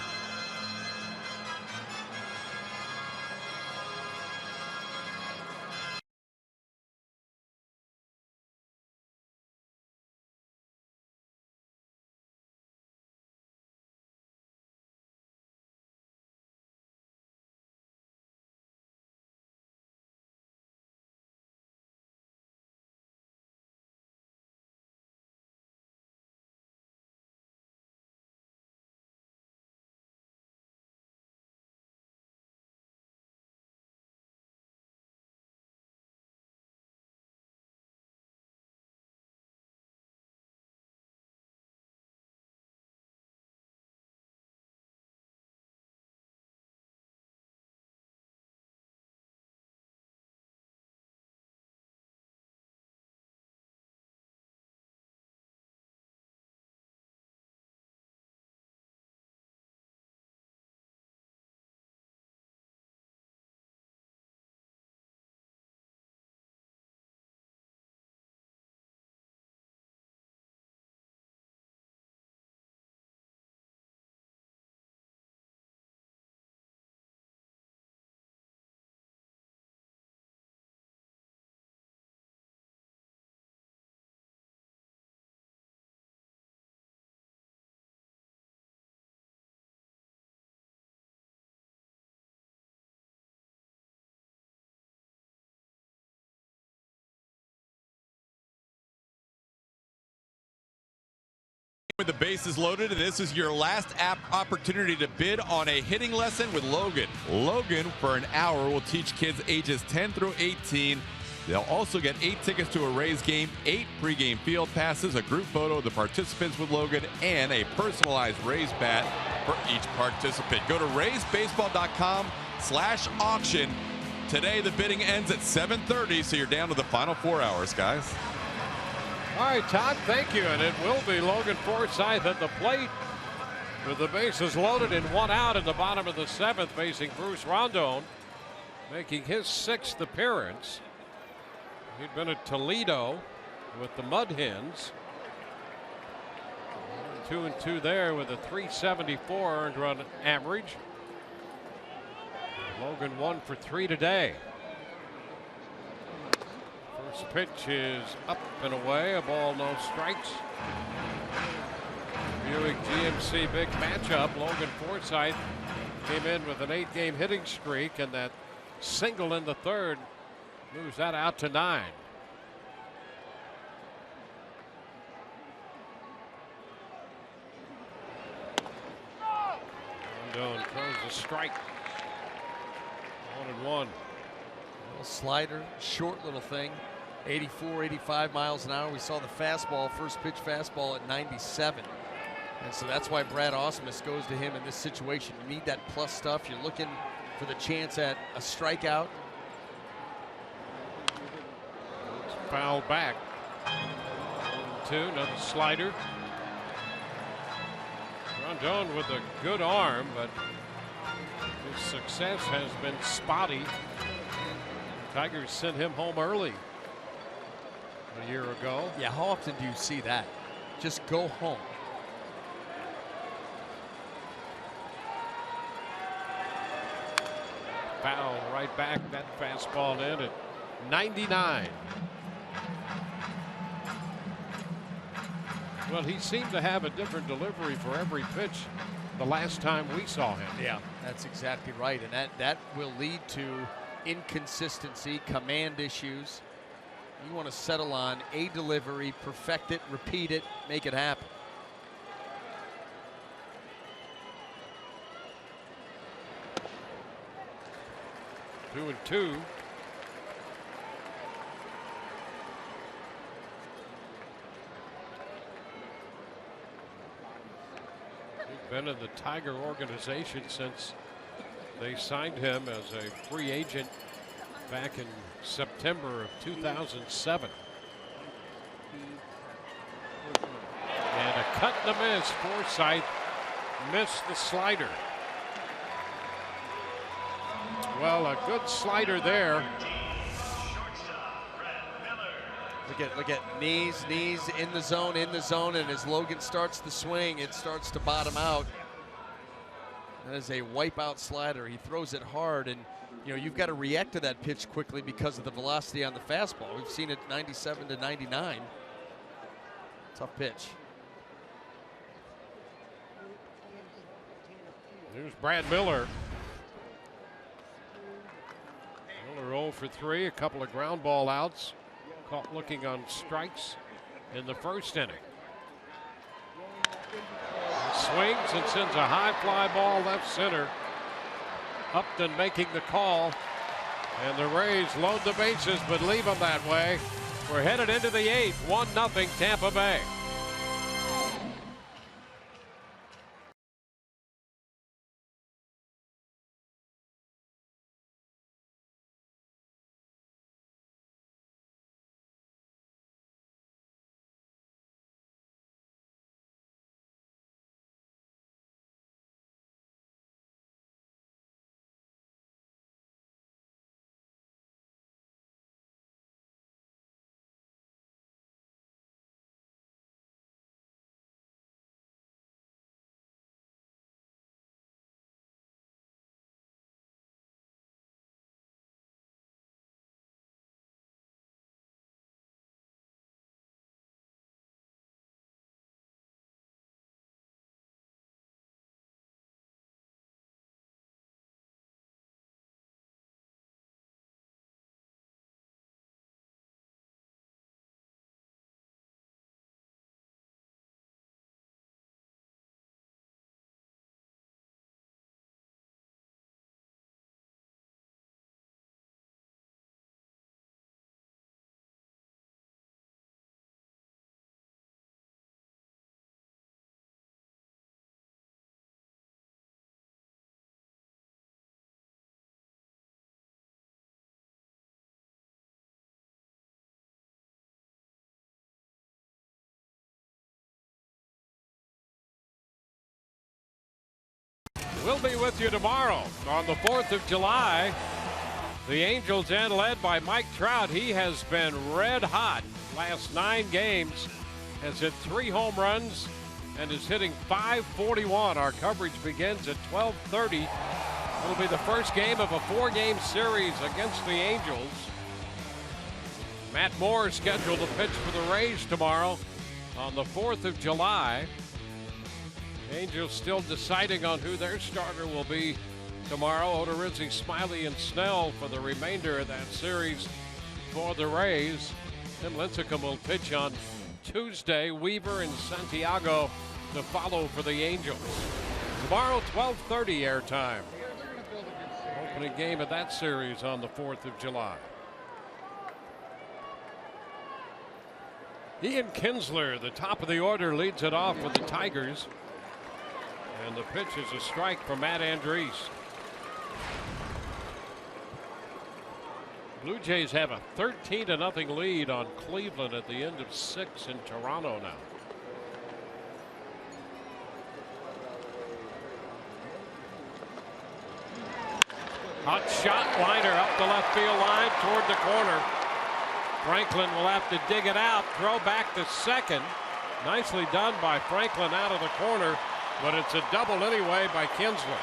With the bases loaded, and this is your last opportunity to bid on a hitting lesson with Logan. Logan, for an hour, will teach kids ages 10 through 18. They'll also get 8 tickets to a Rays game, 8 pregame field passes, a group photo of the participants with Logan, and a personalized Rays bat for each participant. Go to raysbaseball.com/auction. Today, the bidding ends at 7:30, so you're down to the final 4 hours, guys. All right, Todd, thank you. And it will be Logan Forsythe at the plate with the bases loaded and 1 out in the bottom of the 7th, facing Bruce Rondon, making his 6th appearance. He'd been at Toledo with the Mud Hens. 2-2 there with a 374 earned run average. Logan 1 for 3 today. First pitch is up and away, a ball, no strikes. Buick GMC big matchup. Logan Forsythe came in with an 8-game hitting streak, and that single in the third moves that out to 9. Rondon throws a strike. 1-1. Little slider, short little thing. 84, 85 miles an hour. We saw the fastball, first pitch fastball at 97. And so that's why Brad Ausmus goes to him in this situation. You need that plus stuff. You're looking for the chance at a strikeout. It's fouled back. 1-2, another slider. Rondon with a good arm, but his success has been spotty. Tigers sent him home early a year ago. Yeah, how often do you see that? Just go home. Foul right back, that fastball in at 99. Well, he seemed to have a different delivery for every pitch the last time we saw him. Yeah, that's exactly right. And that will lead to inconsistency, command issues. You want to settle on a delivery, perfect it, repeat it, make it happen. Two and two. He's been in the Tiger organization since they signed him as a free agent back in September of 2007. And a cut and a miss. Forsythe missed the slider. Well, a good slider there. Look at knees in the zone, and as Logan starts the swing, it starts to bottom out. That is a wipeout slider. He throws it hard, and you've got to react to that pitch quickly because of the velocity on the fastball. We've seen it 97 to 99. Tough pitch. Here's Brad Miller. Miller 0 for 3, a couple of ground ball outs. Caught looking on strikes in the first inning. He swings and sends a high fly ball left center. Upton making the call. And the Rays load the bases but leave them that way. We're headed into the 8th, 1-0 Tampa Bay. We'll be with you tomorrow on the 4th of July. The Angels end led by Mike Trout. He has been red hot. Last 9 games has hit 3 home runs and is hitting .541. Our coverage begins at 12:30 It'll be the first game of a 4-game series against the Angels. Matt Moore is scheduled to pitch for the Rays tomorrow on the 4th of July. Angels still deciding on who their starter will be tomorrow. Odorizzi, Smiley, and Snell for the remainder of that series for the Rays. Tim Lincecum will pitch on Tuesday. Weaver and Santiago to follow for the Angels. Tomorrow, 12:30 airtime. Opening game of that series on the 4th of July. Ian Kinsler, the top of the order, leads it off with the Tigers. And the pitch is a strike for Matt Andriese. Blue Jays have a 13-0 lead on Cleveland at the end of 6 in Toronto now. Hot shot, liner up the left field line toward the corner. Franklin will have to dig it out, throw back to second. Nicely done by Franklin out of the corner, but it's a double anyway by Kinsler.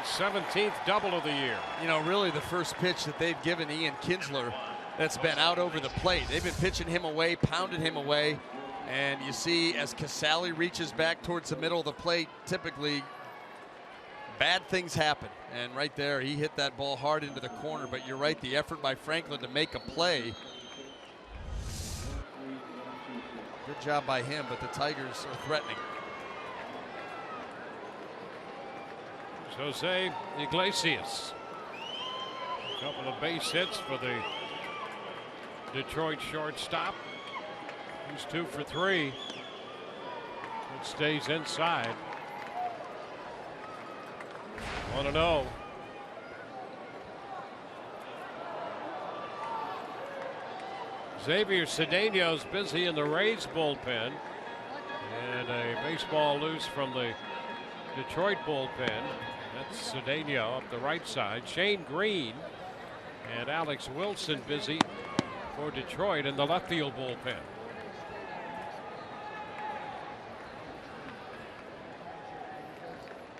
His 17th double of the year. You know, really the first pitch that they've given Ian Kinsler that's been out over the plate. They've been pitching him away, pounding him away, and you see as Casali reaches back towards the middle of the plate, typically bad things happen. And right there, he hit that ball hard into the corner, but you're right, the effort by Franklin to make a play. Good job by him, but the Tigers are threatening. Jose Iglesias. A couple of base hits for the Detroit shortstop. He's 2 for 3. It stays inside. 1-0. Xavier Cedeno's busy in the Rays bullpen. And a baseball loose from the Detroit bullpen. That's Cedeno up the right side. Shane Green and Alex Wilson busy for Detroit in the left field bullpen.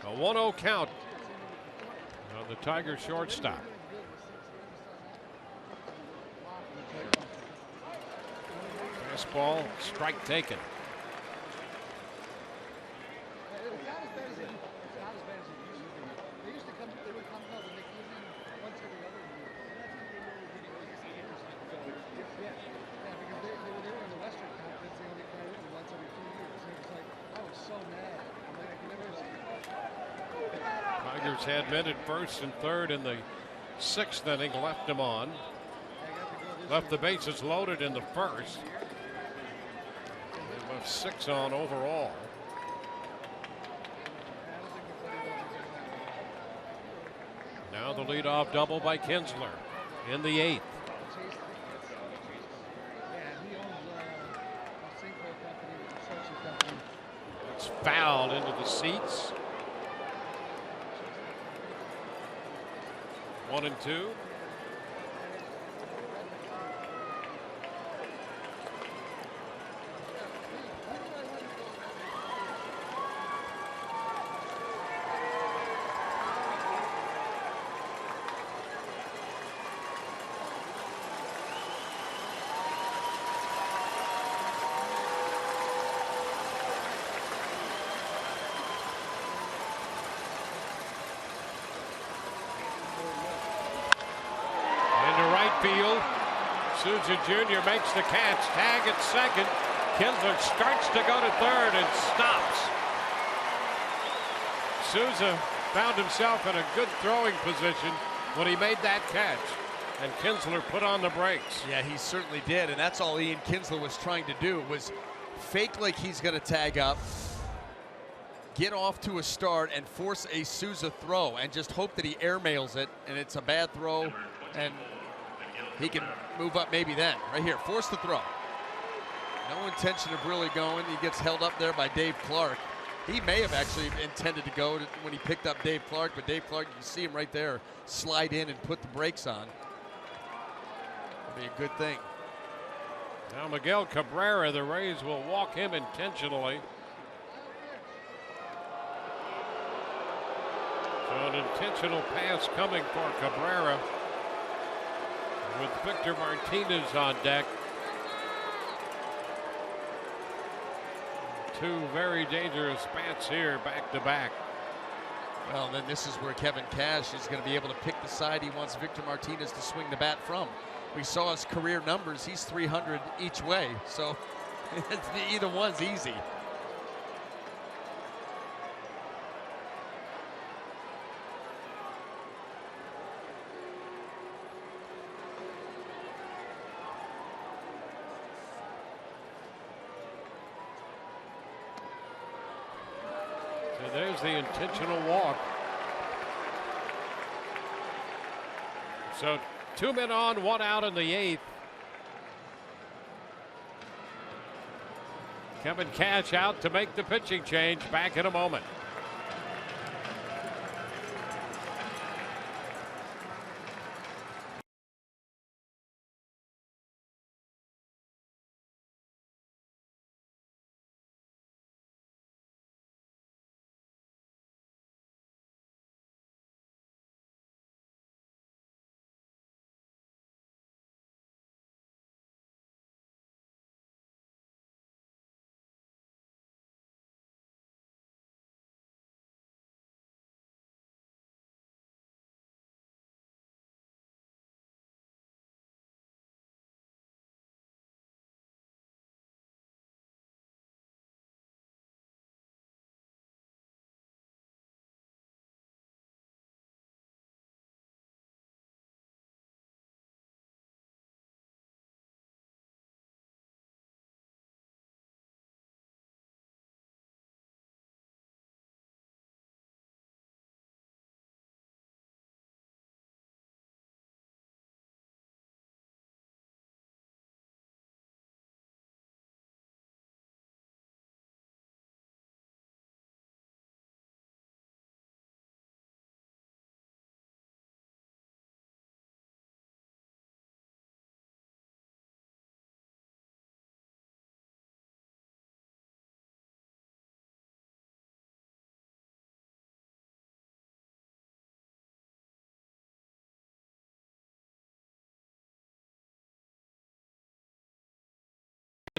A 1-0 count on the Tigers shortstop. Fastball, strike taken. Tigers had men at first and third in the 6th inning, left them on. Left the bases loaded in the first. They left 6 on overall. Now the leadoff double by Kinsler in the 8th. It's fouled into the seats. 1-2. Field. Souza Jr. makes the catch. Tag at second. Kinsler starts to go to third and stops. Souza found himself in a good throwing position when he made that catch. And Kinsler put on the brakes. Yeah, he certainly did. And that's all Ian Kinsler was trying to do, was fake like he's going to tag up, get off to a start, and force a Souza throw, and just hope that he airmails it, and it's a bad throw, and he can move up maybe then. Right here, force the throw. No intention of really going. He gets held up there by Dave Clark. He may have actually intended to go when he picked up Dave Clark, but Dave Clark, you can see him right there, slide in and put the brakes on. That'd be a good thing. Now Miguel Cabrera, the Rays will walk him intentionally. An intentional pass coming for Cabrera with Victor Martinez on deck. Two very dangerous bats here back to back. Well, then this is where Kevin Cash is going to be able to pick the side he wants Victor Martinez to swing the bat from. We saw his career numbers. He's 300 each way, so either one's easy. So there's the intentional walk. So 2 men on, 1 out in the 8th. Kevin Cash out to make the pitching change. Back in a moment.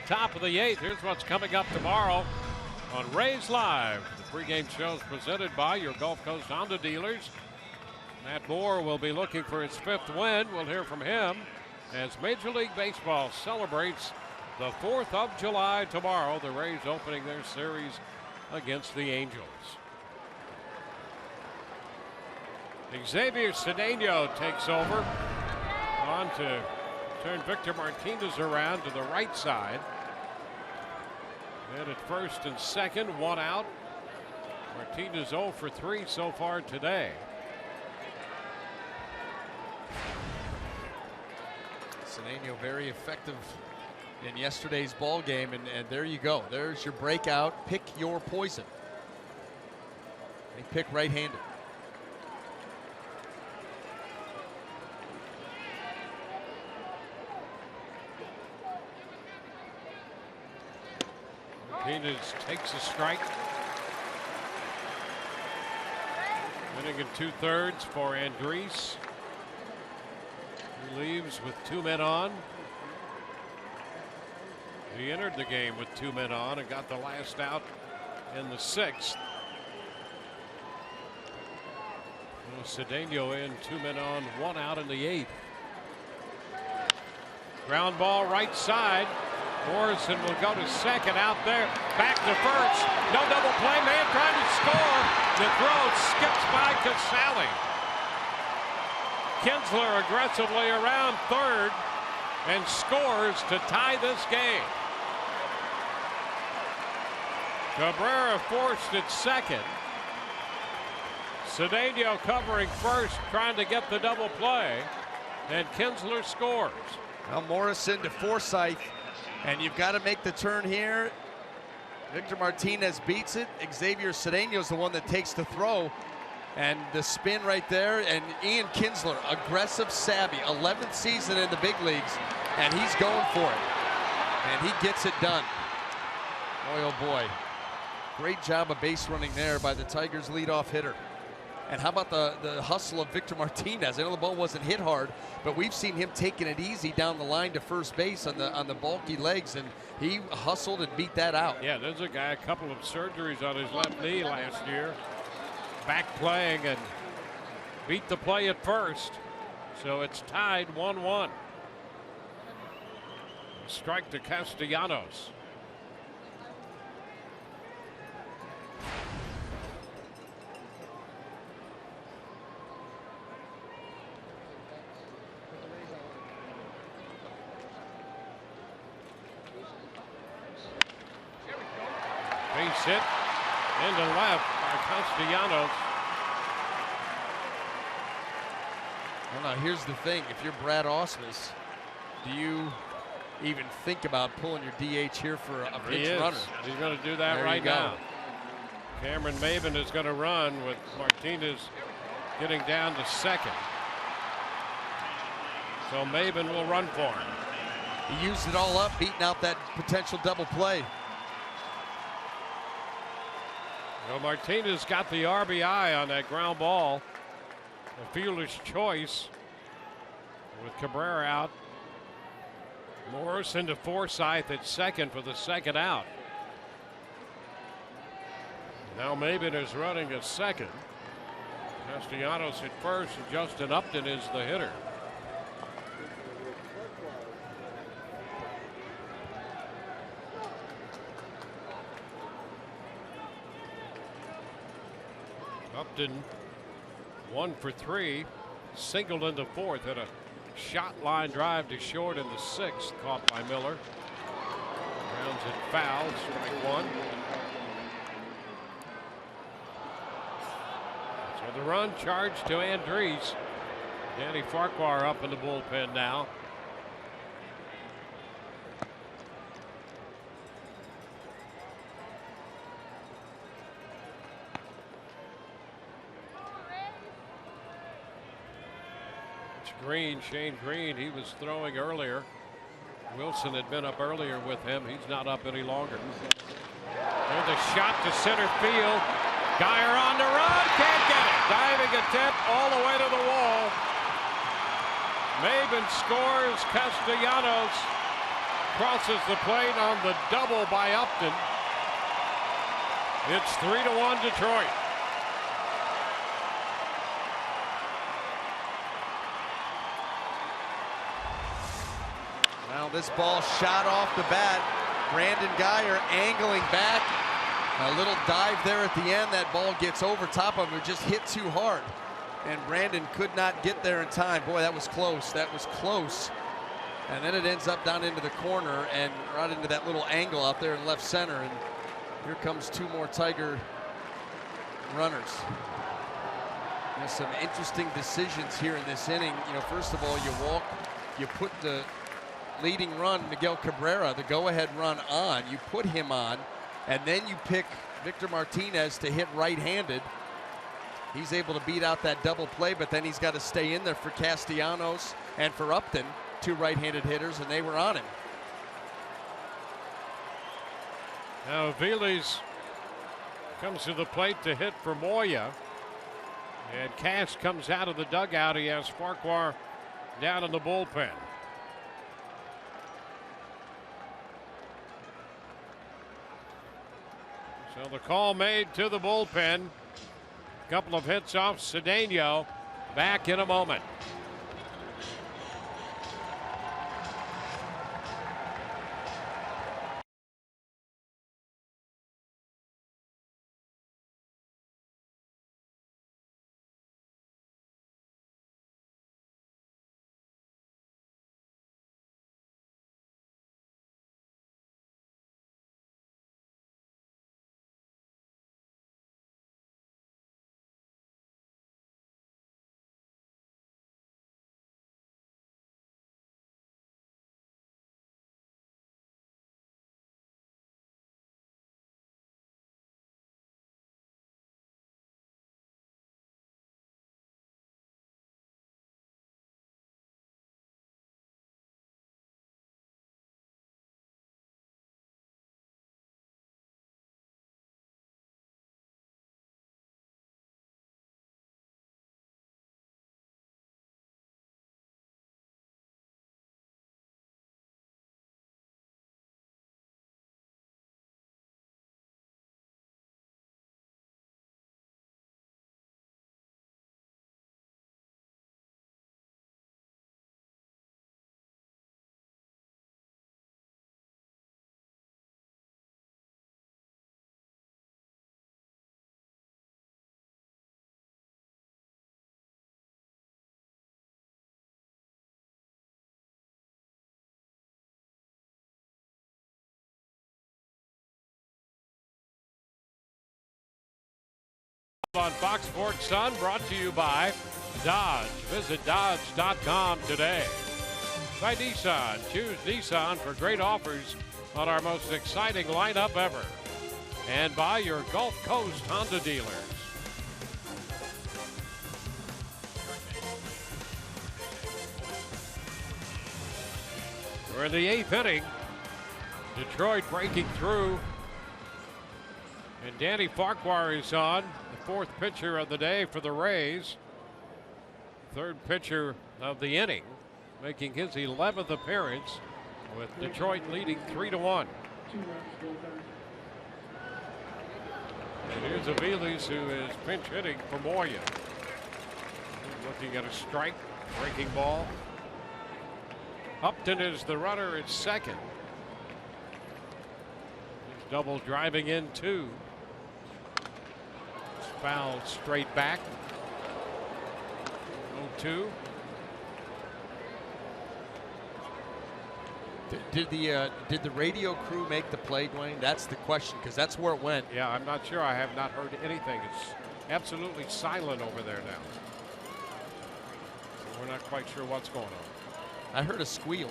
Top of the 8th. Here's what's coming up tomorrow on Rays Live. The pregame show is presented by your Gulf Coast Honda dealers. Matt Moore will be looking for his 5th win. We'll hear from him as Major League Baseball celebrates the 4th of July tomorrow. The Rays opening their series against the Angels. Xavier Cedeno takes over. On to turn Victor Martinez around to the right side. And at first and second, 1 out. Martinez 0 for 3 so far today. Cedeno very effective in yesterday's ball game, and there you go. There's your breakout. Pick your poison. They pick right-handed. Martinez takes a strike. Inning in 2/3 for Andres. He leaves with 2 men on. He entered the game with 2 men on and got the last out in the 6th. Cedeno in, 2 men on, 1 out in the 8th. Ground ball right side. Morrison will go to second out there. Back to first. No double play. Man trying to score. The throw skips by Casale. Kinsler aggressively around third and scores to tie this game. Cabrera forced at second. Cedeno covering first, trying to get the double play. And Kinsler scores. Now Morrison to Forsythe. And you've got to make the turn here. Victor Martinez beats it. Xavier Cedeno is the one that takes the throw. And the spin right there. And Ian Kinsler, aggressive, savvy, 11th season in the big leagues. And he's going for it. And he gets it done. Boy, oh boy. Great job of base running there by the Tigers' leadoff hitter. And how about the hustle of Victor Martinez? I know the ball wasn't hit hard, but we've seen him taking it easy down the line to first base on the bulky legs, and he hustled and beat that out. Yeah, there's a guy, a couple of surgeries on his left knee last year. Back playing and beat the play at first. So it's tied 1-1. Strike to Castellanos. Base hit into left by Castellanos. Well, now here's the thing. If you're Brad Ausmus, do you even think about pulling your DH here for a pinch runner? He's going to do that right now. Cameron Maybin is going to run with Martinez getting down to second. So Maybin will run for him. He used it all up, beating out that potential double play. Well, Martinez got the RBI on that ground ball. A fielder's choice with Cabrera out. Morris into Forsythe at second for the second out. Now Maybin is running at second. Castellanos at first, and Justin Upton is the hitter. Upton 1 for 3, singled in the fourth, had a shot line drive to short in the sixth, caught by Miller. Grounds it foul, strike one. So the run charged to Andriese. Danny Farquhar up in the bullpen now. Green, Shane Green, he was throwing earlier. Wilson had been up earlier with him. He's not up any longer. There's a shot to center field. Geyer on the run, can't get it. Diving attempt all the way to the wall. Maybin scores. Castellanos crosses the plate on the double by Upton. It's 3-1 Detroit. This ball shot off the bat. Brandon Geyer angling back. A little dive there at the end. That ball gets over top of him. Just hit too hard. And Brandon could not get there in time. Boy, that was close. That was close. And then it ends up down into the corner and right into that little angle out there in left center. And here comes two more Tiger runners. There's some interesting decisions here in this inning. You know, first of all, you put the leading run, Miguel Cabrera, the go-ahead run on. You put him on, and then you pick Victor Martinez to hit right-handed. He's able to beat out that double play, but then he's got to stay in there for Castellanos and for Upton, two right-handed hitters, and they were on him. Now Aviles comes to the plate to hit for Moya, and Cass comes out of the dugout. He has Farquhar down in the bullpen. So the call made to the bullpen. A couple of hits off Cedeno. Back in a moment. On Fox Sports Sun, brought to you by Dodge. Visit Dodge.com today. By Nissan. Choose Nissan for great offers on our most exciting lineup ever. And by your Gulf Coast Honda dealers. We're in the 8th inning. Detroit breaking through. And Danny Farquhar is on, the 4th pitcher of the day for the Rays. 3rd pitcher of the inning, making his 11th appearance, with Detroit leading 3-1. And here's Aviles, who is pinch hitting for Moya. Looking at a strike, breaking ball. Upton is the runner at second. He's double driving in 2. Foul straight back. 0-2. Did the radio crew make the play, Dwayne? That's the question, because that's where it went. Yeah, I'm not sure. I have not heard anything. It's absolutely silent over there now. So we're not quite sure what's going on. I heard a squeal.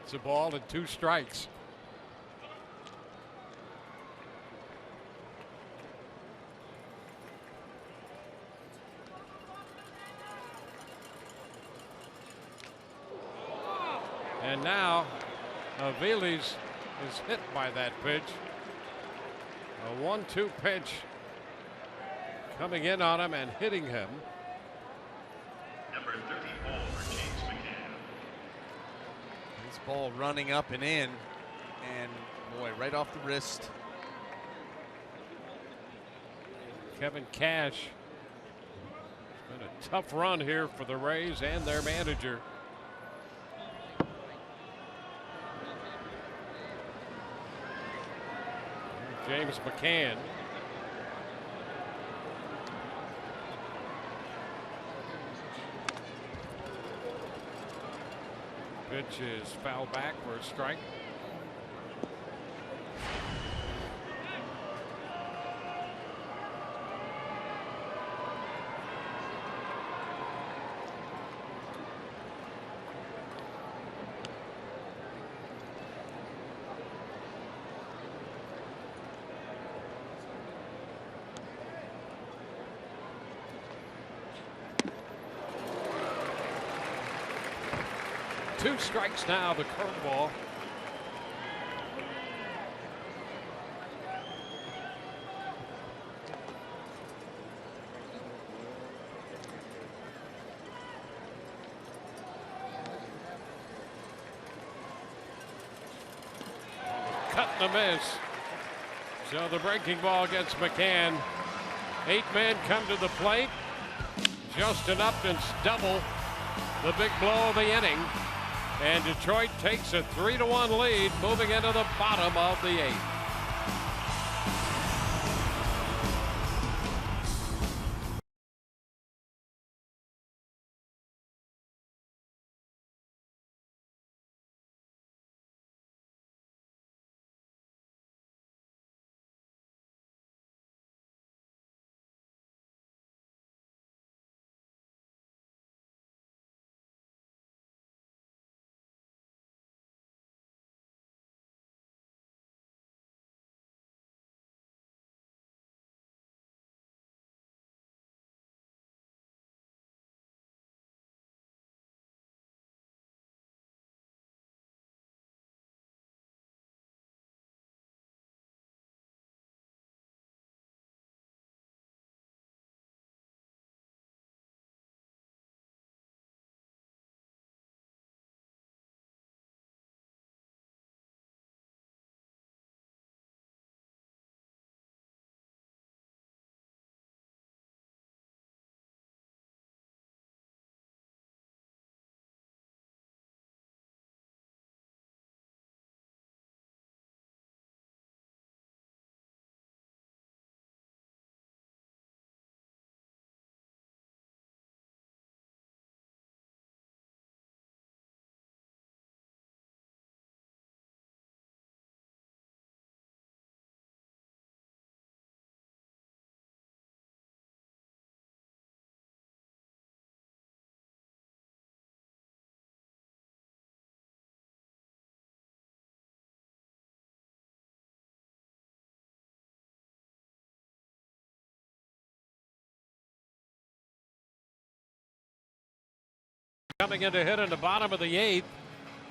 It's a ball and 2 strikes. And now Aviles is hit by that pitch. A 1-2 pitch coming in on him and hitting him. Number 34, James McCann. This ball running up and in, and boy, right off the wrist. Kevin Cash. It's been a tough run here for the Rays and their manager. James McCann. Pitch is foul back for a strike. Two strikes now, the curveball. Cut and a miss. So the breaking ball gets McCann. 8 men come to the plate. Justin Upton's double, the big blow of the inning. And Detroit takes a 3-1 lead, moving into the bottom of the 8th. Coming in to hit in the bottom of the 8th.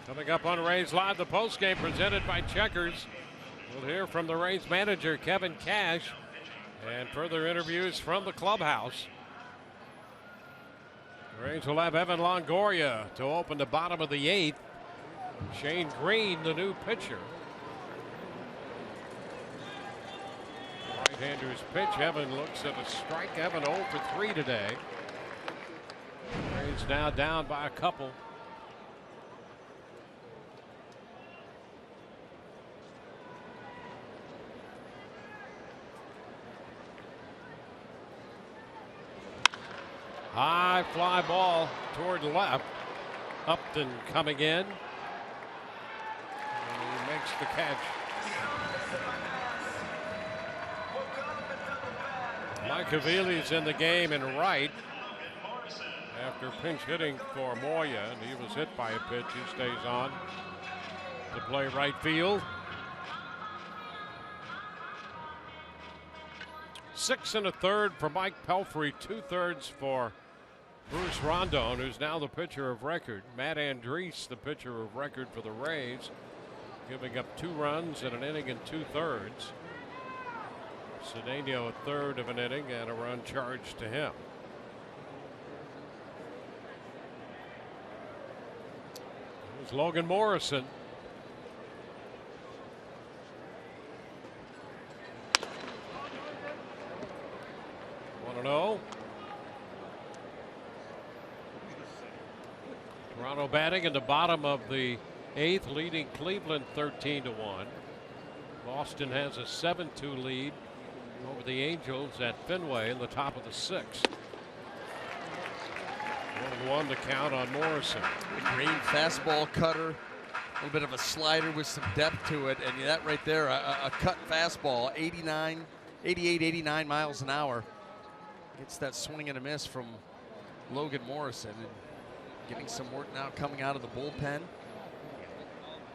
Coming up on Rays Live, the postgame presented by Checkers. We'll hear from the Rays manager, Kevin Cash, and further interviews from the clubhouse. The Rays will have Evan Longoria to open the bottom of the 8th. Shane Green, the new pitcher. Right-hander's pitch. Evan looks at a strike. Evan 0 for 3 today. Rays now down by a couple. High fly ball toward left. Upton coming in. And he makes the catch. Mike Avili's in the game in right. After pinch hitting for Moya, and he was hit by a pitch, he stays on to play right field. 6 1/3 for Mike Pelfrey, 2/3 for Bruce Rondon, who's now the pitcher of record. Matt Andriese, the pitcher of record for the Rays, giving up 2 runs in an inning and 2/3. Cedeno 1/3 of an inning and a run charged to him. Here's Logan Morrison. No. Toronto batting in the bottom of the 8th, leading Cleveland 13-1. Boston has a 7-2 lead over the Angels at Fenway in the top of the 6th. 1-1 to count on Morrison. Green fastball cutter, a little bit of a slider with some depth to it, and that right there, a cut fastball, 88, 89 miles an hour. Gets that swing and a miss from Logan Morrison, and getting some work now coming out of the bullpen.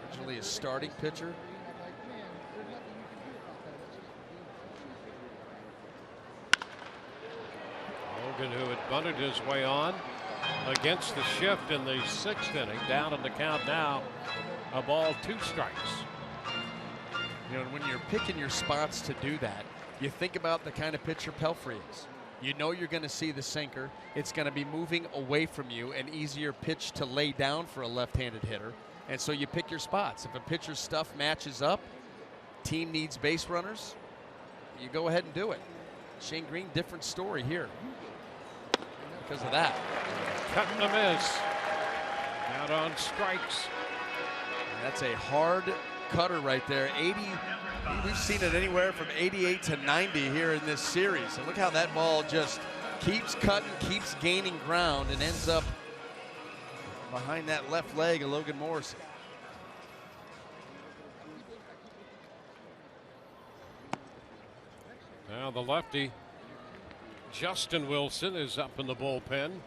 Originally a starting pitcher. Logan, who had bunted his way on against the shift in the 6th inning, down in the count now, a ball, 2 strikes. You know, when you're picking your spots to do that, you think about the kind of pitcher Pelfrey is. You know you're going to see the sinker. It's going to be moving away from you, an easier pitch to lay down for a left-handed hitter. And so you pick your spots. If a pitcher's stuff matches up, team needs base runners, you go ahead and do it. Shane Green, different story here because of that. Cut and a miss. Out on strikes. And that's a hard cutter right there. 80. We've seen it anywhere from 88 to 90 here in this series. And look how that ball just keeps cutting, keeps gaining ground, and ends up behind that left leg of Logan Morrison. Now the lefty, Justin Wilson, is up in the bullpen.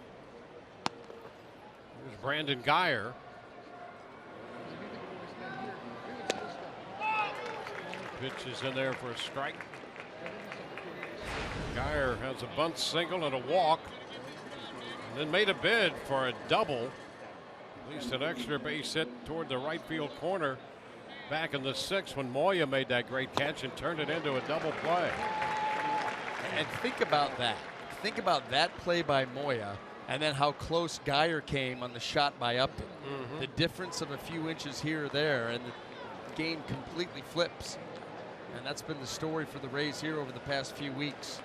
There's Brandon Guyer. Pitch is in there for a strike. Guyer has a bunt single and a walk, and then made a bid for a double, at least an extra base hit toward the right field corner back in the 6th when Moya made that great catch and turned it into a double play. And think about that. Think about that play by Moya, and then how close Guyer came on the shot by Upton. The difference of a few inches here or there, and the game completely flips. And that's been the story for the Rays here over the past few weeks.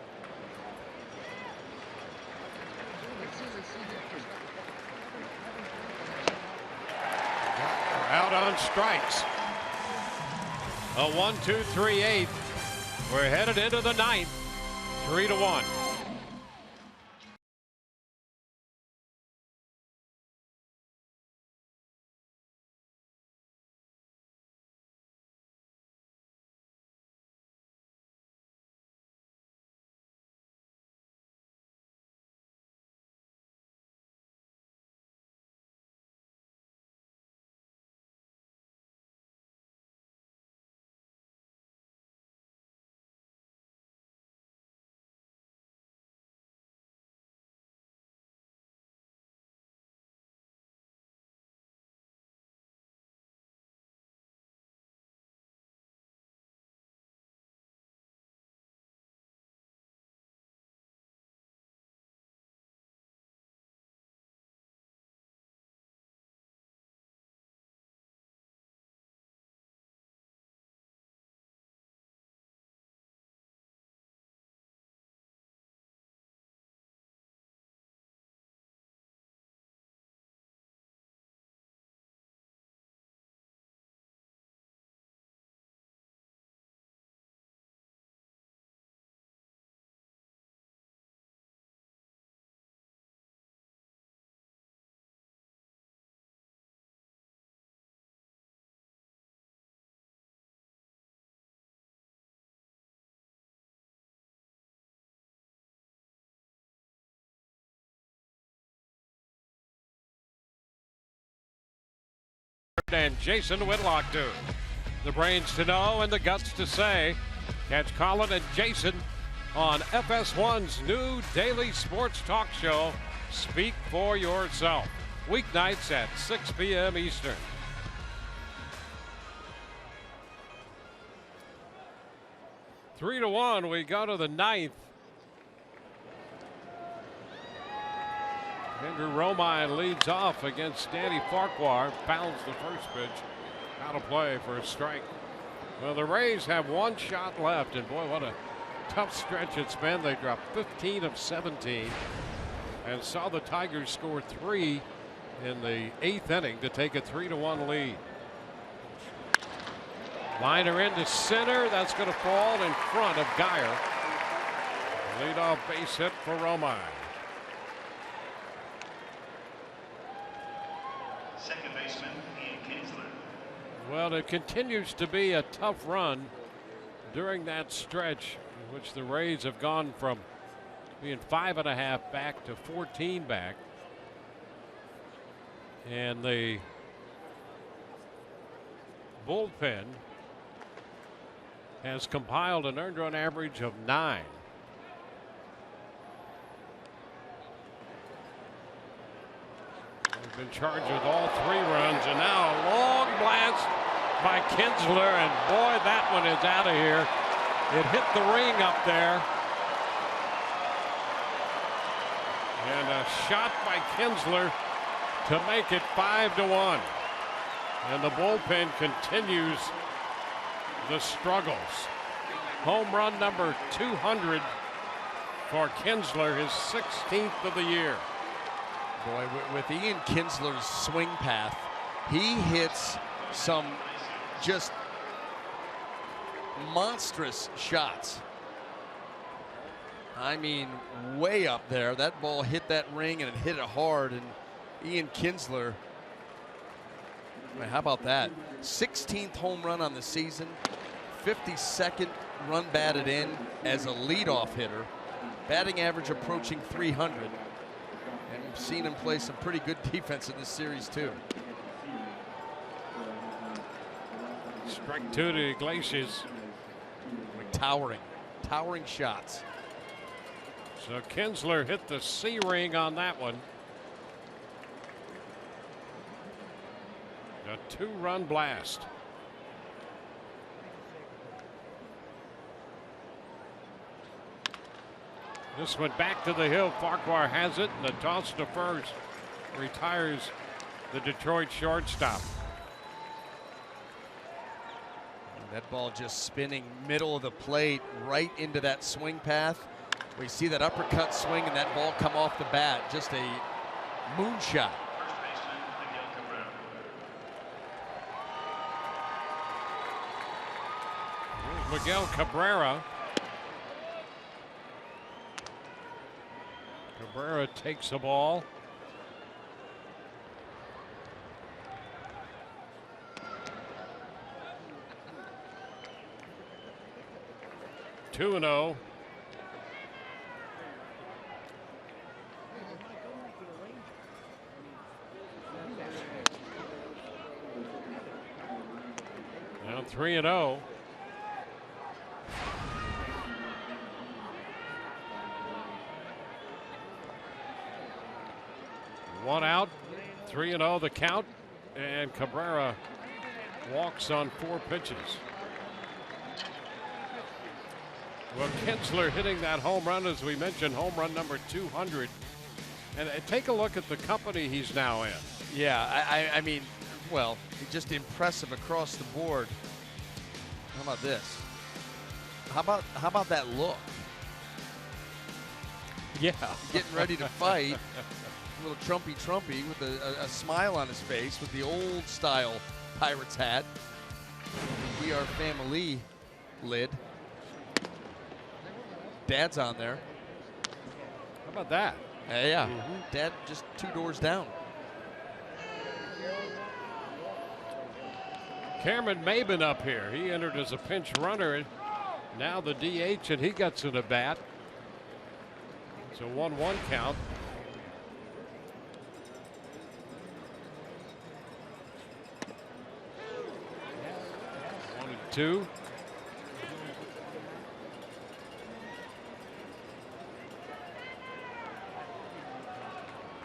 Out on strikes. A 1-2-3-8. We're headed into the 9th. 3-1. and Jason Whitlock do. The brains to know and the guts to say. Catch Colin and Jason on FS1's new daily sports talk show, Speak for Yourself. Weeknights at 6 p.m. Eastern. Three to one, we go to the ninth. Andrew Romine leads off against Danny Farquhar. Pounds the first pitch. Out of play for a strike. Well, the Rays have one shot left, and boy, what a tough stretch it's been. They dropped 15 of 17 and saw the Tigers score 3 in the 8th inning to take a 3-1 lead. Liner into center. That's going to fall in front of Geyer. Leadoff base hit for Romine. Second baseman, Ian Kinsler. Well, it continues to be a tough run during that stretch in which the Rays have gone from being 5.5 back to 14 back. And the bullpen has compiled an earned run average of 9. Been charged with all 3 runs, and now a long blast by Kinsler, and boy, that one is out of here. It hit the ring up there. And a shot by Kinsler to make it 5-1. And the bullpen continues the struggles. Home run number 200 for Kinsler, his 16th of the year. Boy, with Ian Kinsler's swing path, he hits some just monstrous shots. I mean, way up there. That ball hit that ring and it hit it hard. And Ian Kinsler, I mean, how about that? 16th home run on the season, 52nd run batted in as a leadoff hitter, batting average approaching 300. And we've seen him play some pretty good defense in this series, too. Strike 2 to Iglesias. Towering shots. So Kinsler hit the C ring on that one. A 2-run blast. This went back to the hill. Farquhar has it, and the toss to first retires the Detroit shortstop. That ball just spinning middle of the plate right into that swing path. We see that uppercut swing and that ball come off the bat. Just a moonshot. First baseman, Miguel Cabrera. Miguel Cabrera. Cabrera takes the ball. Two and 0. Now 3-0. One out, 3-0 the count, and Cabrera walks on 4 pitches. Well, Kinsler hitting that home run, as we mentioned, home run number 200. And take a look at the company he's now in. Yeah, I mean, well, just impressive across the board. How about this? How about that look? Yeah. Getting ready to fight. A little Trumpy with a smile on his face with the old style Pirates hat. We Are Family lid. Dad's on there. How about that? Yeah. Dad just 2 doors down. Cameron Maben up here. He entered as a pinch runner, and now the DH, and he gets an at bat. It's a 1-1 count. 2.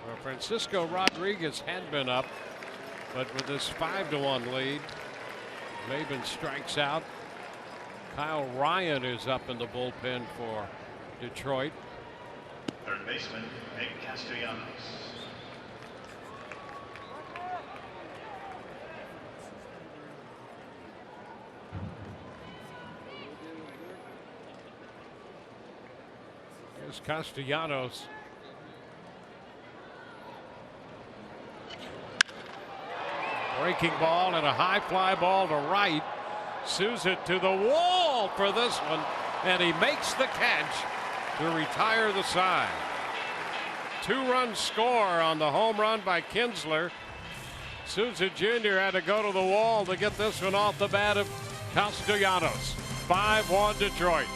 Well, Francisco Rodriguez had been up, but with this 5-1 lead, Maybin strikes out. Kyle Ryan is up in the bullpen for Detroit. Third baseman, Nick Castellanos. Here's Castellanos. Breaking ball and a high fly ball to right. Souza to the wall for this one, and he makes the catch to retire the side. 2-run score on the home run by Kinsler. Souza Jr. had to go to the wall to get this one off the bat of Castellanos. 5-1 Detroit.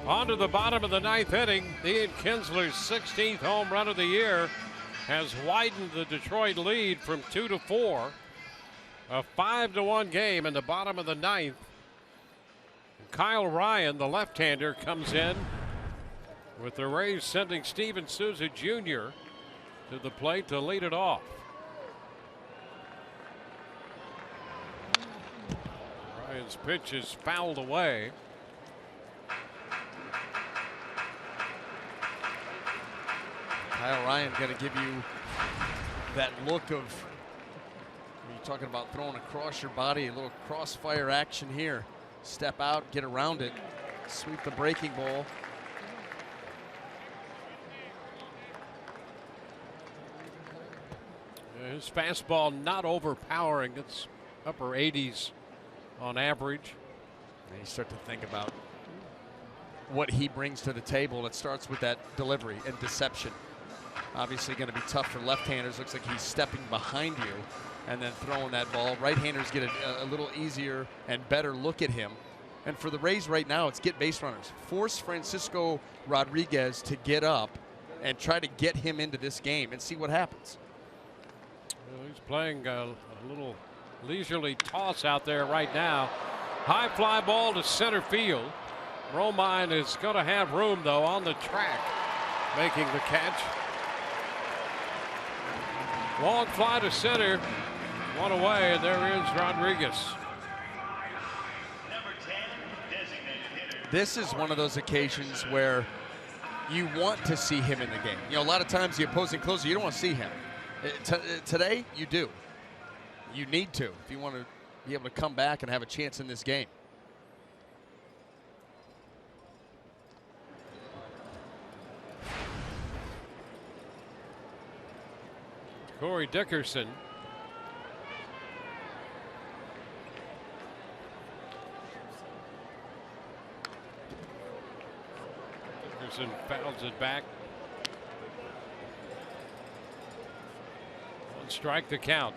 On to the bottom of the 9th inning. Ian Kinsler's 16th home run of the year has widened the Detroit lead from 2 to 4. A 5-1 game in the bottom of the 9th. Kyle Ryan, the left-hander, comes in with the Rays sending Steven Souza Jr. to the plate to lead it off. Ryan's pitch is fouled away. Kyle Ryan going to give you that look of, you're talking about throwing across your body, a little crossfire action here. Step out, get around it, sweep the breaking ball. His fastball not overpowering. It's upper 80s on average. And you start to think about what he brings to the table. It starts with that delivery and deception. Obviously going to be tough for left-handers. Looks like he's stepping behind you and then throwing that ball. Right-handers get a little easier and better look at him. And for the Rays right now, it's get base runners. Force Francisco Rodriguez to get up and try to get him into this game and see what happens. Well, he's playing a little leisurely toss out there right now. High fly ball to center field. Romine is going to have room, though, on the track, making the catch. Long fly to center, one away, and there is Rodriguez. This is one of those occasions where you want to see him in the game. You know, a lot of times the opposing closer, you don't want to see him. Today, you do. You need to if you want to be able to come back and have a chance in this game. Corey Dickerson. Dickerson fouls it back. One strike to count.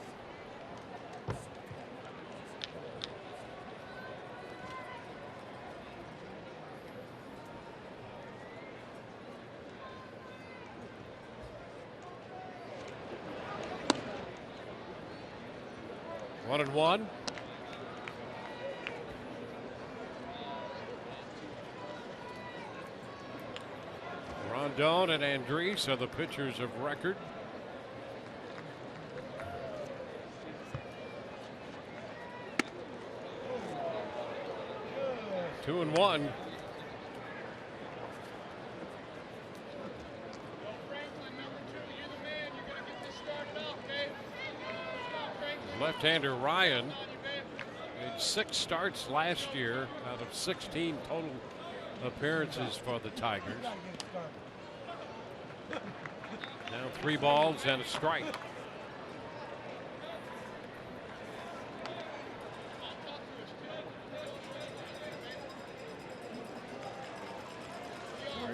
One and one. Rondon and Andriese are the pitchers of record. Two and one. Left-hander Ryan made 6 starts last year out of 16 total appearances for the Tigers. Now 3 balls and a strike.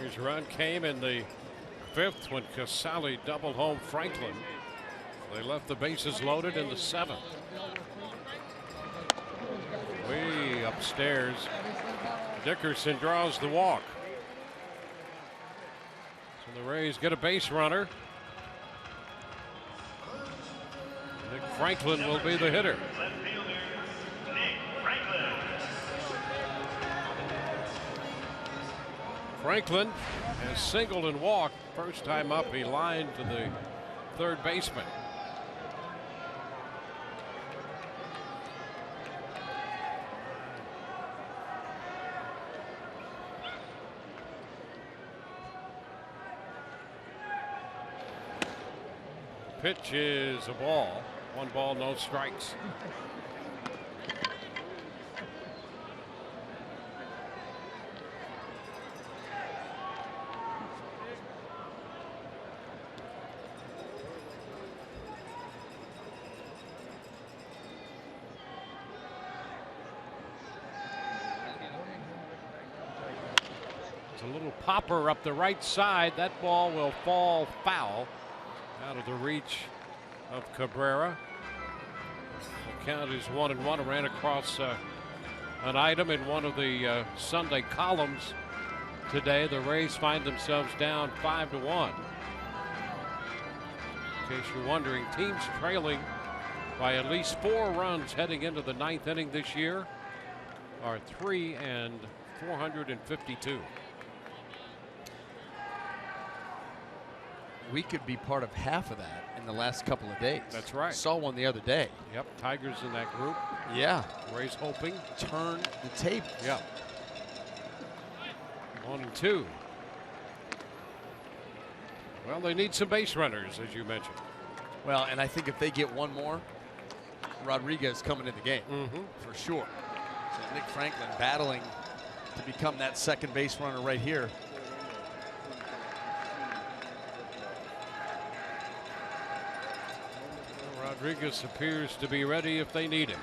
His run came in the 5th when Casale doubled home Franklin. They left the bases loaded in the 7th. Way upstairs, Dickerson draws the walk. So the Rays get a base runner. Nick Franklin will be the hitter. Franklin has singled and walked. First time up, he lined to the third baseman. Pitch is a ball. 1 ball, no strikes. It's a little popper up the right side. That ball will fall foul. Out of the reach of Cabrera. The count is 1-1. It ran across an item in one of the Sunday columns today. The Rays find themselves down 5-1. In case you're wondering, teams trailing by at least 4 runs heading into the 9th inning this year are 3 and 452. We could be part of half of that in the last couple of days. That's right. Saw one the other day. Yep, Tigers in that group. Yeah. Rays hoping. Turn the table. Yeah. 1 and 2. Well, they need some base runners, as you mentioned. Well, and I think if they get one more, Rodriguez coming in the game for sure. So Nick Franklin battling to become that second base runner right here. Rodriguez appears to be ready if they need him.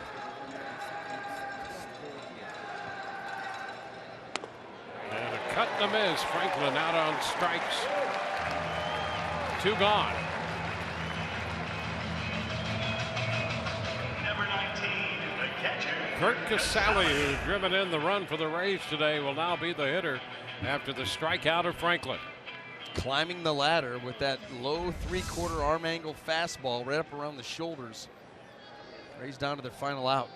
And a cut and a miss. Franklin out on strikes. 2 gone. Number 19, the catcher. Kurt Casale, who's driven in the run for the Rays today, will now be the hitter after the strikeout of Franklin. Climbing the ladder with that low 3/4 arm angle fastball right up around the shoulders. Rays down to their final out.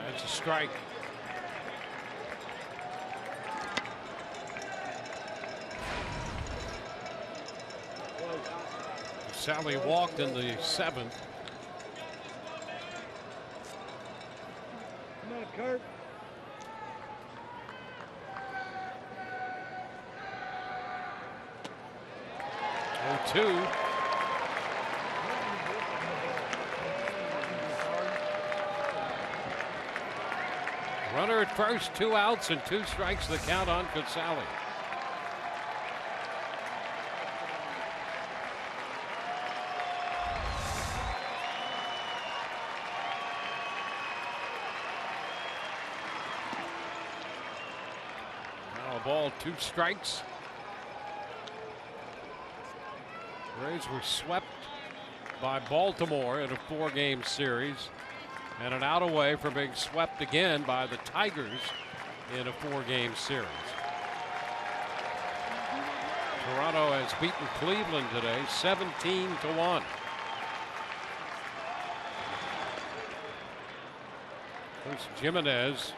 That's a strike. Sally walked in the 7th. Come on, Kurt. Oh, 2. Runner at first, 2 outs and 2 strikes the count on Casale. Now a ball, 2 strikes. Rays were swept by Baltimore in a 4-game series, and an out away from being swept again by the Tigers in a 4-game series. Toronto has beaten Cleveland today 17-1. Chris Jimenez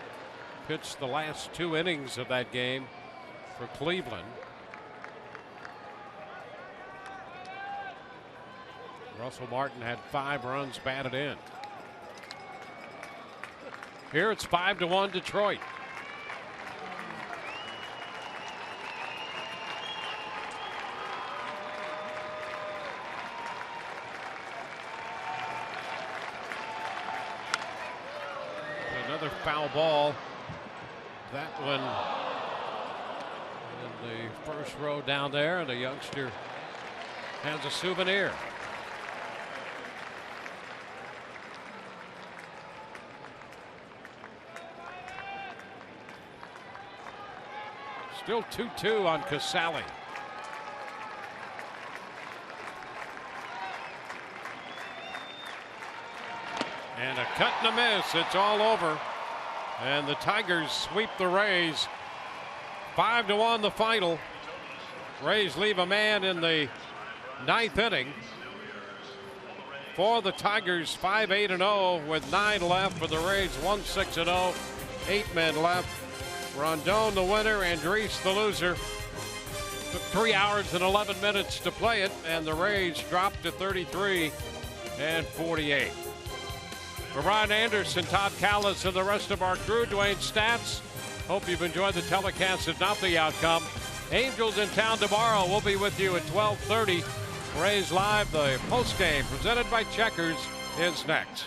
pitched the last 2 innings of that game for Cleveland. Russell Martin had 5 runs batted in. Here it's 5-1 Detroit. Another foul ball. That one in the first row down there, and the youngster has a souvenir. Still 2-2 on Casale. And a cut and a miss. It's all over. And the Tigers sweep the Rays. 5-1 the final. Rays leave a man in the 9th inning. For the Tigers, 5-8-0 with 9 left. For the Rays, 1-6-0, 8 men left. Rondon the winner, Andres the loser. Took 3 hours and 11 minutes to play it, and the Rays dropped to 33 and 48. For Brian Anderson, Todd Callis, and the rest of our crew, Dwayne Stats, hope you've enjoyed the telecast, if not the outcome. Angels in town tomorrow. We'll be with you at 12:30. Rays Live, the postgame presented by Checkers, is next.